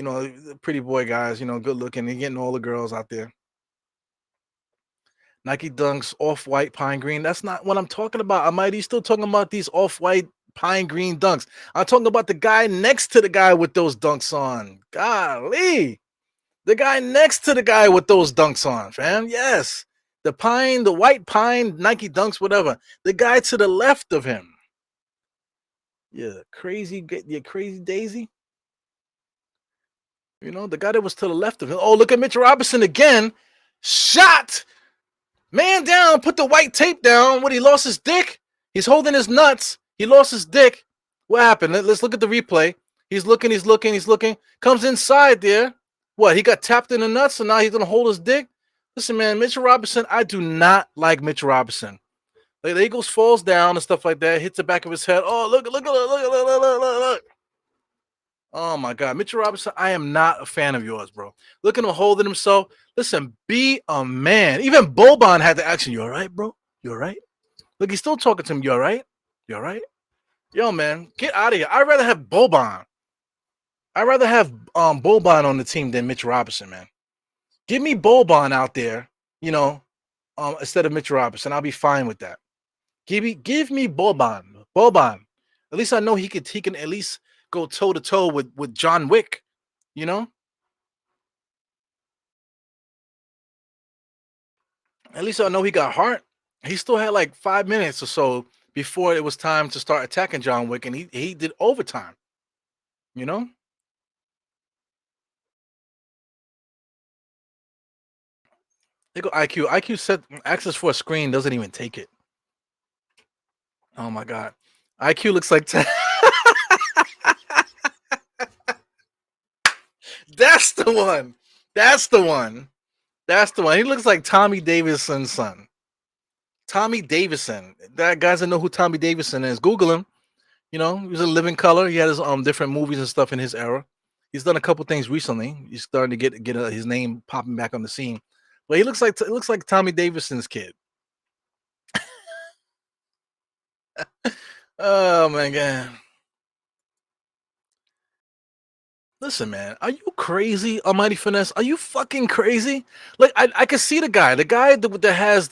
Pretty boy guys, good looking. They're getting all the girls out there. Nike Dunks, off-white, pine green. That's not what I'm talking about. I might be still talking about these off-white, pine green dunks. I'm talking about the guy next to the guy with those dunks on. Golly. The guy next to the guy with those dunks on, fam. Yes. The white pine, Nike Dunks, whatever. The guy to the left of him. Yeah, crazy Daisy. The guy that was to the left of him. Oh, look at Mitch Robinson again. Shot. Man down, put the white tape down when he lost his dick. He's holding his nuts. He lost his dick. What happened? Let's look at the replay. He's looking. Comes inside there. What? He got tapped in the nuts, so now he's going to hold his dick? Listen, man, Mitchell Robinson, I do not like Mitchell Robinson. Like, the Eagles falls down and stuff like that, hits the back of his head. Oh, look. Oh, my God. Mitchell Robinson, I am not a fan of yours, bro. Look at him holding himself. Listen, be a man. Even Boban had the action. You all right, bro? You all right? Look, he's still talking to him. You all right? You all right? Yo, man, get out of here. I'd rather have Boban. I'd rather have Boban on the team than Mitch Robinson, man. Give me Boban out there, instead of Mitch Robinson. I'll be fine with that. Give me Boban. Boban. At least I know he can at least go toe to toe with John Wick, At least I know he got heart. He still had like 5 minutes or so before it was time to start attacking John Wick, and he did overtime. You know? They go IQ. IQ said access for a screen doesn't even take it. Oh my God. IQ looks like That's the one. That's the one. That's the one. He looks like Tommy Davidson's son. Tommy Davison. That guys that know who Tommy Davison is, Google him. He was a living color. He had his different movies and stuff in his era. He's done a couple things recently. He's starting to get his name popping back on the scene. But he looks like Tommy Davison's kid. Oh my God. Listen, man, are you crazy, Almighty Finesse? Are you fucking crazy? Like, I can see the guy that has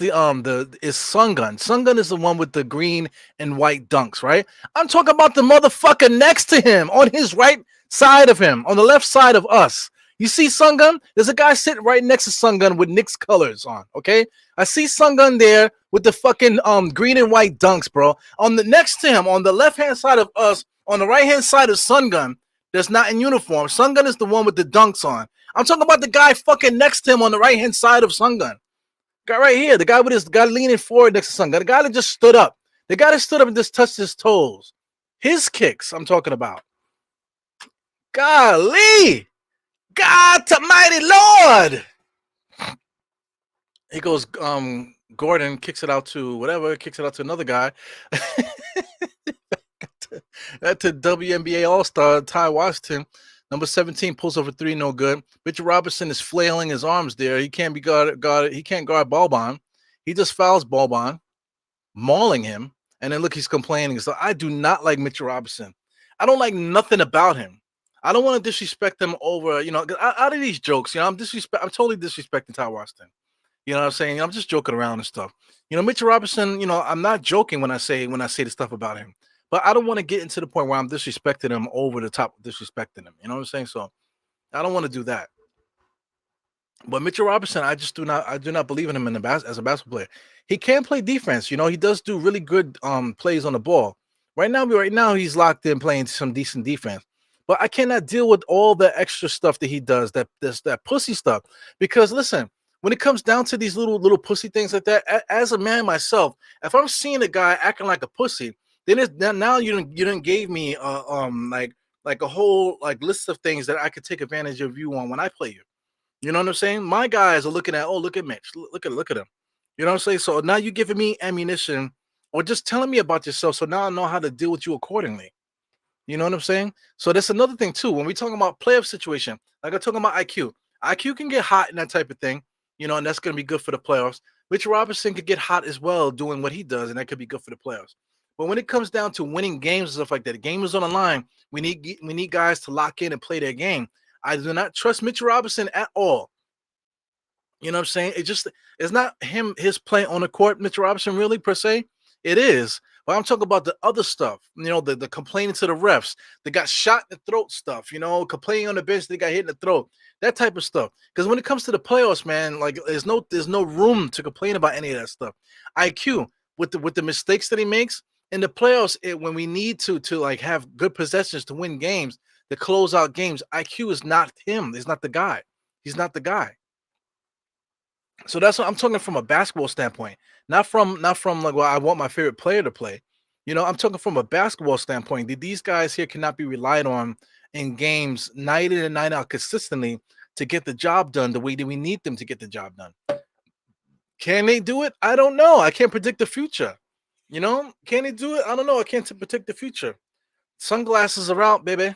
is Sun Gun. Sun Gun is the one with the green and white dunks, right? I'm talking about the motherfucker next to him, on his right side of him, on the left side of us. You see Sun Gun? There's a guy sitting right next to Sun Gun with Knicks colors on. Okay, I see Sun Gun there with the fucking green and white dunks, bro. On the next to him, on the left hand side of us, on the right hand side of Sun Gun. That's not in uniform. Sun Gun is the one with the dunks on. I'm talking about the guy fucking next to him on the right hand side of Sun Gun. Guy right here, the guy with his guy leaning forward next to Sun Gun. The guy that just stood up. The guy that stood up and just touched his toes. His kicks, I'm talking about. Golly! God to mighty Lord! He goes, Gordon kicks it out to whatever, kicks it out to another guy. to WNBA All-Star Ty Washington. Number 17 pulls over three, no good. Richard Robinson is flailing his arms there. He can't be guarded. He can't guard Balbon. He just fouls Balbon, mauling him. And then look, he's complaining. So I do not like Mitchell Robinson. I don't like nothing about him. I don't want to disrespect him over, out of these jokes. I'm totally disrespecting Ty Washington. You know what I'm saying? I'm just joking around and stuff. Mitchell Robinson, I'm not joking when I say the stuff about him. But I don't want to get into the point where I'm disrespecting him over the top, disrespecting him. You know what I'm saying? So I don't want to do that. But Mitchell Robinson, I do not believe in him as a basketball player. He can play defense. He does do really good plays on the ball. Right now he's locked in playing some decent defense. But I cannot deal with all the extra stuff that he does, that pussy stuff. Because listen, when it comes down to these little pussy things like that, as a man myself, if I'm seeing a guy acting like a pussy, then now you didn't gave me like a whole list of things that I could take advantage of you on when I play you. You know what I'm saying? My guys are looking at, oh, look at Mitch, look at him. You know what I'm saying? So now you're giving me ammunition or just telling me about yourself. So now I know how to deal with you accordingly. You know what I'm saying? So that's another thing too. When we talking about playoff situation, like I'm talking about IQ. IQ can get hot in that type of thing, and that's going to be good for the playoffs. Mitch Robinson could get hot as well doing what he does, and that could be good for the playoffs. But when it comes down to winning games and stuff like that, the game is on the line. We need guys to lock in and play their game. I do not trust Mitch Robinson at all. You know what I'm saying? It's not his play on the court, Mitch Robinson, really, per se. It is. But I'm talking about the other stuff, the complaining to the refs, they got shot in the throat stuff, complaining on the bench, they got hit in the throat, that type of stuff. Because when it comes to the playoffs, man, like there's no room to complain about any of that stuff. IQ with the mistakes that he makes in the playoffs, when we need to like have good possessions to win games, to close out games, IQ is not him. He's not the guy. He's not the guy. So that's what I'm talking from a basketball standpoint, not from like, well, I want my favorite player to play. I'm talking from a basketball standpoint. These guys here cannot be relied on in games night in and night out consistently to get the job done the way that we need them to get the job done. Can they do it? I don't know. I can't predict the future. Can they do it? I don't know. I can't predict the future. Sunglasses are out, baby.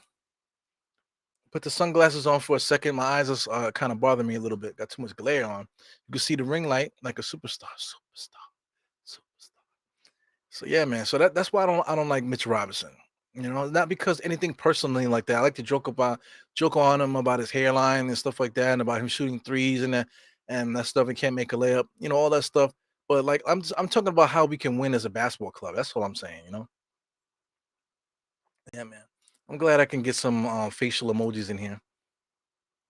Put the sunglasses on for a second. My eyes are kind of bothering me a little bit. Got too much glare on. You can see the ring light like a superstar. So yeah, man. So that's why I don't like Mitch Robinson. Not because anything personally like that. I like to joke on him about his hairline and stuff like that, and about him shooting threes and that stuff. And can't make a layup. All that stuff. But like I'm talking about how we can win as a basketball club. That's all I'm saying. Yeah, man. I'm glad I can get some facial emojis in here.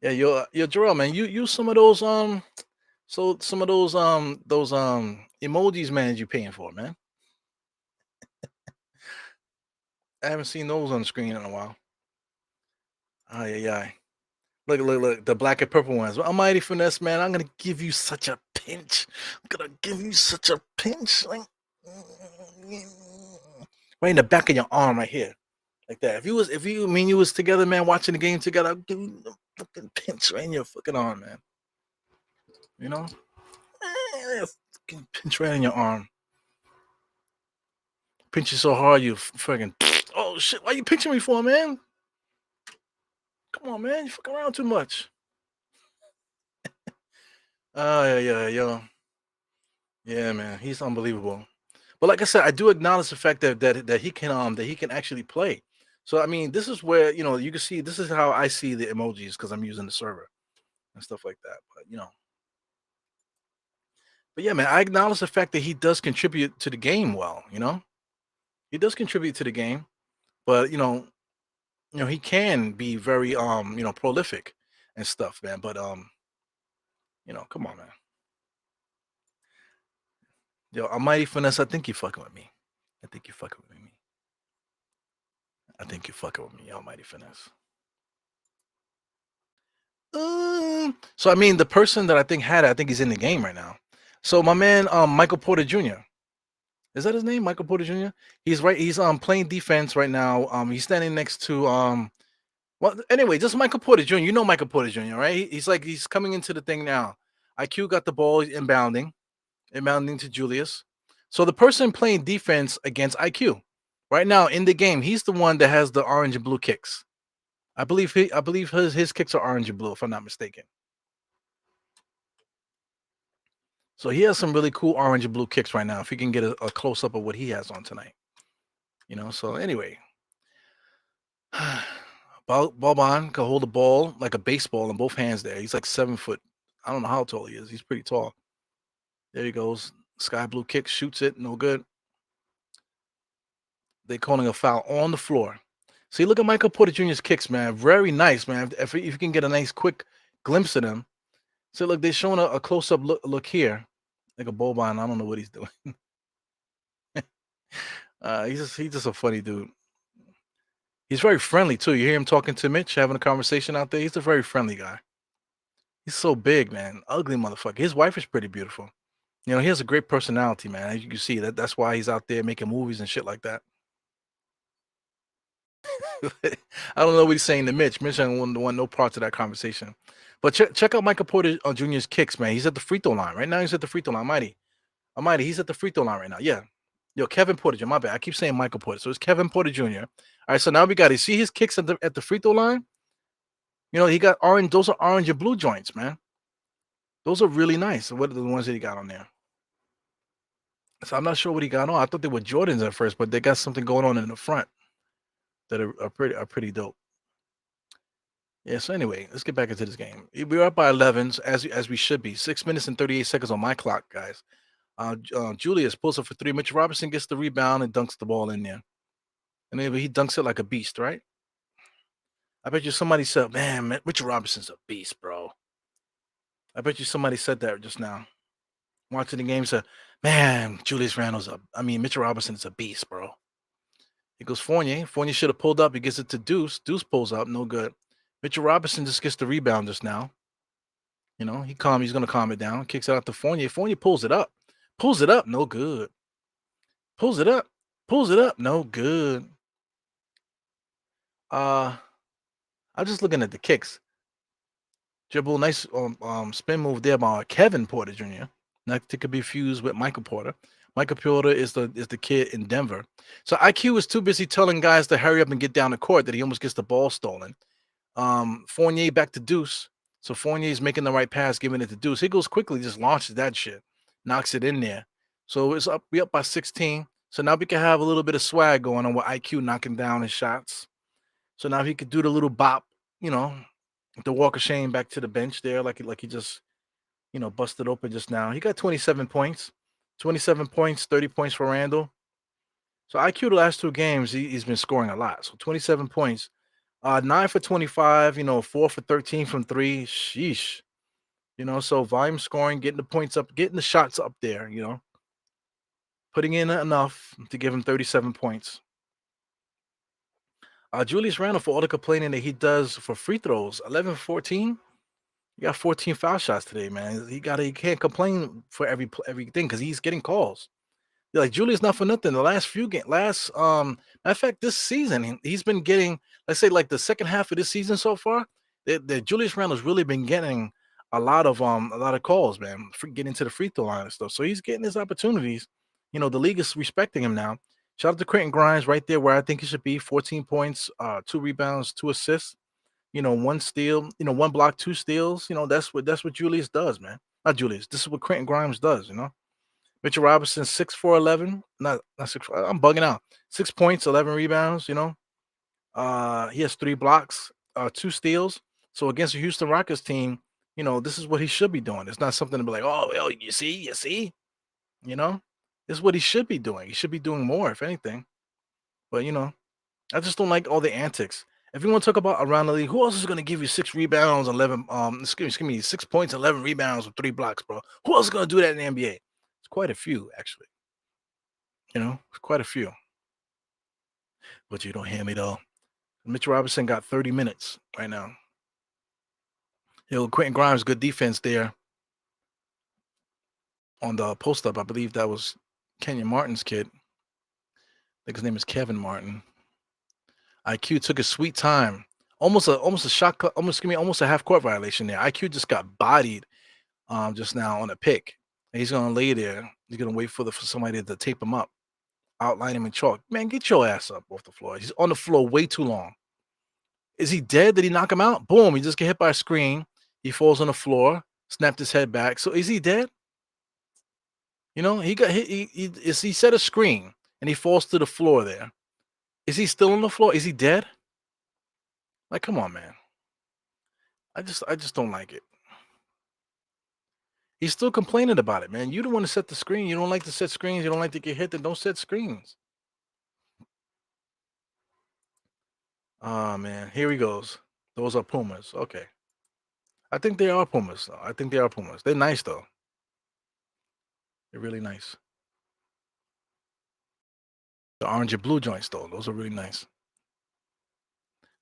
Yeah, you're Jarrell, man. You use some of those some of those emojis, man, you paying for, man. I haven't seen those on the screen in a while. Oh yeah. Look, the black and purple ones. Almighty finesse, man. I'm gonna give you such a pinch. Right in the back of your arm, right here. Like that. If you was together, man, watching the game together, I'll give you a fucking pinch right in your fucking arm, man. Fucking pinch right in your arm. Pinch you so hard, you fucking. Oh shit! Why you pinching me for, man? Come on, man. You fuck around too much. Oh yeah. Yeah, man. He's unbelievable. But like I said, I do acknowledge the fact that he can actually play. So I mean, this is where you can see this is how I see the emojis because I'm using the server and stuff like that. But yeah, man, I acknowledge the fact that he does contribute to the game well. He does contribute to the game, but he can be very prolific and stuff, man. But come on, man. Yo, Almighty Finesse, I think you fucking with me. I think you fucking with me. Almighty Finesse. So I mean, the person that I think had it, I think he's in the game right now. So my man, Michael Porter Jr. Is that his name? Michael Porter Jr.? He's right. He's playing defense right now. He's standing next to well, anyway, just Michael Porter Jr. You know Michael Porter Jr., right? He's like he's coming into the thing now. IQ got the ball inbounding to Julius. So the person playing defense against IQ right now in the game, he's the one that has the orange and blue kicks. I believe his kicks are orange and blue, if I'm not mistaken. So he has some really cool orange and blue kicks right now. If you can get a close up of what he has on tonight, So anyway, Boban can hold the ball like a baseball in both hands. There, he's like 7 foot. I don't know how tall he is. He's pretty tall. There he goes. Sky blue kick, shoots it, no good. They calling a foul on the floor. See, look at Michael Porter Jr.'s kicks, man. Very nice, man. If you can get a nice quick glimpse of them. So look, they're showing a close up look here, like a Boban. I don't know what he's doing. He's just a funny dude. He's very friendly too. You hear him talking to Mitch, having a conversation out there. He's a very friendly guy. He's so big, man. Ugly motherfucker. His wife is pretty beautiful. He has a great personality, man. As you can see, that's why he's out there making movies and shit like that. I don't know what he's saying to Mitch. Mitch don't want no parts of that conversation. But check out Michael Porter Jr.'s kicks, man. He's at the free throw line. Right now, he's at the free throw line. Mighty, he's at the free throw line right now. Yeah. Yo, Kevin Porter Jr. My bad. I keep saying Michael Porter. So it's Kevin Porter Jr. All right, so now we got to see his kicks at the free throw line. He got orange. Those are orange and blue joints, man. Those are really nice. What are the ones that he got on there? So I'm not sure what he got on. I thought they were Jordans at first, but they got something going on in the front that are pretty dope. Yeah. So anyway, let's get back into this game. We're up by 11s as we should be. 6 minutes and 38 seconds on my clock, guys. Julius pulls up for three. Mitch Robinson gets the rebound and dunks the ball in there. And then he dunks it like a beast, right? I bet you somebody said, man, Mitch Robinson's a beast, bro. I bet you somebody said that just now. Watching the game said, man, Mitch Robinson is a beast, bro. It goes Fournier. Fournier should have pulled up. He gets it to Deuce. Deuce pulls up. No good. Mitchell Robinson just gets the rebound just now. He's going to calm it down. Kicks it out to Fournier. Fournier pulls it up. Pulls it up. No good. Pulls it up. Pulls it up. No good. I'm just looking at the kicks. Dribble, nice spin move there by Kevin Porter Jr. Not to be fused with Michael Porter. Michael Porter is the kid in Denver. So IQ is too busy telling guys to hurry up and get down the court that he almost gets the ball stolen. Fournier back to Deuce. So Fournier is making the right pass, giving it to Deuce. He goes quickly, just launches that shit, knocks it in there. So it's up. We up by 16. So now we can have a little bit of swag going on with IQ knocking down his shots. So now he could do the little bop, the walk of shame back to the bench there, like he just, busted open just now. He got 27 points, 30 points for Randall. So IQ the last two games, he's been scoring a lot. So 27 points, 9 for 25, 4 for 13 from three. Sheesh. So volume scoring, getting the points up, getting the shots up there, putting in enough to give him 37 points. Julius Randle, for all the complaining that he does for free throws, 11 for 14. He got 14 foul shots today, man. He can't complain for everything because he's getting calls. Like Julius, not for nothing. The last few games, matter of fact, this season he's been getting, let's say, like the second half of this season so far. That Julius Randle's really been getting a lot of calls, man, for getting to the free throw line and stuff. So he's getting his opportunities. The league is respecting him now. Shout out to Quentin Grimes right there where I think he should be. 14 points, 2 rebounds, 2 assists. 1 steal. 1 block, 2 steals. That's what Julius does, man. Not Julius. This is what Quentin Grimes does. Mitchell Robinson, 6 for 11. Not 6. I'm bugging out. 6 points, 11 rebounds. He has 3 blocks, 2 steals. So against the Houston Rockets team, this is what he should be doing. It's not something to be like, oh, well, you see. This is what he should be doing. He should be doing more, if anything. But I just don't like all the antics. If you want to talk about around the league, who else is going to give you 6 rebounds, 11? Excuse me, 6 points, 11 rebounds with 3 blocks, bro? Who else is going to do that in the NBA? It's quite a few, actually. It's quite a few. But you don't hear me though. Mitch Robinson got 30 minutes right now. Quentin Grimes, good defense there on the post up. I believe that was Kenyon Martin's kid. I think his name is Kevin Martin. IQ took his sweet time. Almost a shot, almost give me almost a half court violation there. IQ just got bodied just now on a pick. And he's gonna lay there. He's gonna wait for somebody to tape him up, outline him in chalk. Man, get your ass up off the floor. He's on the floor way too long. Is he dead? Did he knock him out? Boom! He just get hit by a screen. He falls on the floor, snapped his head back. So is he dead? You know, he got hit. He set a screen and he falls to the floor there. Is he still on the floor? Is he dead? Like, come on, man. I just don't like it. He's still complaining about it, man. You don't want to set the screen. You don't like to set screens. You don't like to get hit. Then don't set screens. Oh man, here he goes. Those are Pumas. Okay. I think they are Pumas, though. I think they are Pumas. They're nice, though. They're really nice. The orange and blue joints, though, those are really nice.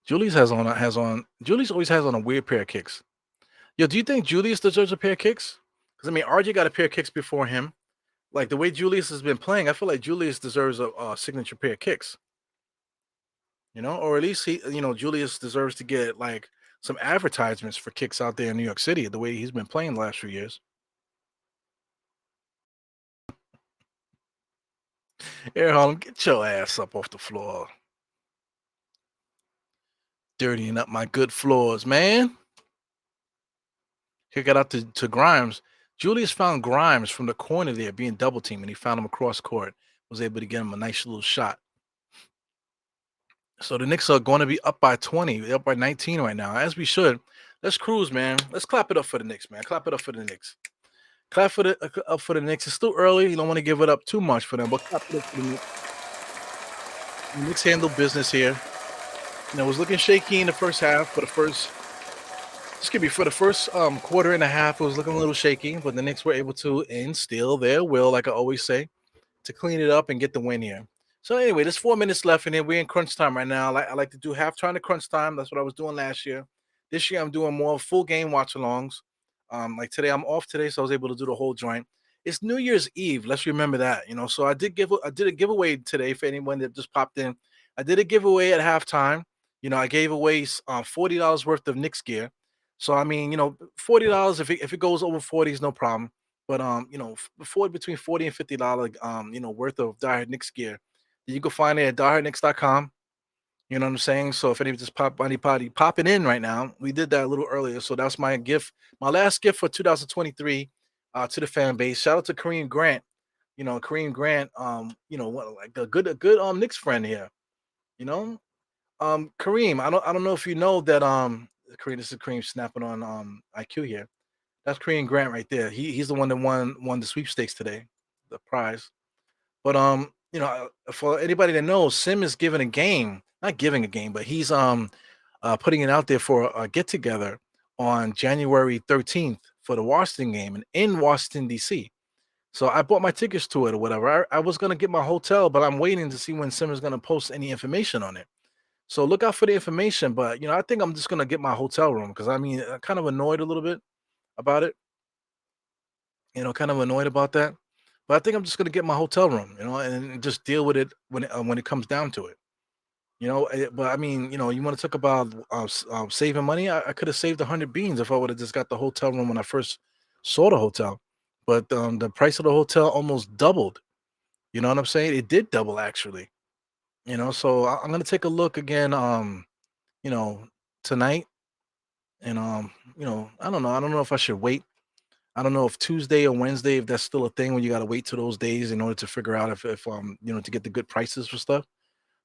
Julius always has on a weird pair of kicks. Yo, do you think Julius deserves a pair of kicks? Because I mean, RJ got a pair of kicks before him. Like the way Julius has been playing, I feel like Julius deserves a signature pair of kicks. You know, or at least Julius deserves to get like some advertisements for kicks out there in New York City. The way he's been playing the last few years. Here, Harlem, get your ass up off the floor. Dirtying up my good floors, man. Kick it out to Grimes. Julius found Grimes from the corner there being double teamed, and he found him across court. Was able to get him a nice little shot. So the Knicks are going to be up by 20. They're up by 19 right now, as we should. Let's cruise, man. Let's clap it up for the Knicks, man. Clap it up for the Knicks. Clap for the up for the Knicks. It's still early. You don't want to give it up too much for them, but clap it up for the Knicks. The Knicks handle business here. You know, it was looking shaky in the first half. For the first quarter and a half, it was looking a little shaky, but the Knicks were able to instill their will, like I always say, to clean it up and get the win here. So anyway, there's 4 minutes left in here. We're in crunch time right now. I like to do halftime to crunch time. That's what I was doing last year. This year I'm doing more full game watch alongs. Like today, I'm off today, so I was able to do the whole joint. It's New Year's Eve. Let's remember that, you know. So I did a giveaway today for anyone that just popped in. I did a giveaway at halftime. You know, I gave away $40 worth of Knicks gear. So I mean, you know, $40 if it goes over 40 is no problem. But between 40 and $50 worth of diehard Knicks gear, you can find it at diehardknicks.com. You know what I'm saying? So if any just anybody popping in right now, we did that a little earlier. So that's my gift, my last gift for 2023 to the fan base. Shout out to Kareem Grant. You know, Kareem Grant, like a good Knicks friend here. You know, Kareem, I don't know if you know that Kareem, this is Kareem snapping on IQ here. That's Kareem Grant right there. He's the one that won the sweepstakes today, the prize. But for anybody that knows, Sim is giving a game, not giving a game, but he's putting it out there for a get together on January 13th for the Washington game and in Washington D.C. So I bought my tickets to it or whatever. I was gonna get my hotel, but I'm waiting to see when Sim is gonna post any information on it. So look out for the information. But I think I'm just gonna get my hotel room because I mean, I'm kind of annoyed a little bit about it. Kind of annoyed about that. But I think I'm just gonna get my hotel room, and just deal with it when it comes down to it. But I mean, you want to talk about saving money? I could have saved 100 beans if I would have just got the hotel room when I first saw the hotel. But the price of the hotel almost doubled. You know what I'm saying? It did double actually. So I'm gonna take a look again. You know, tonight, and I don't know. I don't know if I should wait. I don't know if Tuesday or Wednesday, if that's still a thing when you got to wait to those days in order to figure out if to get the good prices for stuff.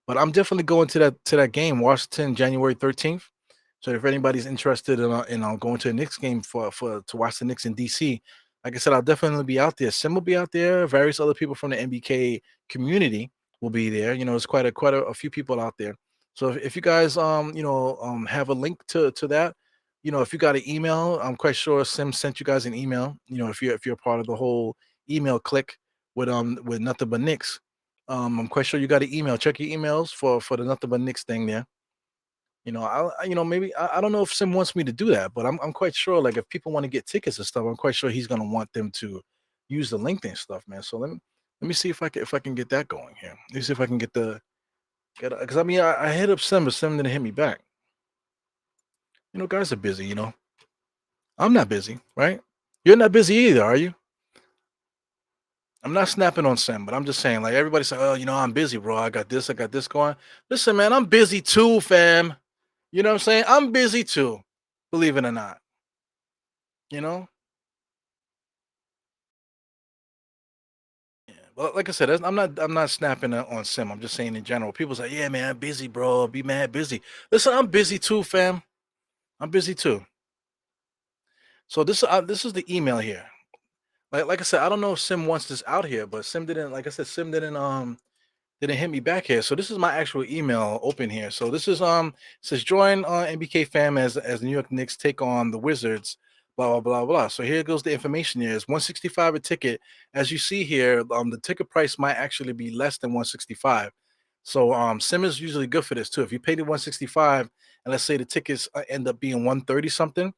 But I'm definitely going to that game, Washington, January 13th. So if anybody's interested in going to the Knicks game for to watch the Knicks in DC, like I said, I'll definitely be out there. Sim will be out there. Various other people from the NBK community will be there. There's quite a few people out there. So if you guys have a link to that, if you got an email, I'm quite sure Sim sent you guys an email. If you're part of the whole email click with nothing but Knicks. I'm quite sure you got an email. Check your emails for the nothing but Knicks thing there. Maybe I don't know if Sim wants me to do that, but I'm quite sure like if people want to get tickets and stuff, I'm quite sure he's gonna want them to use the link and stuff, man. So let Let me see if I can get that going here. Let me see if I can get because I mean I hit up Sim, but Sim didn't hit me back. Guys are busy. I'm not busy, right? You're not busy either, are you? I'm not snapping on Sim, but I'm just saying, like everybody say, oh, I'm busy, bro. I got this going. Listen, man, I'm busy too, fam. You know what I'm saying? I'm busy too, believe it or not. You know? Yeah. Well, like I said, I'm not snapping on Sim. I'm just saying in general. People say, yeah, man, I'm busy, bro. Be mad busy. Listen, I'm busy too, fam. I'm busy too. So this is the email here. Like I said, I don't know if Sim wants this out here, but Sim didn't. Like I said, Sim didn't hit me back here. So this is my actual email open here. So this is says join NBK fam as the New York Knicks take on the Wizards. Blah blah blah blah. So here goes the information. Here is 165 a ticket. As you see here, the ticket price might actually be less than 165. So Sim is usually good for this too. If you pay the 165 and let's say the tickets end up being 130 something,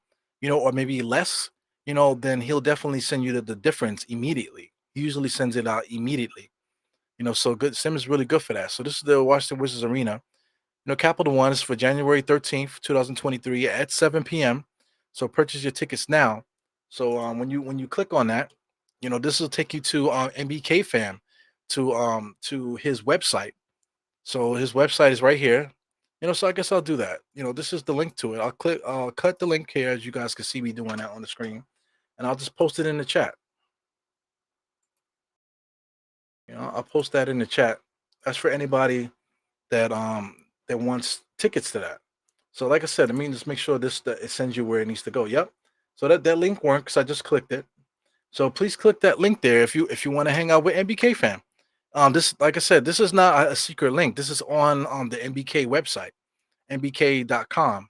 or maybe less, then he'll definitely send you the difference immediately. He usually sends it out immediately. So good. Sim is really good for that. So this is the Washington Wizards Arena. Capital One is for January 13th, 2023 at 7 p.m. So purchase your tickets now. So when you click on that, this will take you to MBK Fam to his website. So his website is right here. So I guess I'll do that. This is the link to it. I'll cut the link here as you guys can see me doing that on the screen, and I'll just post it in the chat. I'll post that in the chat. That's for anybody that wants tickets to that. So like I said, I mean just make sure that it sends you where it needs to go. Yep. So that link works. I just clicked it. So please click that link there if you want to hang out with MBK fam. This like I said, this is not a secret link. This is on the MBK website, mbk.com.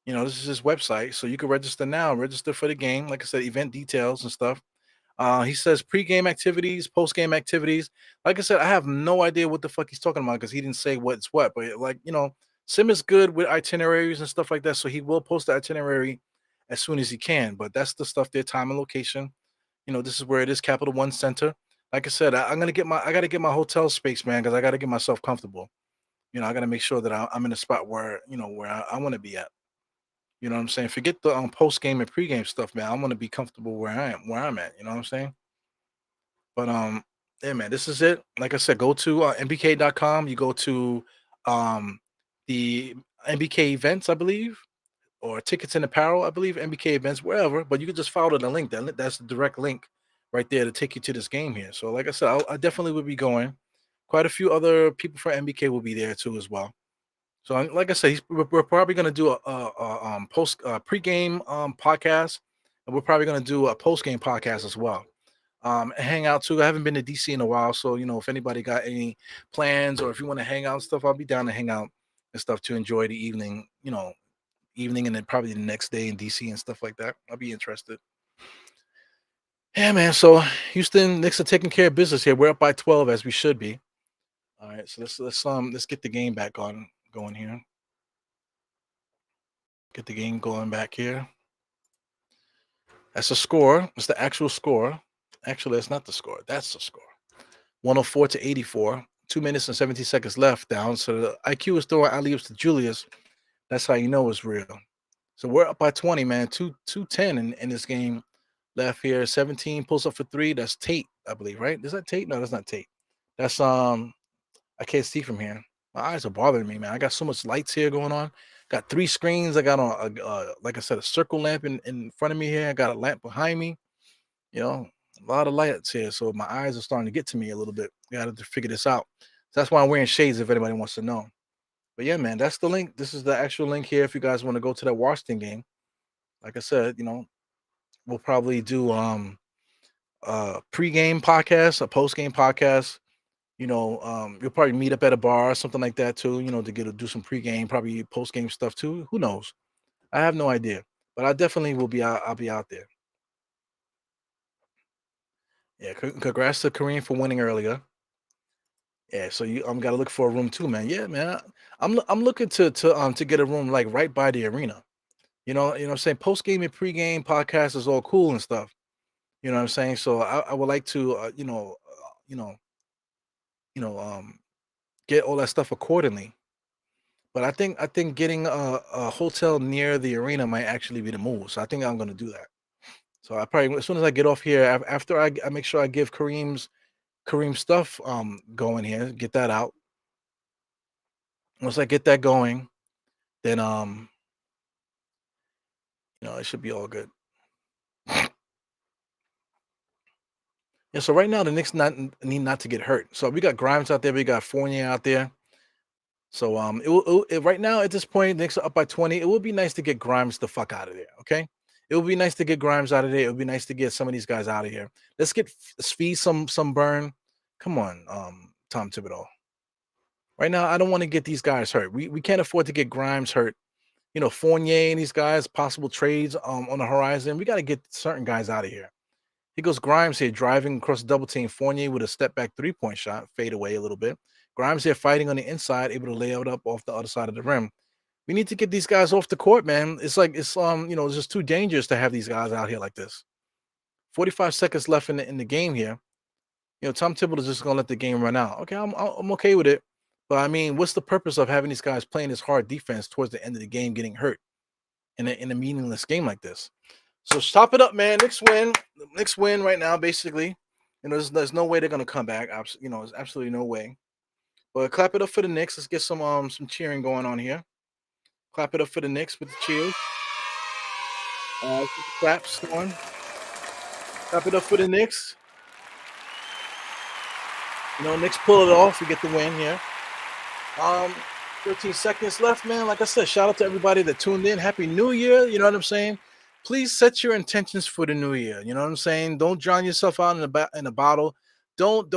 This is his website, so you can register now. Register for the game. Like I said, event details and stuff. He says pre-game activities, post-game activities. Like I said, I have no idea what the fuck he's talking about because he didn't say what's what. But like Sim is good with itineraries and stuff like that, so he will post the itinerary as soon as he can. But that's the stuff there, time and location. This is where it is, Capital One Center. Like I said, I gotta get my hotel space, man, because I gotta get myself comfortable. I gotta make sure that I'm in a spot where where I want to be at. You know what I'm saying? Forget the post game and pre game stuff, man. I want to be comfortable where I'm at. You know what I'm saying? But yeah, man, this is it. Like I said, go to mbk.com. You go to um the MBK events, I believe, or tickets and apparel, I believe, MBK events, wherever. But you can just follow the link. That's the direct link right there to take you to this game here. So, like I said, I definitely will be going. Quite a few other people from MBK will be there too as well. So, like I said, we're probably going to do a post pregame podcast, and we're probably going to do a post game podcast as well. And hang out too. I haven't been to DC in a while, so if anybody got any plans or if you want to hang out and stuff, I'll be down to hang out and stuff to enjoy the evening. Evening and then probably the next day in DC and stuff like that. I'll be interested. Yeah, man. So Houston Knicks are taking care of business here. We're up by 12 as we should be. All right, so let's get the game back on going here. Get the game going back here. That's the score. It's the actual score. Actually, that's not the score. That's the score. 104 to 84. 2 minutes and 17 seconds left down. So the IQ is throwing alley oops to Julius. That's how you know it's real. So we're up by 20, man. 210 in this game. Left here. 17 pulls up for three. That's Tate, I believe, right? Is that Tate? No, that's not Tate. That's I can't see from here. My eyes are bothering me, man. I got so much lights here going on. Got three screens. I got on like I said, a circle lamp in front of me here. I got a lamp behind me. You know, a lot of lights here. So my eyes are starting to get to me a little bit. Got to figure this out. So that's why I'm wearing shades if anybody wants to know. But yeah, man, that's the link. This is the actual link here if you guys want to go to that Washington game. Like I said, we'll probably do pre-game podcast, a post-game podcast. You'll probably meet up at a bar or something like that too, to do some pre-game, probably post-game stuff too. Who knows? I have no idea. But I definitely will be out. I'll be out there. Yeah, congrats to Kareem for winning earlier. Yeah, so you gotta look for a room too, man. Yeah, man. I'm looking to get a room like right by the arena. What I'm saying? Post game and pre game podcast is all cool and stuff. You know what I'm saying? So I would like to you know you know, get all that stuff accordingly. But I think getting a hotel near the arena might actually be the move. So I think I'm gonna do that. So I probably as soon as I get off here, after I make sure I give Kareem stuff going here, get that out. Once I get that going, then it should be all good. Yeah, so right now the Knicks need not to get hurt. So we got Grimes out there, we got Fournier out there. So right now at this point, Knicks are up by 20. It would be nice to get Grimes the fuck out of there. Okay, it would be nice to get Grimes out of there. It would be nice to get some of these guys out of here. Let's get Speed some burn. Come on, Tom Thibodeau. Right now, I don't want to get these guys hurt. We can't afford to get Grimes hurt. Fournier and these guys, possible trades on the horizon. We got to get certain guys out of here. He goes Grimes here, driving across the double team. Fournier with a step back 3-point shot, fade away a little bit. Grimes here fighting on the inside, able to lay it up off the other side of the rim. We need to get these guys off the court, man. It's like it's just too dangerous to have these guys out here like this. 45 seconds left in the game here. Tom Thibodeau is just gonna let the game run out. Okay, I'm okay with it. But I mean, what's the purpose of having these guys playing this hard defense towards the end of the game, getting hurt in a meaningless game like this? So stop it up, man. Knicks win. Knicks win right now, basically. There's no way they're gonna come back. There's absolutely no way. But clap it up for the Knicks. Let's get some cheering going on here. Clap it up for the Knicks with the cheers. Claps going. Clap it up for the Knicks. Knicks pull it off. We get the win here. Um, 13 seconds left, man. Like I said, shout out to everybody that tuned in. Happy New Year. You know what I'm saying? Please set your intentions for the new year. You know what I'm saying? Don't drown yourself out in a bottle. Don't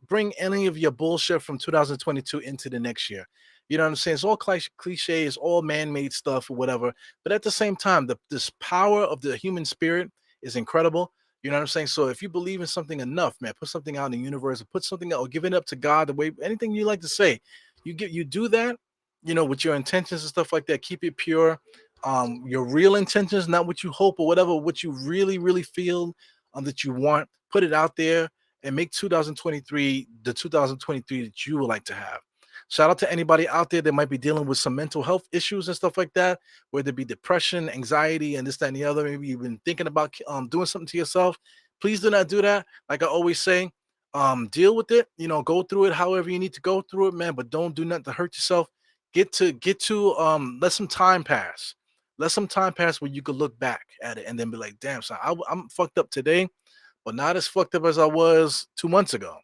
bring any of your bullshit from 2022 into the next year. You know what I'm saying? It's all cliche, it's all man-made stuff or whatever. But at the same time, this power of the human spirit is incredible. You know what I'm saying? So if you believe in something enough, man, put something out in the universe, or put something out, or give it up to God. The way anything you like to say, you do that. With your intentions and stuff like that. Keep it pure. Your real intentions, not what you hope or whatever, what you really, really feel that you want. Put it out there and make 2023 the 2023 that you would like to have. Shout out to anybody out there that might be dealing with some mental health issues and stuff like that, whether it be depression, anxiety, and this, that, and the other. Maybe you've been thinking about doing something to yourself. Please do not do that. Like I always say, deal with it. Go through it however you need to go through it, man. But don't do nothing to hurt yourself. Get to let some time pass. Let some time pass where you could look back at it and then be like, damn, son, I'm fucked up today, but not as fucked up as I was 2 months ago.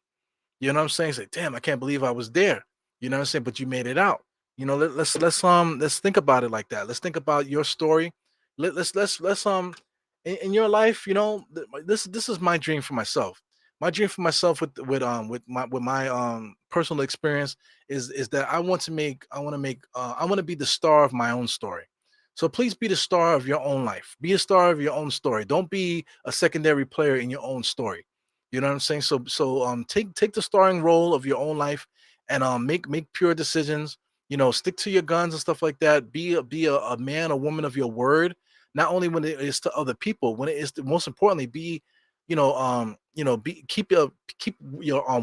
You know what I'm saying? Say, damn, I can't believe I was there. You know what I'm saying? But you made it out. Let's think about it like that. Let's think about your story. Let's in your life, this is my dream for myself. My dream for myself with my personal experience is that I want to be the star of my own story. So please be the star of your own life. Be a star of your own story. Don't be a secondary player in your own story. You know what I'm saying? So take the starring role of your own life and make pure decisions. Stick to your guns and stuff like that. Be a man or woman of your word. Not only when it is to other people, when it is to, most importantly, keep your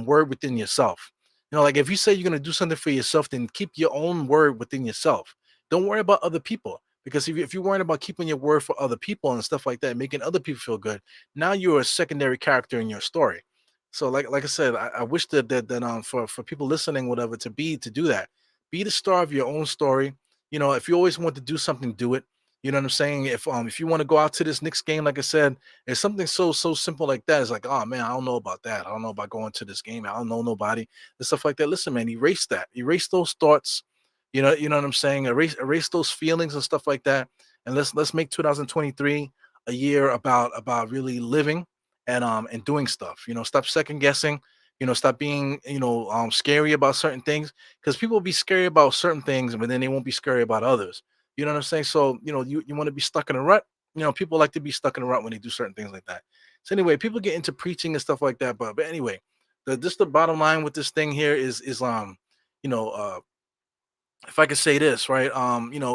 word within yourself. Like if you say you're gonna do something for yourself, then keep your own word within yourself. Don't worry about other people. Because if you're worrying about keeping your word for other people and stuff like that, making other people feel good, now you're a secondary character in your story. So like I said, I wish that for people listening, whatever, to do that. Be the star of your own story. If you always want to do something, do it. You know what I'm saying? If you want to go out to this Knicks game, like I said, it's something so simple like that. It's like, oh man, I don't know about that. I don't know about going to this game. I don't know nobody and stuff like that. Listen, man, erase that. Erase those thoughts. You know what I'm saying? Erase those feelings and stuff like that. And let's make 2023 a year about really living and doing stuff. Stop second guessing. Stop being scary about certain things because people will be scary about certain things, but then they won't be scary about others. You know what I'm saying? So you want to be stuck in a rut. People like to be stuck in a rut when they do certain things like that. So anyway, people get into preaching and stuff like that. But anyway, the bottom line with this thing here is you know if I could say this, right?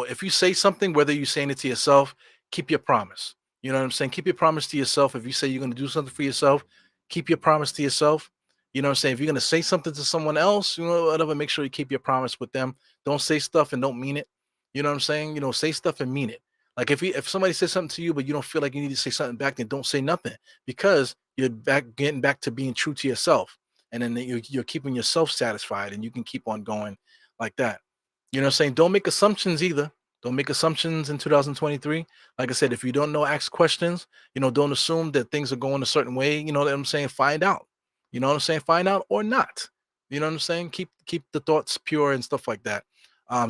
If you say something, whether you're saying it to yourself, keep your promise. You know what I'm saying? Keep your promise to yourself. If you say you're going to do something for yourself, keep your promise to yourself. You know what I'm saying? If you're gonna say something to someone else, whatever, make sure you keep your promise with them. Don't say stuff and don't mean it. You know what I'm saying? Say stuff and mean it. Like if somebody says something to you, but you don't feel like you need to say something back, then don't say nothing because you're getting back to being true to yourself, and then you're keeping yourself satisfied, and you can keep on going like that. You know what I'm saying? Don't make assumptions either. Don't make assumptions in 2023. Like I said, if you don't know, ask questions. Don't assume that things are going a certain way. You know what I'm saying? Find out. You know what I'm saying? Find out or not. You know what I'm saying? Keep the thoughts pure and stuff like that.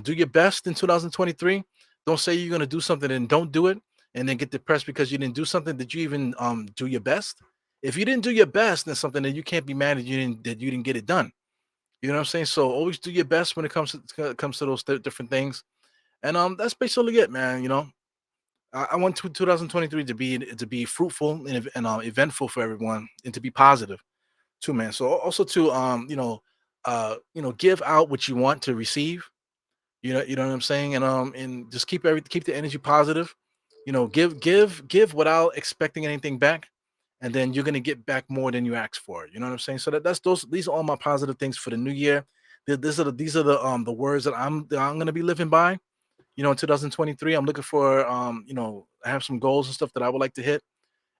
Do your best in 2023. Don't say you're gonna do something and don't do it, and then get depressed because you didn't do something. Did you even do your best? If you didn't do your best in something, then you can't be mad that you didn't get it done. You know what I'm saying? So always do your best when it comes to those different things. And that's basically it, man. I want 2023 to be fruitful and eventful for everyone, and to be positive too, man. So also to give out what you want to receive. You know what I'm saying, and just keep the energy positive. Give without expecting anything back, and then you're gonna get back more than you asked for. You know what I'm saying? So these are all my positive things for the new year. These are the words that I'm gonna be living by. In 2023, I'm looking for I have some goals and stuff that I would like to hit,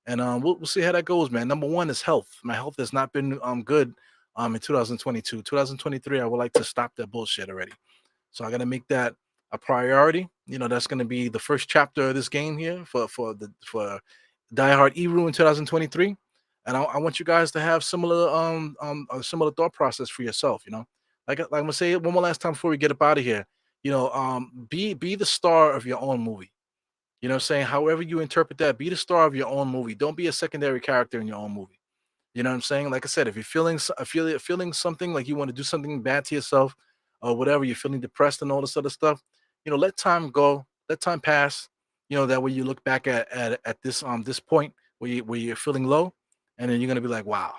and we'll see how that goes, man. Number one is health. My health has not been good in 2022. 2023, I would like to stop that bullshit already. So I got to make that a priority. That's going to be the first chapter of this game here for diehard Eru in 2023, and I want you guys to have a similar thought process for yourself. Like I'm gonna say it one more last time before we get up out of here. Be the star of your own movie. You know what I'm saying? However you interpret that, be the star of your own movie. Don't be a secondary character in your own movie. You know what I'm saying? Like I said, if you're feeling something like you want to do something bad to yourself or whatever, you're feeling depressed and all this other stuff, let time go, let time pass. That way you look back at this point where you're feeling low, and then you're gonna be like, wow.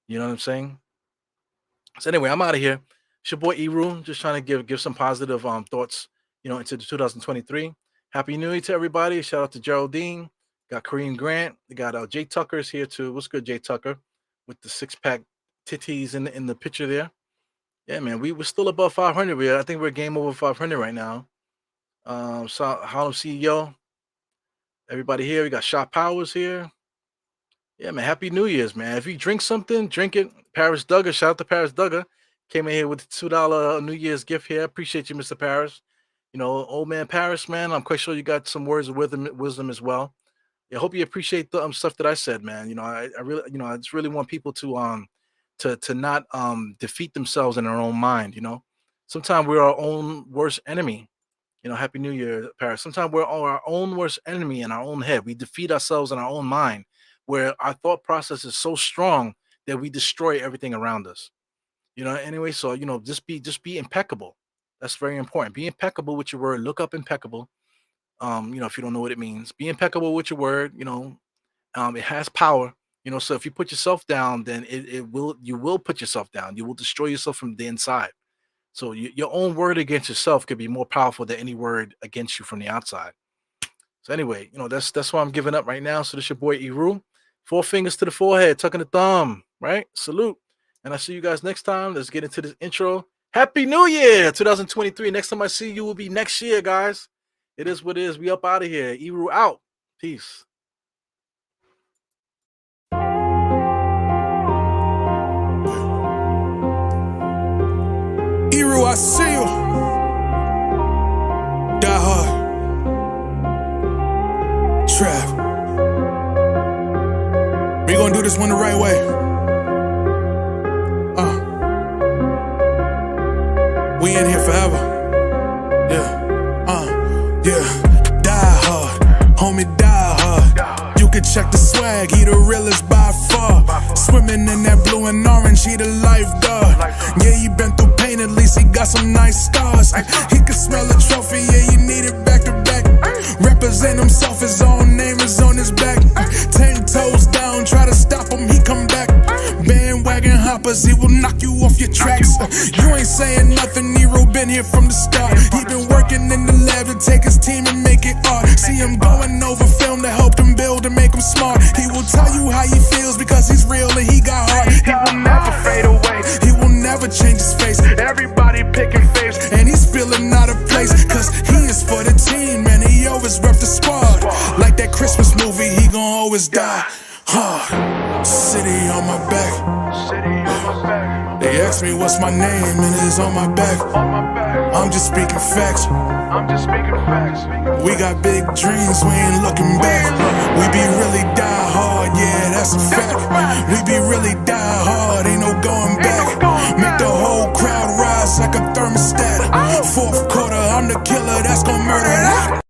You know what I'm saying? So anyway, I'm out of here. It's your boy Eru, just trying to give some positive thoughts, into the 2023. Happy New Year to everybody. Shout out to Geraldine. Got Kareem Grant. We got Jay Tucker's here too. What's good, Jay Tucker? With the 6-pack titties in the picture there. Yeah, man. We're still above 500. I think we're game over 500 right now. So Harlem CEO. Everybody here. We got Shot Powers here. Yeah, man. Happy New Year's, man. If you drink something, drink it. Paris Duggar. Shout out to Paris Duggar. Came in here with the $2 New Year's gift here. Appreciate you, Mr. Paris. Old man Paris, man. I'm quite sure you got some words of wisdom as well. I hope you appreciate the stuff that I said, man. I really, I just really want people to not defeat themselves in their own mind. Sometimes we're our own worst enemy. Happy New Year, Paris. Sometimes we're our own worst enemy in our own head. We defeat ourselves in our own mind, where our thought process is so strong that we destroy everything around us. Anyway, so just be impeccable. That's very important. Be impeccable with your word. Look up impeccable. If you don't know what it means, be impeccable with your word. It has power. So if you put yourself down, then you will put yourself down. You will destroy yourself from the inside. So your own word against yourself could be more powerful than any word against you from the outside. So anyway, that's why I'm giving up right now. So this your boy Eru. 4 fingers to the forehead, tucking the thumb, right? Salute. And I'll see you guys next time. Let's get into this intro. Happy New Year 2023. Next time I see you will be next year, guys. It is what it is. We up out of here. Eru out. Peace. Eru, I see you. Die hard. Trap. We gonna do this one the right way. We in here forever. Yeah. Die hard. Homie, die hard. You can check the swag, he the realest by far. Swimming in that blue and orange, he the lifeguard. Yeah, he been through pain, at least he got some nice scars. He can smell a trophy, yeah, he need it back to back. Represent himself, his own name is on his back. 10 toes down, try to stop him, he come back. Bandwagon hoppers, he will knock you off your tracks. You ain't saying nothing, Nero been here from the start. He been working in the lab to take his team and make it art. See him going over film to help him build and make him smart. He will tell you how he feels because he's real and he got heart. He will never City on my back. They ask me what's my name and it's on my back. I'm just speaking facts. We got big dreams, we ain't looking back. We be really die hard, yeah, that's a fact. We be really die hard, ain't no going back. Make the whole crowd rise like a thermostat. Fourth quarter, I'm the killer that's gon' murder that.